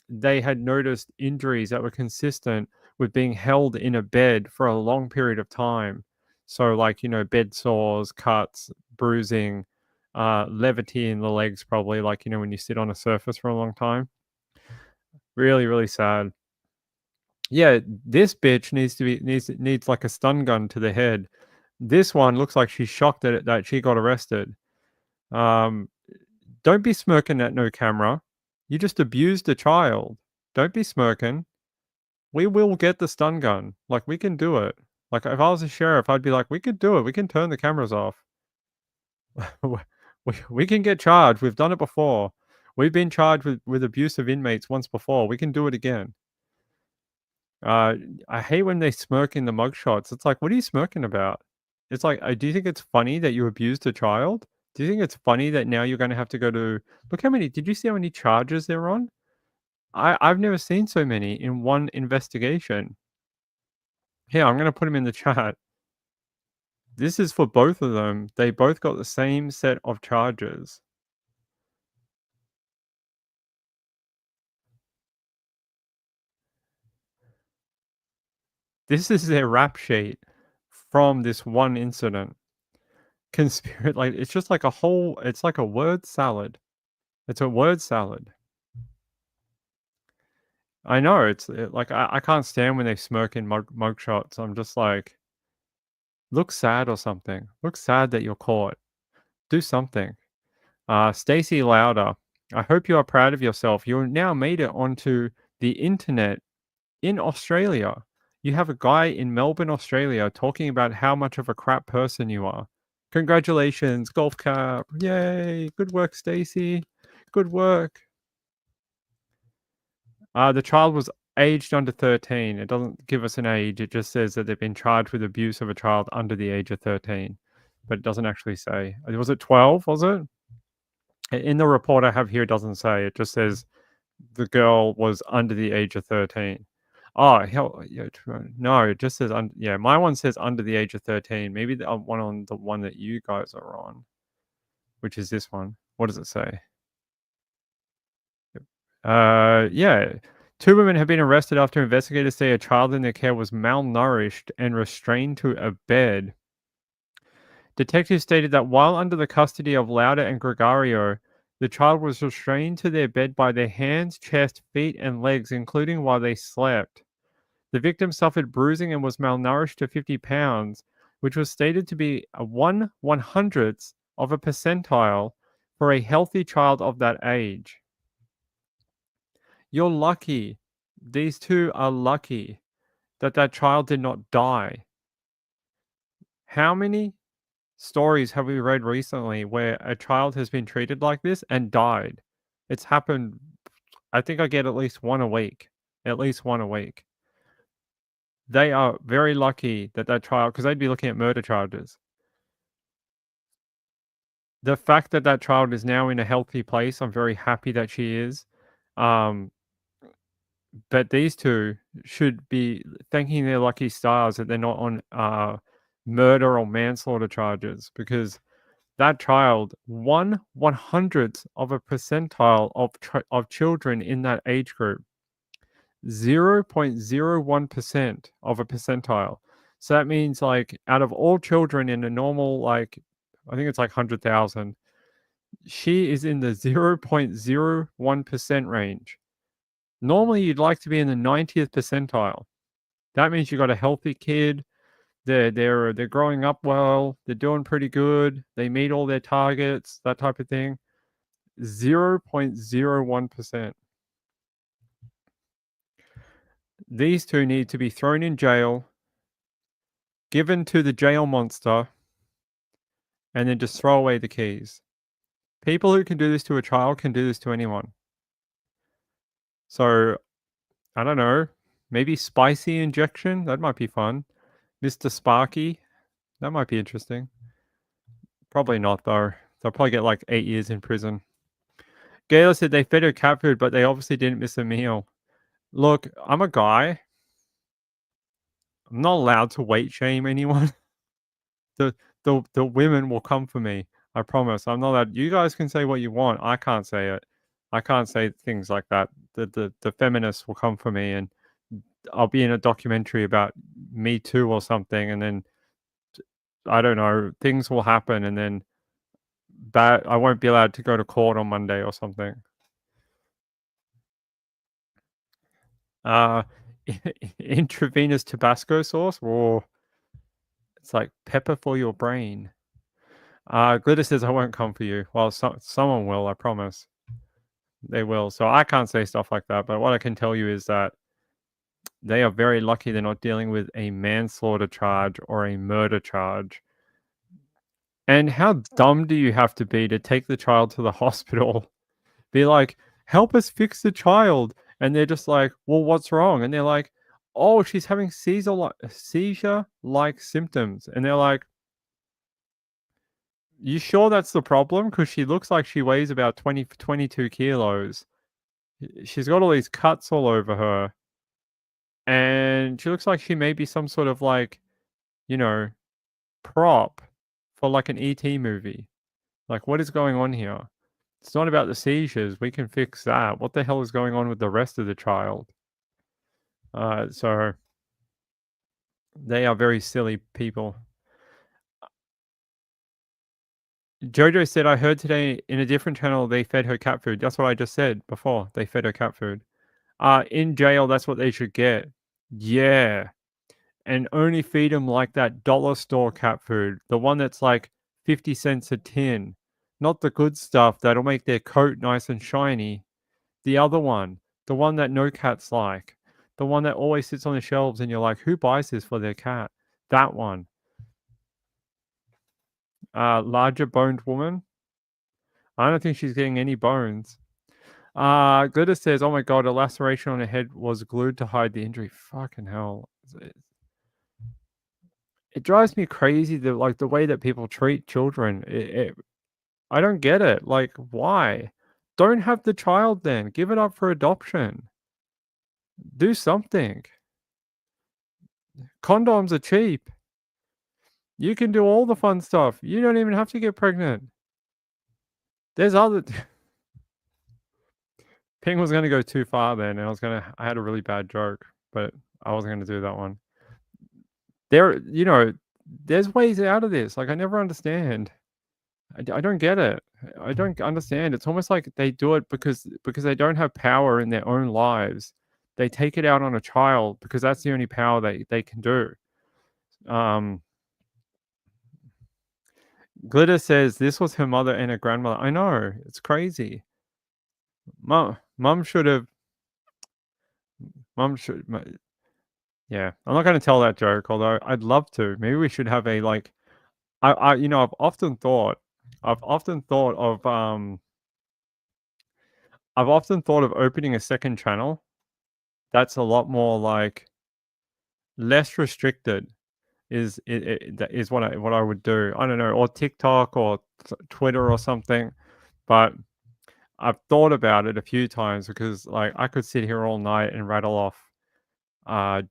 they had noticed injuries that were consistent with being held in a bed for a long period of time. So, like, bed sores, cuts, bruising, levity in the legs, probably, like, when you sit on a surface for a long time. Really, really sad. Yeah, this bitch needs like a stun gun to the head. This one looks like she's shocked that she got arrested. Don't be smirking at no camera. You just abused a child. Don't be smirking. We will get the stun gun. Like, we can do it. Like, if I was a sheriff, I'd be like, we could do it. We can turn the cameras off. we can get charged. We've done it before. We've been charged with abuse of inmates once before. We can do it again. I hate when they smirk in the mugshots. It's like, what are you smirking about? It's like, do you think it's funny that you abused a child? Do you think it's funny that now you're going to have to go to... Look how many... Did you see how many charges they're on? I've never seen so many in one investigation. Here, I'm going to put them in the chat. This is for both of them. They both got the same set of charges. This is their rap sheet from this one incident. Like, it's just like it's like a word salad. It's a word salad. I know, like, I can't stand when they smirk in mugshots. I'm just like, look sad or something. Look sad that you're caught. Do something. Stacey Lauder, I hope you are proud of yourself. You now made it onto the internet in Australia. You have a guy in Melbourne, Australia, talking about how much of a crap person you are. Congratulations, golf cap. Yay. Good work, Stacey. Good work. The child was aged under 13. It doesn't give us an age. It just says that they've been charged with abuse of a child under the age of 13. But it doesn't actually say. Was it 12, was it? In the report I have here, it doesn't say. It just says the girl was under the age of 13. Oh, hell, yeah, no, it just says, yeah, my one says under the age of 13. Maybe the one on the one that you guys are on, which is this one. What does it say? Yeah. 2 women have been arrested after investigators say a child in their care was malnourished and restrained to a bed. Detectives stated that while under the custody of Lauder and Gregorio, the child was restrained to their bed by their hands, chest, feet, and legs, including while they slept. The victim suffered bruising and was malnourished to 50 pounds, which was stated to be a 1/100th of a percentile for a healthy child of that age. You're lucky. These two are lucky that that child did not die. How many stories have we read recently where a child has been treated like this and died? It's happened. I think I get at least one a week. At least one a week. They are very lucky that that child, because they'd be looking at murder charges. The fact that that child is now in a healthy place, I'm very happy that she is. But these two should be thanking their lucky stars that they're not on murder or manslaughter charges, because that child, 1/100th of a percentile of children in that age group, 0.01% of a percentile. So that means, like, out of all children in a normal, like, I think it's like 100,000, she is in the 0.01% range. Normally, you'd like to be in the 90th percentile. That means you got a healthy kid. They're growing up well. They're doing pretty good. They meet all their targets, that type of thing. 0.01%. These two need to be thrown in jail, given to the jail monster, and then just throw away the keys. People who can do this to a child can do this to anyone. So, I don't know. Maybe spicy injection? That might be fun. Mr. Sparky? That might be interesting. Probably not, though. They'll probably get like 8 years in prison. Gayla said they fed her cat food, but they obviously didn't miss a meal. Look, I'm a guy. I'm not allowed to weight shame anyone. The women will come for me. I promise. I'm not allowed. You guys can say what you want. I can't say it. I can't say things like that. The feminists will come for me, and I'll be in a documentary about Me Too or something, and then I don't know, things will happen, and then I won't be allowed to go to court on Monday or something. Intravenous Tabasco sauce. Oh, it's like pepper for your brain. Glitter says I won't come for you. Well, someone will, I promise. They will. So I can't say stuff like that. But what I can tell you is that they are very lucky they're not dealing with a manslaughter charge or a murder charge. And how dumb do you have to be to take the child to the hospital? Be like, help us fix the child. And they're just like, well, what's wrong? And they're like, oh, she's having seizure-like symptoms. And they're like, you sure that's the problem? Because she looks like she weighs about 22 kilos. She's got all these cuts all over her. And she looks like she may be some sort of, like, you know, prop for like an ET movie. Like, what is going on here? It's not about the seizures. We can fix that. What the hell is going on with the rest of the child? So they are very silly people. Jojo said, I heard today in a different channel they fed her cat food. That's what I just said before. They fed her cat food. In jail, that's what they should get. Yeah. And only feed them like that dollar store cat food. The one that's like 50 cents a tin. Not the good stuff that'll make their coat nice and shiny. The other one. The one that no cats like. The one that always sits on the shelves and you're like, who buys this for their cat? That one. Larger boned woman. I don't think she's getting any bones. Glitter says, oh my god, a laceration on her head was glued to hide the injury. Fucking hell. It drives me crazy, the way that people treat children. I don't get it. Like, why? Don't have the child then. Give it up for adoption. Do something. Condoms are cheap. You can do all the fun stuff. You don't even have to get pregnant. There's other... Ping was going to go too far then, and I had a really bad joke, but I wasn't going to do that one. There's ways out of this. Like, I never understand. I don't get it. I don't understand. It's almost like they do it because they don't have power in their own lives. They take it out on a child because that's the only power they can do. Glitter says this was her mother and her grandmother. I know. It's crazy. Mom should have... Yeah, I'm not going to tell that joke, although I'd love to. Maybe we should have a, like... I've often thought of opening a second channel that's a lot more like less restricted is what I would do. I don't know, or TikTok or Twitter or something. But I've thought about it a few times because like I could sit here all night and rattle off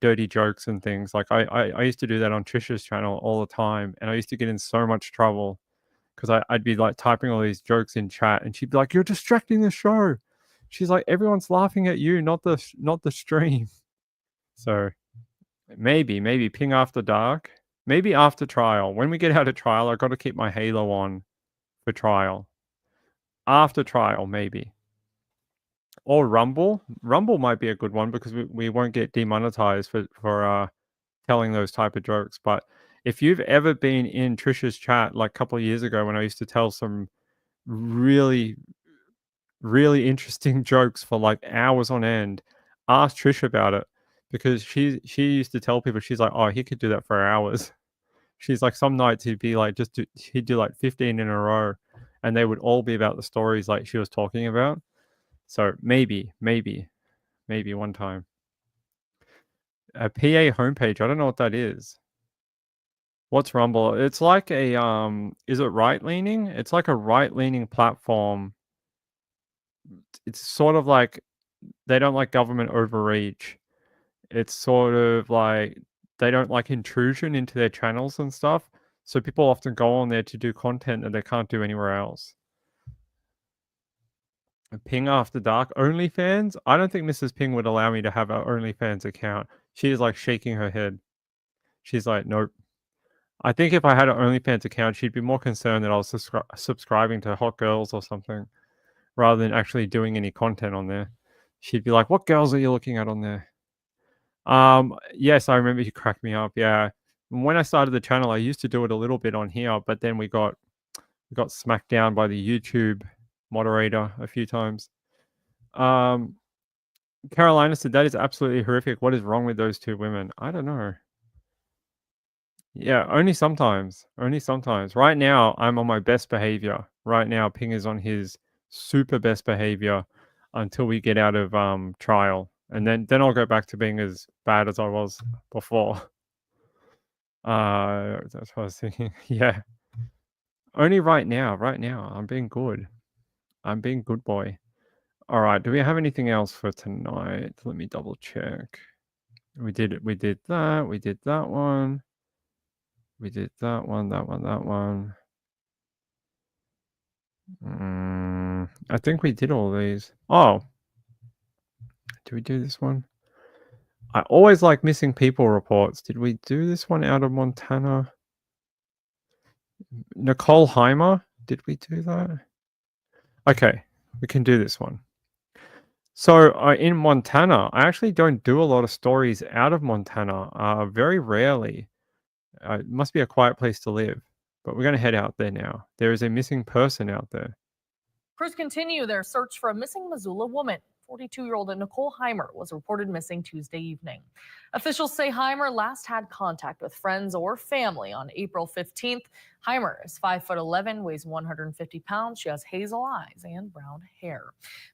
dirty jokes and things. Like I used to do that on Trisha's channel all the time, and I used to get in so much trouble because I'd be like typing all these jokes in chat, and she'd be like, "You're distracting the show." She's like, "Everyone's laughing at you, not the stream." So maybe ping after dark, maybe after trial. When we get out of trial, I got to keep my halo on for trial. After trial, maybe. Or Rumble. Rumble might be a good one because we won't get demonetized for telling those type of jokes. But if you've ever been in Trisha's chat like a couple of years ago when I used to tell some really, really interesting jokes for like hours on end, ask Trish about it because she used to tell people, she's like, oh, he could do that for hours. She's like, some nights he'd be like, he'd do like 15 in a row, and they would all be about the stories like she was talking about. So maybe one time. A PA homepage. I don't know what that is. What's Rumble? It's like a is it right leaning? It's like a right leaning platform. It's sort of like they don't like government overreach. It's sort of like they don't like intrusion into their channels and stuff. So people often go on there to do content that they can't do anywhere else. Ping after dark OnlyFans. I don't think Mrs. Ping would allow me to have an OnlyFans account. She is like shaking her head. She's like, nope. I think if I had an OnlyFans account, she'd be more concerned that I was subscribing to hot girls or something, rather than actually doing any content on there. She'd be like, what girls are you looking at on there? Yes, I remember you cracked me up. Yeah. When I started the channel, I used to do it a little bit on here, but then we got smacked down by the YouTube moderator a few times. Carolina said that is absolutely horrific. What is wrong with those two women? I don't know. Yeah, only sometimes. Only sometimes. Right now, I'm on my best behavior. Right now, Ping is on his super best behavior until we get out of trial, and then I'll go back to being as bad as I was before. That's what I was thinking. Yeah. Only right now. Right now, I'm being good. I'm being good boy. All right. Do we have anything else for tonight? Let me double check. We did that. We did that one. We did that one. I think we did all these. Oh. Did we do this one? I always like missing people reports. Did we do this one out of Montana? Nicole Heimer? Did we do that? Okay. We can do this one. So in Montana, I actually don't do a lot of stories out of Montana. Very rarely. It must be a quiet place to live. But we're going to head out there now. There is a missing person out there. Crews continue their search for a missing Missoula woman. 42-year-old Nicole Heimer was reported missing Tuesday evening. Officials say Heimer last had contact with friends or family on April 15th. Heimer is 5'11", weighs 150 pounds. She has hazel eyes and brown hair.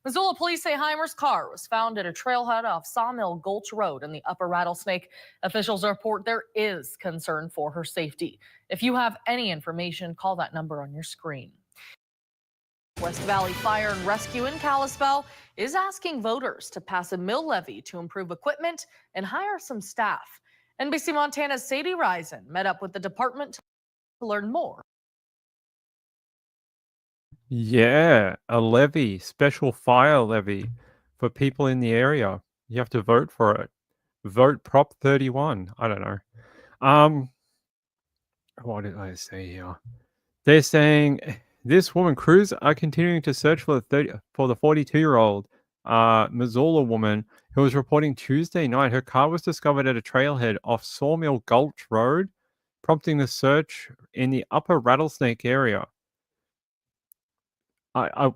Missoula police say Heimer's car was found at a trailhead off Sawmill Gulch Road in the Upper Rattlesnake. Officials report there is concern for her safety. If you have any information, call that number on your screen. West Valley Fire and Rescue in Kalispell is asking voters to pass a mill levy to improve equipment and hire some staff. NBC Montana's Sadie Risen met up with the department to learn more. Yeah, a levy, special fire levy for people in the area. You have to vote for it. Vote Prop 31. I don't know. What did I say here? They're saying this woman, crews are continuing to search for the 42-year-old Missoula woman who was reporting Tuesday night. Her car was discovered at a trailhead off Sawmill Gulch Road, prompting the search in the Upper Rattlesnake area. I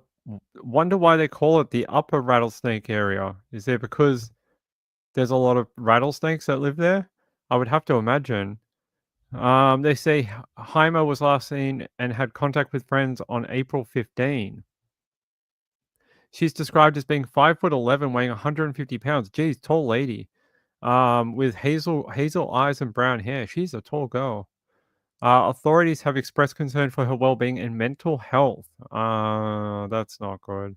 wonder why they call it the Upper Rattlesnake area. Is there because there's a lot of rattlesnakes that live there? I would have to imagine. They say Heimer was last seen and had contact with friends on April 15. She's described as being 5'11", weighing 150 pounds. Geez, tall lady. with hazel eyes and brown hair. She's a tall girl. Authorities have expressed concern for her well-being and mental health. That's not good.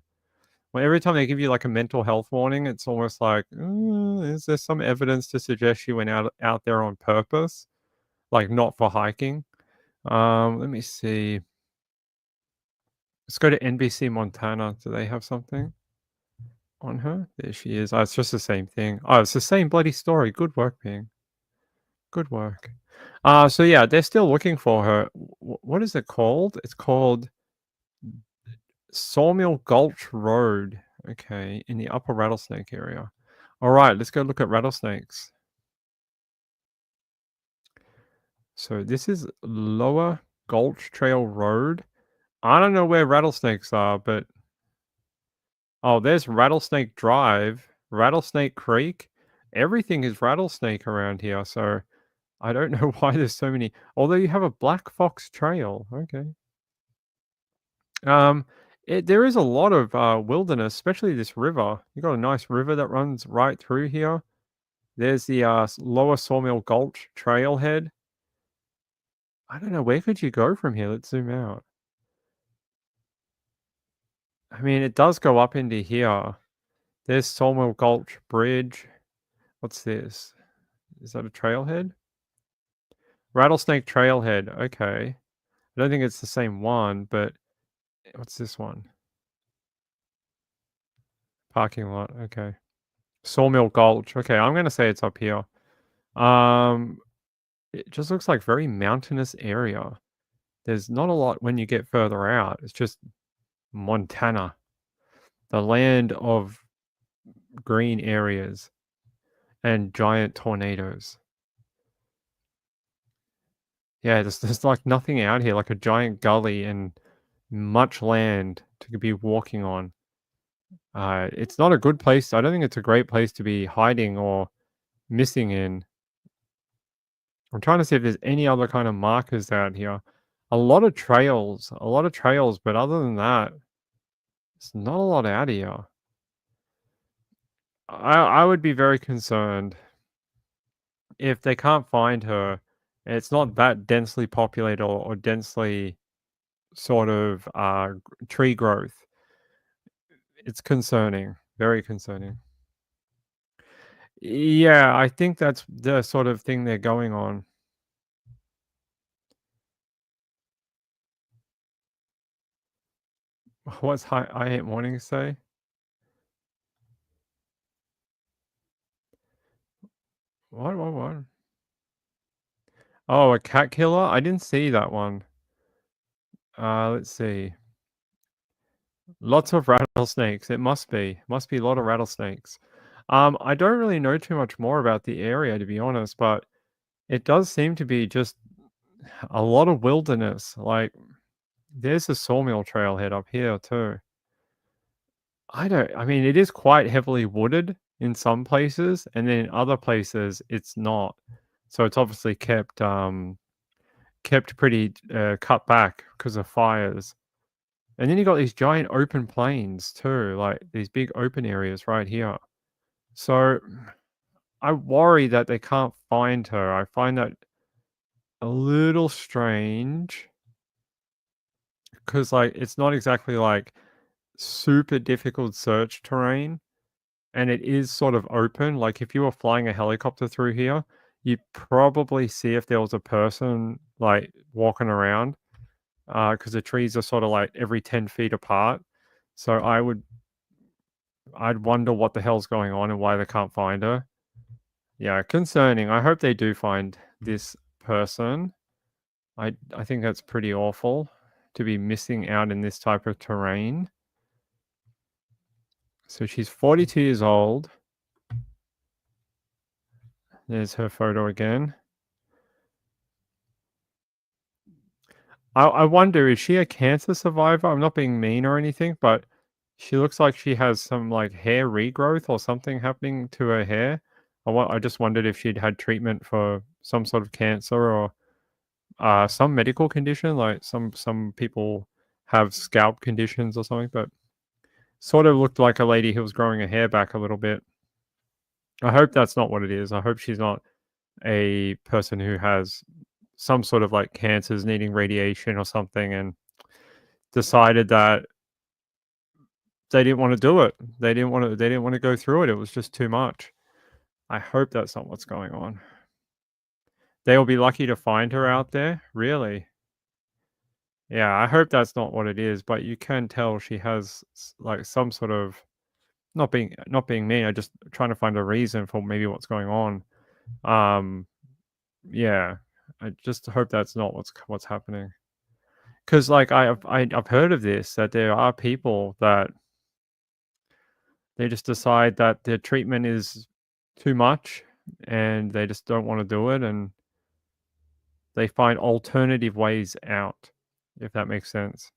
Well, every time they give you like a mental health warning, it's almost like, is there some evidence to suggest she went out there on purpose, like not for hiking? Let me see. Let's go to NBC Montana. Do they have something on her? There she is. Oh, it's just the same thing. Oh, it's the same bloody story. Good work, Ping. Good work. So yeah, they're still looking for her. What is it called? It's called Sawmill Gulch Road. Okay, in the upper Rattlesnake area. All right, let's go look at rattlesnakes. So this is Lower Gulch Trail Road. I don't know where rattlesnakes are, but oh, there's Rattlesnake Drive, Rattlesnake Creek. Everything is rattlesnake around here, so I don't know why there's so many. Although you have a Black Fox Trail. Okay. There is a lot of wilderness, especially this river. You got a nice river that runs right through here. There's the Lower Sawmill Gulch trailhead. I don't know, where could you go from here? Let's zoom out. I mean, it does go up into here. There's Sawmill Gulch Bridge. What's this? Is that a trailhead? Rattlesnake Trailhead. Okay. I don't think it's the same one, but what's this one? Parking lot. Okay. Sawmill Gulch. Okay, I'm going to say it's up here. It just looks like very mountainous area. There's not a lot when you get further out. It's just Montana, the land of green areas and giant tornadoes. Yeah, there's like nothing out here, like a giant gully and much land to be walking on. It's not a good place. I don't think it's a great place to be hiding or missing in. I'm trying to see if there's any other kind of markers out here. A lot of trails, but other than that, there's not a lot out here. I would be very concerned if they can't find her. It's not that densely populated or densely sort of tree growth. It's concerning, very concerning. Yeah, I think that's the sort of thing they're going on. What's I Hate Morning say? What? Oh, a cat killer? I didn't see that one. Let's see. Lots of rattlesnakes. It must be a lot of rattlesnakes. I don't really know too much more about the area, to be honest, but it does seem to be just a lot of wilderness. Like, there's a sawmill trailhead up here too. I mean, it is quite heavily wooded in some places, and then in other places it's not. So it's obviously kept pretty cut back because of fires. And then you got these giant open plains too, like these big open areas right here. So I worry that they can't find her. I find that a little strange because, like, it's not exactly like super difficult search terrain, and it is sort of open. Like, if you were flying a helicopter through here, you'd probably see if there was a person like walking around, because the trees are sort of like every 10 feet apart. So I'd wonder what the hell's going on and why they can't find her. Yeah, concerning. I hope they do find this person. I think that's pretty awful to be missing out in this type of terrain. So she's 42 years old. There's her photo again. I wonder, is she a cancer survivor? I'm not being mean or anything, but she looks like she has some like hair regrowth or something happening to her hair. I just wondered if she'd had treatment for some sort of cancer or some medical condition. Like some people have scalp conditions or something, but sort of looked like a lady who was growing her hair back a little bit. I hope that's not what it is. I hope she's not a person who has some sort of like cancers needing radiation or something and decided that they didn't want to do it. They didn't want to go through it. It was just too much. I hope that's not what's going on. They'll be lucky to find her out there. Really? Yeah, I hope that's not what it is, but you can tell she has like some sort of not being mean, I just trying to find a reason for maybe what's going on. Yeah. I just hope that's not what's happening. Cuz like I've heard of this, that there are people that they just decide that their treatment is too much and they just don't want to do it, and they find alternative ways out, if that makes sense.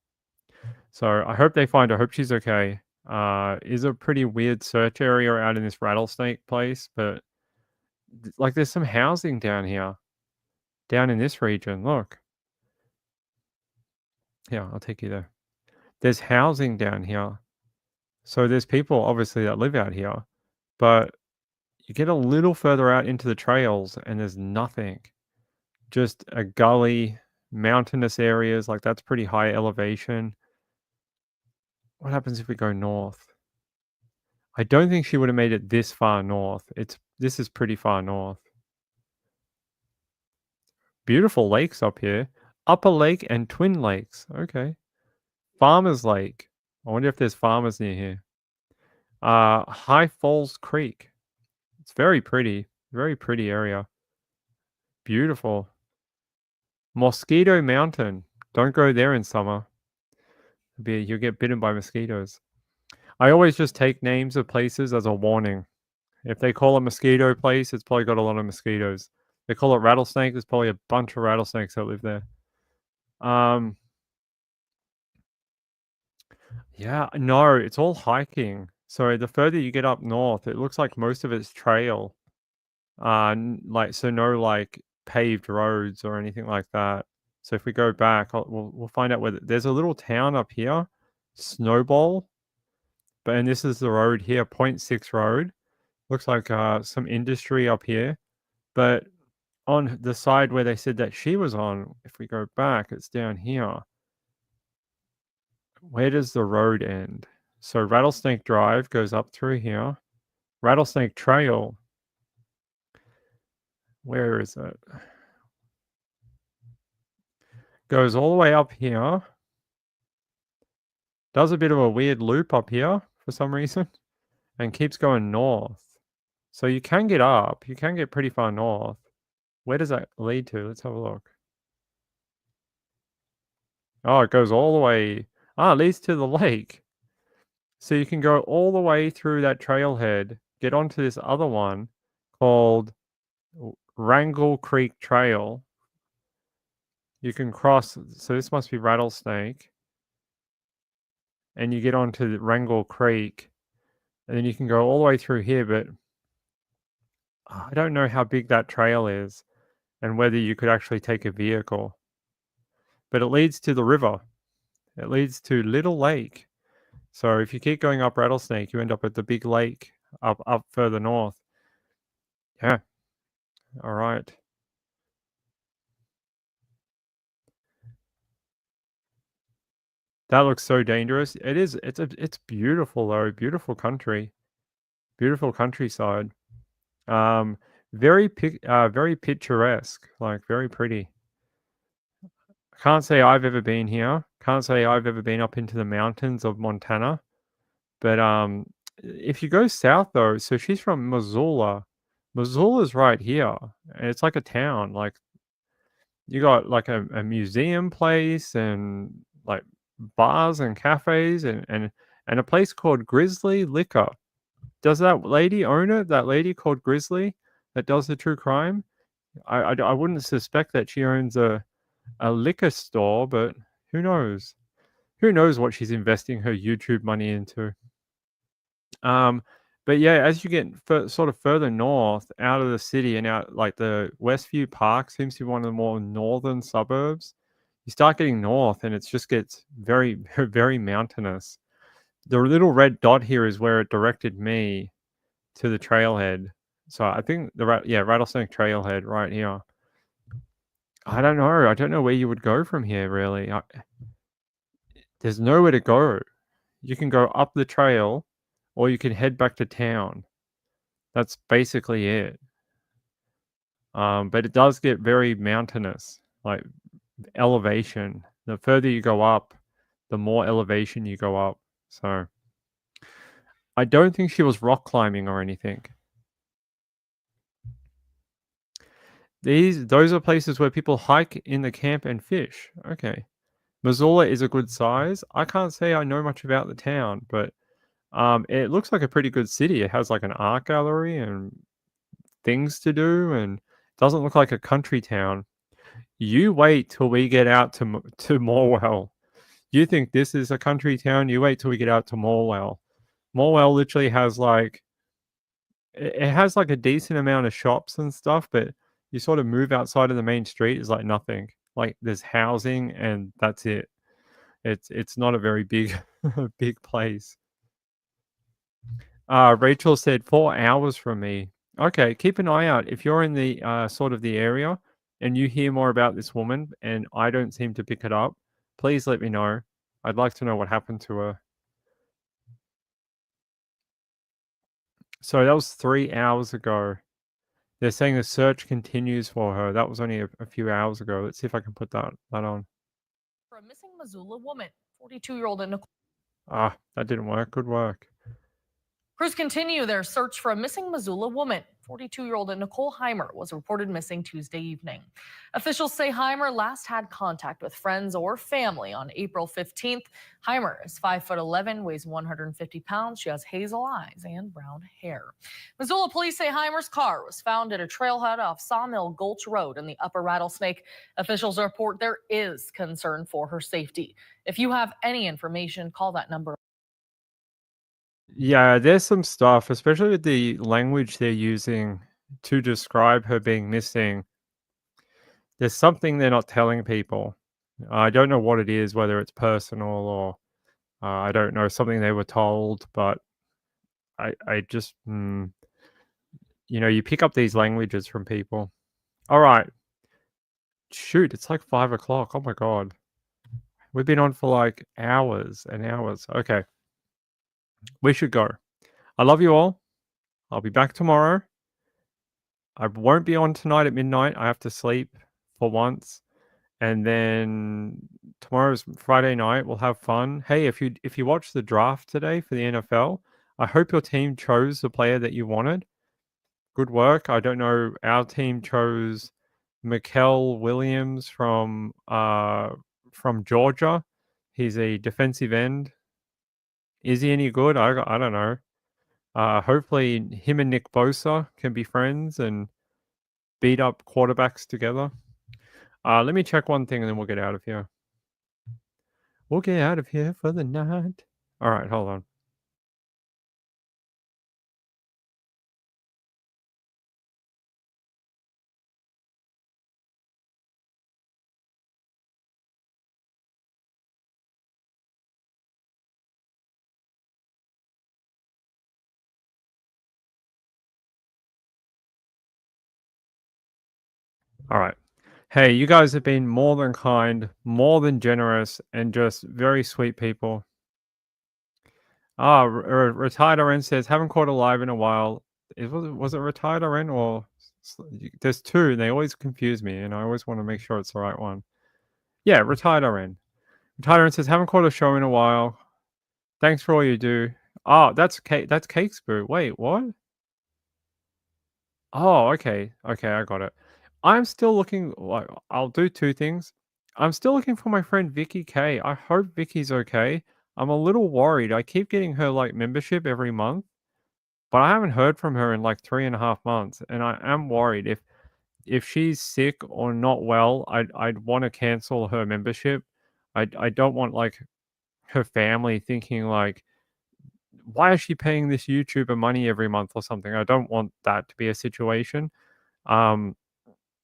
So I hope they find her. I hope she's okay. Is a pretty weird search area out in this rattlesnake place, but like there's some housing down here, down in this region. Look. Yeah, I'll take you there. There's housing down here. So there's people obviously that live out here, but you get a little further out into the trails and there's nothing. Just a gully, mountainous areas, like that's pretty high elevation. What happens if we go north? I don't think she would have made it this far north. This is pretty far north. Beautiful lakes up here. Upper Lake and Twin Lakes. Okay. Farmers Lake. I wonder if there's farmers near here. High Falls Creek. It's very pretty. Very pretty area. Beautiful. Mosquito Mountain. Don't go there in summer. You'll get bitten by mosquitoes. I always just take names of places as a warning. If they call it mosquito place, it's probably got a lot of mosquitoes. They call it rattlesnake, there's probably a bunch of rattlesnakes that live there. Yeah, no, it's all hiking. So the further you get up north, it looks like most of it's trail. So no like paved roads or anything like that. So if we go back, we'll find out whether there's a little town up here, Snowball. And this is the road here, 0.6 road. Looks like some industry up here. But on the side where they said that she was on, if we go back, it's down here. Where does the road end? So Rattlesnake Drive goes up through here. Rattlesnake Trail. Where is it? Goes all the way up here. Does a bit of a weird loop up here for some reason. And keeps going north. So you can get up. You can get pretty far north. Where does that lead to? Let's have a look. Oh, it goes all the way. It leads to the lake. So you can go all the way through that trailhead, get onto this other one called Wrangle Creek Trail. You can cross, so this must be Rattlesnake. And you get onto the Wrangle Creek. And then you can go all the way through here, but I don't know how big that trail is and whether you could actually take a vehicle. But it leads to the river. It leads to Little Lake. So if you keep going up Rattlesnake, you end up at the big lake up further north. Yeah. All right. That looks so dangerous. It is. It's beautiful though. Beautiful country. Beautiful countryside. Very picturesque. Like very pretty. Can't say I've ever been here. Can't say I've ever been up into the mountains of Montana. But if you go south though, so she's from Missoula. Missoula's right here. And it's like a town. Like you got like a museum place and like bars and cafes and a place called Grizzly Liquor. Does that lady own it? That lady called Grizzly that does the true crime? I wouldn't suspect that she owns a liquor store, but who knows? Who knows what she's investing her YouTube money into? But yeah, as you get sort of further north out of the city and out, like the Westview Park seems to be one of the more northern suburbs. You start getting north and it just gets very, very mountainous. The little red dot here is where it directed me to the trailhead. So I think Rattlesnake Trailhead right here. I don't know. I don't know where you would go from here, really. There's nowhere to go. You can go up the trail, or you can head back to town. That's basically it. But it does get very mountainous, like elevation. The further you go up, the more elevation you go up. So I don't think she was rock climbing or anything. Those are places where people hike in the camp and fish. Okay. Missoula is a good size. I can't say I know much about the town, but it looks like a pretty good city. It has like an art gallery and things to do, and doesn't look like a country town. You wait till we get out to Morwell. You think this is a country town? You wait till we get out to Morwell. Morwell literally has like it has like a decent amount of shops and stuff, but you sort of move outside of the main street, is like nothing. Like there's housing and that's it. It's not a very big big place. Rachel said 4 hours from me. Okay, keep an eye out. If you're in the sort of the area and you hear more about this woman and I don't seem to pick it up, please let me know. I'd like to know what happened to her. So that was 3 hours ago. They're saying the search continues for her. That was only a few hours ago. Let's see if I can put that on. For a missing Missoula woman, 42-year-old Nicole. Ah, that didn't work. Good work. Crews continue their search for a missing Missoula woman. 42-year-old Nicole Heimer was reported missing Tuesday evening. Officials say Heimer last had contact with friends or family on April 15th. Heimer is 5'11", weighs 150 pounds. She has hazel eyes and brown hair. Missoula police say Heimer's car was found at a trailhead off Sawmill Gulch Road in the Upper Rattlesnake. Officials report there is concern for her safety. If you have any information, call that number. Yeah, there's some stuff, especially with the language they're using to describe her being missing. There's something they're not telling people. I don't know what it is, whether it's personal or I don't know, something they were told, but I just, you know, you pick up these languages from people. All right. Shoot, it's like 5 o'clock. Oh my God. We've been on for like hours and hours. Okay. We should go. I love you all. I'll be back tomorrow. I won't be on tonight at midnight. I have to sleep for once. And then tomorrow's Friday night. We'll have fun. Hey, if you watched the draft today for the NFL, I hope your team chose the player that you wanted. Good work. I don't know. Our team chose Mikel Williams from Georgia. He's a defensive end. Is he any good? I don't know. Hopefully him and Nick Bosa can be friends and beat up quarterbacks together. Let me check one thing and then we'll get out of here. We'll get out of here for the night. All right, hold on. All right. Hey, you guys have been more than kind, more than generous, and just very sweet people. Retired RN says, haven't caught a live in a while. Was it Retired RN or... There's two, and they always confuse me, and I always want to make sure it's the right one. Yeah, Retired RN. Retired RN says, haven't caught a show in a while. Thanks for all you do. Oh, that's Cakespoo. Wait, what? Oh, okay. Okay, I got it. I'm still looking, like, I'll do two things. I'm still looking for my friend Vicky K. I hope Vicky's okay. I'm a little worried. I keep getting her like membership every month, but I haven't heard from her in like 3.5 months, and I am worried if she's sick or not well. I'd want to cancel her membership. I don't want like her family thinking like, why is she paying this YouTuber money every month or something? I don't want that to be a situation.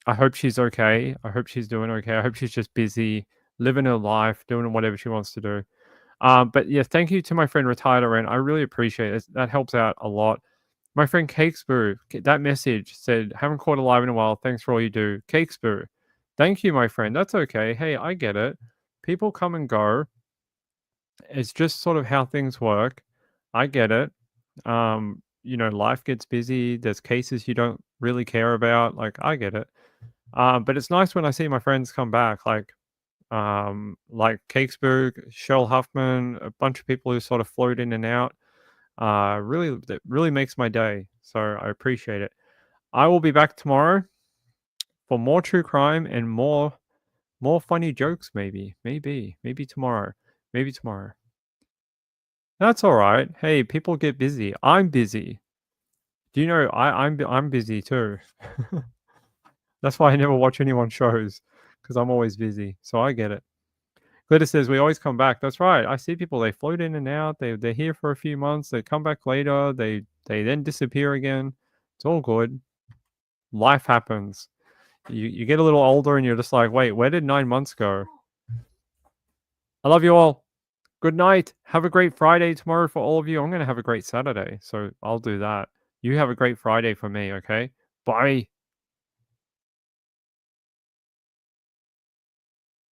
I hope she's okay. I hope she's doing okay. I hope she's just busy, living her life, doing whatever she wants to do. But yeah, thank you to my friend Retired RN. I really appreciate it. That helps out a lot. My friend Cakesboo, that message said, haven't caught a live in a while. Thanks for all you do. Cakesboo. Thank you, my friend. That's okay. Hey, I get it. People come and go. It's just sort of how things work. I get it. Life gets busy. There's cases you don't really care about. Like, I get it. But it's nice when I see my friends come back, like Cakesburg, Shell Huffman, a bunch of people who sort of float in and out. That really makes my day. So I appreciate it. I will be back tomorrow for more true crime and more funny jokes. Maybe tomorrow. Maybe tomorrow. That's all right. Hey, people get busy. I'm busy. Do you know I'm busy too? That's why I never watch anyone's shows, because I'm always busy. So I get it. Glitter says we always come back. That's right. I see people, they float in and out. They're here for a few months. They come back later. They then disappear again. It's all good. Life happens. You get a little older and you're just like, wait, where did 9 months go? I love you all. Good night. Have a great Friday tomorrow for all of you. I'm going to have a great Saturday, so I'll do that. You have a great Friday for me, okay? Bye.